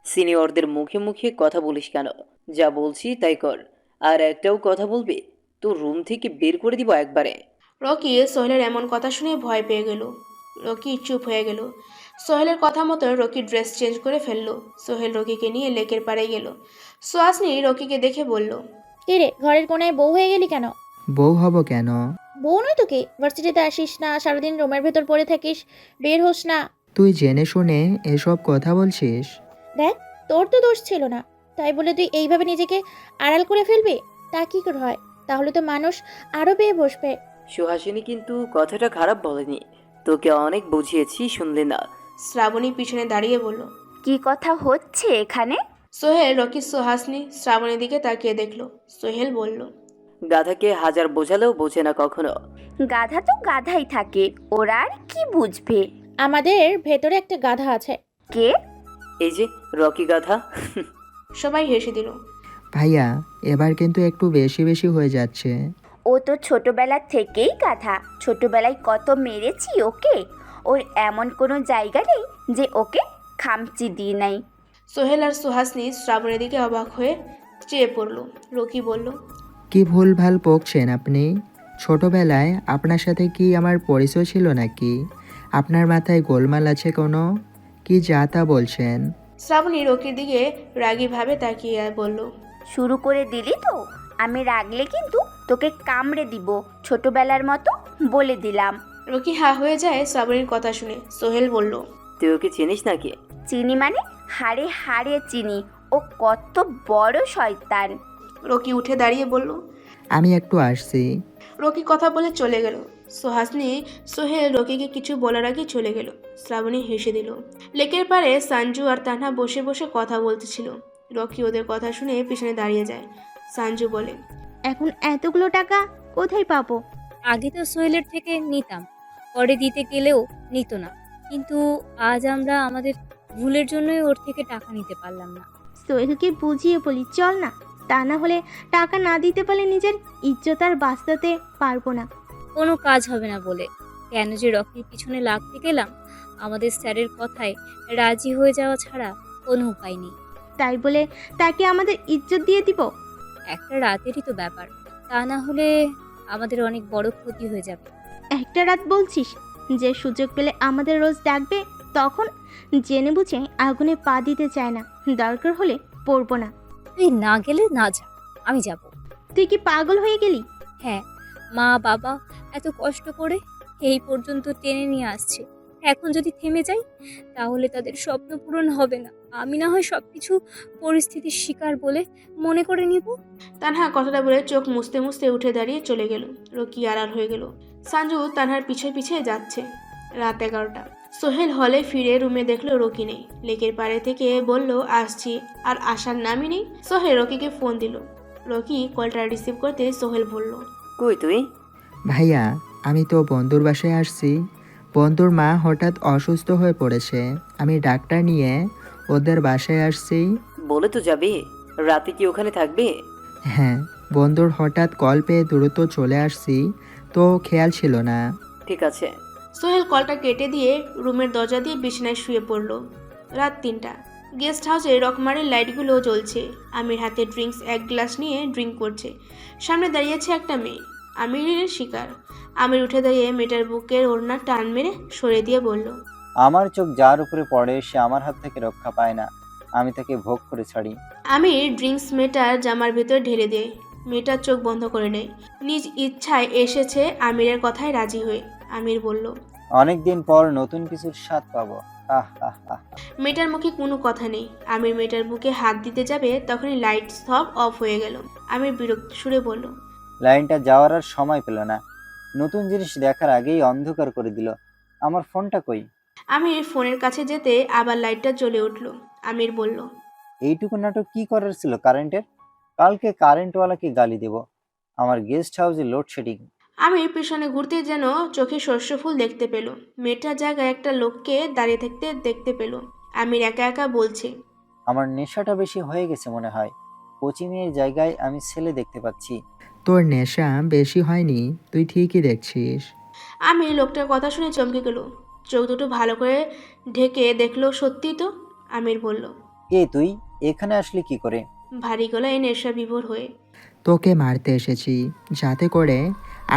সিনিয়রদের মুখে মুখে কথা বলিস কেন? যা বলছি তাই কর, আর একটাও কথা বলবি তো রুম থেকে বের করে দিব একবারে। রকি সোহেলের এমন কথা শুনে ভয় পেয়ে গেল। রকি চুপ হয়ে গেল। সোহেলের কথা মতো রকি ড্রেস চেঞ্জ করে ফেললো। সোহেল রকিকে নিয়ে লেকের পাড়ে গেল। সুহাসনি রকিকে দেখে বলল, কি রে, ঘরের কোনায় বউ হয়ে গেলি কেন? বউ হব কেন? বউ নয় তোকে, ভার্সিটিতে আসিস না, সারাদিন রুমের ভেতর পড়ে থাকিস, বের হোস না। তুই জেনে শুনে এসব কথা বলছিস? দেখ, তোর তো দোষ ছিল না, তাই বলে তুই এইভাবে নিজেকে আড়াল করে ফেলবি? তা কি করে হয়? তাহলে তো মানুষ আরো পেয়ে বসবে। সুহাসিনী কিন্তু কথাটা খারাপ বলেনি, তোকে অনেক বুঝিয়েছি, শুনলে না। শ্রাবণী পিছনে দাঁড়িয়ে বলল, কি কথা হচ্ছে এখানে? সোহেল রকি সুহাসনি শ্রাবণীর দিকে তাকিয়ে দেখলো। সোহেল বলল, গাধাকে হাজার বোঝালেও বোঝে না কখনো। গাধা তো গাধাই থাকে, ওরা আর কি বুঝবে? আমাদের ভেতরে একটা গাধা আছে। কে? এই যে রকি গাধা। সবাই হেসে দিল। ভাইয়া, এবার কিন্তু একটু বেশি বেশি হয়ে যাচ্ছে। ও তো ছোটবেলা থেকেই গাধা, ছোটবেলায় কত মেরেছি ওকে। ওর এমন কোনো জায়গা নেই যে ওকে খামচি দিই নাই। সোহেল আর সুহাসনি শ্রাবণের দিকে অবাক হয়ে চেয়ে পড়ল। রকি বলল, কি ভুলভাল বকছেন আপনি? ছোটবেলায় আপনার সাথে কি আমার পরিচয় ছিল নাকি? আপনার মাথায় গোলমাল আছে কোনো? কি যা তা বলছেন? শ্রাবণী রকির দিকে রাগীভাবে তাকিয়ে বলল, শুরু করে দিলি তো, আমি রাগলে কিন্তু তোকে কামড়ে দিব, ছোটবেলার মতো বলে দিলাম। রকি হা হয়ে যায় শ্রাবণীর কথা শুনে। সোহেল বলল, তুই ওকে চিনিস নাকি? চিনি মানে হাড়ে হাড়ে চিনি, ও কত বড় শয়তান। রকি উঠে দাঁড়িয়ে বলল, আমি একটু আসছি। রকি কথা বলে চলে গেল। সোহেল রকিকে কিছু বলার আগে চলে গেল। শ্রাবণী হেসে দিল। লেকের পাড়ে সঞ্জু আর তানহা বসে বসে কথা বলতেছিল। রকি ওদের কথা শুনে পিছনে দাঁড়িয়ে যায়। সঞ্জু বলে, এখন এতগুলো টাকা কোথায় পাবো? আগে তো সোহেলের থেকে নিতাম, পরে দিতে গেলেও নিত না, কিন্তু আজ আমরা আমাদের ভুলের জন্যই ওর থেকে টাকা নিতে পারলাম না। সোহেলকে বুঝিয়ে বলি চল না, তা না হলে টাকা না দিতে পারলে নিজের ইজ্জত আর বাঁচাতে পারবো না। কোনো কাজ হবে না বলে কেন যে রকির পিছনে লাগতে গেলাম? আমাদের স্যারের কথায় রাজি হয়ে যাওয়া ছাড়া কোনো উপায় নেই। তাই বলে তাকে আমাদের ইজ্জত দিয়ে দিব? একটা রাতেরই তো ব্যাপার, তা না হলে আমাদের অনেক বড় ক্ষতি হয়ে যাবে। একটা রাত বলছিস যে সুযোগ পেলে আমাদের রোজ ডাকবে, তখন জেনে বুঝে আগুনে পা দিতে চায় না, দরকার হলে পড়বো না। তুই না গেলে না যা, আমি যাব। তুই কি পাগল হয়ে গেলি? হ্যাঁ, মা বাবা এত কষ্ট করে এই পর্যন্ত টেনে নিয়ে আসছে, এখন যদি থেমে যাই তাহলে তাদের স্বপ্ন পূরণ হবে না। আমি না হয় সবকিছু পরিস্থিতির শিকার বলে মনে করে নিব। তানহা কথাটা বলে চোখ মুছতে মুছতে উঠে দাঁড়িয়ে চলে গেল। রকি আড়াল হয়ে গেল। সঞ্জু তানহার পিছে পিছে যাচ্ছে। রাত 11টা। সোহেল হলে ফিরে রুমে দেখলো রকি নেই। লেকের পাড়ে থেকে বলল আসছি, আর আসার নামই নেই। সোহেল রকিকে ফোন দিল। রকি কলটা রিসিভ করতে সোহেল বলল, কই তুই? ভাইয়া, আমি তো বন্ধুর বাসায় আসছি। বন্ধুর মা হঠাৎ অসুস্থ হয়ে পড়েছে, আমি ডাক্তার নিয়ে ওদের বাসায় আসছি। বলে তো যাবি, রাতে কি ওখানে থাকবি? হ্যাঁ, বন্ধুর হঠাৎ কল পেয়ে দ্রুত চলে আসছি, তো খেয়াল ছিল না। ঠিক আছে। সোহেল কলটা কেটে দিয়ে রুমের দরজা দিয়ে বিছানায় শুয়ে পড়ল। রাত 3টা। গেস্ট হাউসে রকমারি লাইটগুলো জ্বলছে। আমির হাতে ড্রিঙ্কস 1 গ্লাস নিয়ে ড্রিঙ্ক করছে। সামনে দাঁড়িয়েছে একটা মেয়ে, আমিরের শিকার। আমির উঠে দাঁড়িয়ে মেয়েটার বুকের ওড়না টান মেরে সরিয়ে দিয়ে বলল, আমার চোখ যার উপরে পড়ে সে আমার হাত থেকে রক্ষা পায় না, আমি তাকে ভোগ করে ছাড়ি। আমির ড্রিঙ্কস মেয়েটার জামার ভেতর ঢেলে দেয়। মেয়েটার চোখ বন্ধ করে নেয়। নিজ ইচ্ছায় এসেছে আমিরের কথায় রাজি হয়ে। আমির বলল, অনেকদিন পর নতুন কিছুর স্বাদ পাবো। আহ আহ আহ। মেয়েটার মুখে কোনো কথা নেই। আমির মেয়েটার বুকে হাত দিতে যাবে, তখনই লাইট সব অফ হয়ে গেল। আমির বিরক্ত সুরে বলল, লাইনটা যাওয়ার আর সময় পেল না, নতুন জিনিস দেখার আগেই অন্ধকার করে দিল। আমার ফোনটা কই? আমির ফোনের কাছে যেতে আবার লাইটটা জ্বলে উঠল। আমির বলল, এইটুকু নাটক কি করার ছিল কারেন্টের? কালকে কারেন্টওয়ালাকে গালি দেব। আমার গেস্ট হাউসে লোডশেডিং। আমির পিছনে ঘুরতে যেন চোখে শস্য ফুল দেখতে পেল। মেয়েটার জায়গায় একটা লোককে দাঁড়িয়ে থাকতে দেখতে পেল। আমির একা একা বলছে, আমার নেশাটা বেশি হয়ে গেছে মনে হয়, কোচি মেয়ের জায়গায় আমি ছেলে দেখতে পাচ্ছি। তোর নেশা বেশি হয়নি, তুই ঠিকই দেখছিস। আমি লোকটার কথা শুনে চমকে গেল। চোখ দুটো ভালো করে ঢেকে দেখলো সত্যি তো। আমির বলল, তুই এখানে আসলি কি করে? ভারী গলায় নেশা বিভোর হয়ে। তোকে মারতে এসেছি, যাতে করে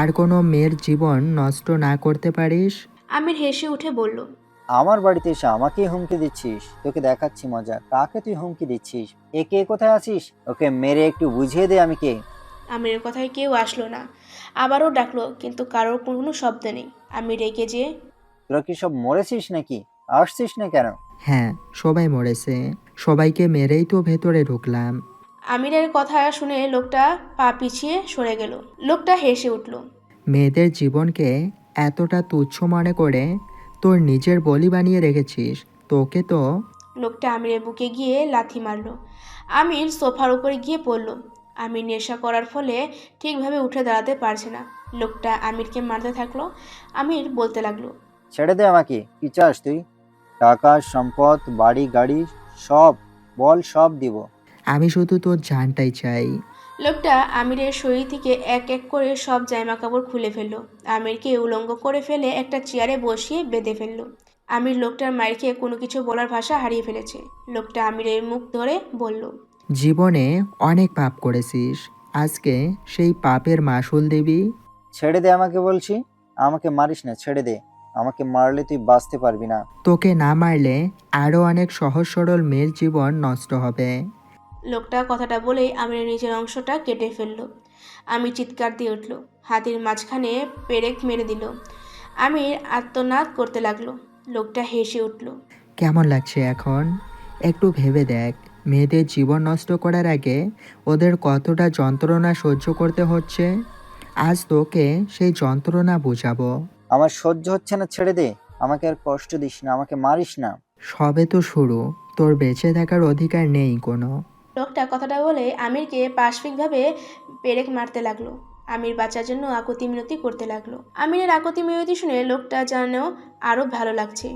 আর কোনো মেয়ের জীবন নষ্ট না করতে পারিস। আমির হেসে উঠে বলল, আমার বাড়িতে এসে আমাকেই হুমকি দিচ্ছিস? তোকে দেখাচ্ছি মজা, কাকে তুই হুমকি দিচ্ছিস? কে কোথায় আছিস? ওকে মেরে একটু বুঝিয়ে দে আমি কে। আমিরের কথায় কেউ আসলো না। আবারও ডাকলো, কিন্তু কারোর কোনো শব্দ নেই। আমি রেগে যেয়ে, তোরা কি সব মরেছিস নাকি? আসছিস না কেন? হ্যাঁ, সবাই মরেছে, সবাইকে মেরেই তো ভেতরে ঢুকলাম। আমিরের কথা শুনে লোকটা পা পিছিয়ে সরে গেল। লোকটা হেসে উঠল, মেয়েদের জীবনকে এতটা তুচ্ছ মনে করে তোর নিজের বলি বানিয়ে রেখেছিস, তোকে তো। লোকটা আমিরের বুকে গিয়ে লাথি মারল। আমির সোফার উপরে গিয়ে পড়ল। আমির নেশা করার ফলে ঠিকভাবে উঠে দাঁড়াতে পারছে না। লোকটা আমিরকে মারতে থাকলো। আমির বলতে লাগলো, ছেড়ে দে আমাকে। কি চাস তুই? টাকা, সম্পদ, বাড়ি, গাড়ি, সব বল, সব দিব। আমি শুধু তোর জানটাই চাই। লোকটা আমিরের শরীর থেকে এক এক করে সব জামা কাপড় খুলে ফেললো। আমিরকে উলঙ্গ করে ফেলে একটা চেয়ারে বসিয়ে বেঁধে ফেললো। আমির লোকটার মায়ের খেয়ে কোনো কিছু বলার ভাষা হারিয়ে ফেলেছে। লোকটা আমিরের মুখ ধরে বলল, জীবনে অনেক পাপ করেছিস, আজকে সেই পাপের মাসুল দিবি। ছেড়ে দে আমাকে বলছি। আমাকে মারিস না, ছেড়ে দে। আমাকে মারলে তুই বাঁচতে পারবি না। তোকে না মারলে আরও অনেক সহজ সরল মেয়ের জীবন নষ্ট হবে। লোকটা কথাটা বলেই আমিরের নিচের অংশটা কেটে ফেলল। আমি চিৎকার দিয়ে উঠল। হাতির মাঝখানে পেরেক মেরে দিল। আমির আর্তনাদ করতে লাগলো। লোকটা হেসে উঠল। কেমন লাগছে এখন? একটু ভেবে দেখ, মেয়েদের জীবন নষ্ট করার আগে ওদের কতটা যন্ত্রণা সহ্য করতে হচ্ছে। আজ তোকে সেই যন্ত্রণা বোঝাবো। আমার সহ্য হচ্ছে না, ছেড়ে দে। আমাকে আর কষ্ট দিস না, আমাকে মারিস না। সবে তো শুরু, তোর বেঁচে থাকার অধিকার নেই কোনো। লোকটা কথাটা বলে আমিরকে পাশবিকভাবে পেরেক মারতে লাগলো। আমির বাঁচার জন্য আকুতি মিনতি করতে লাগলো। আমিরের আকুতি মিনতি শুনে লোকটা যেন আরও ভালো লাগছে।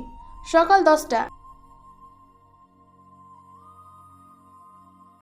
সকাল 10টা।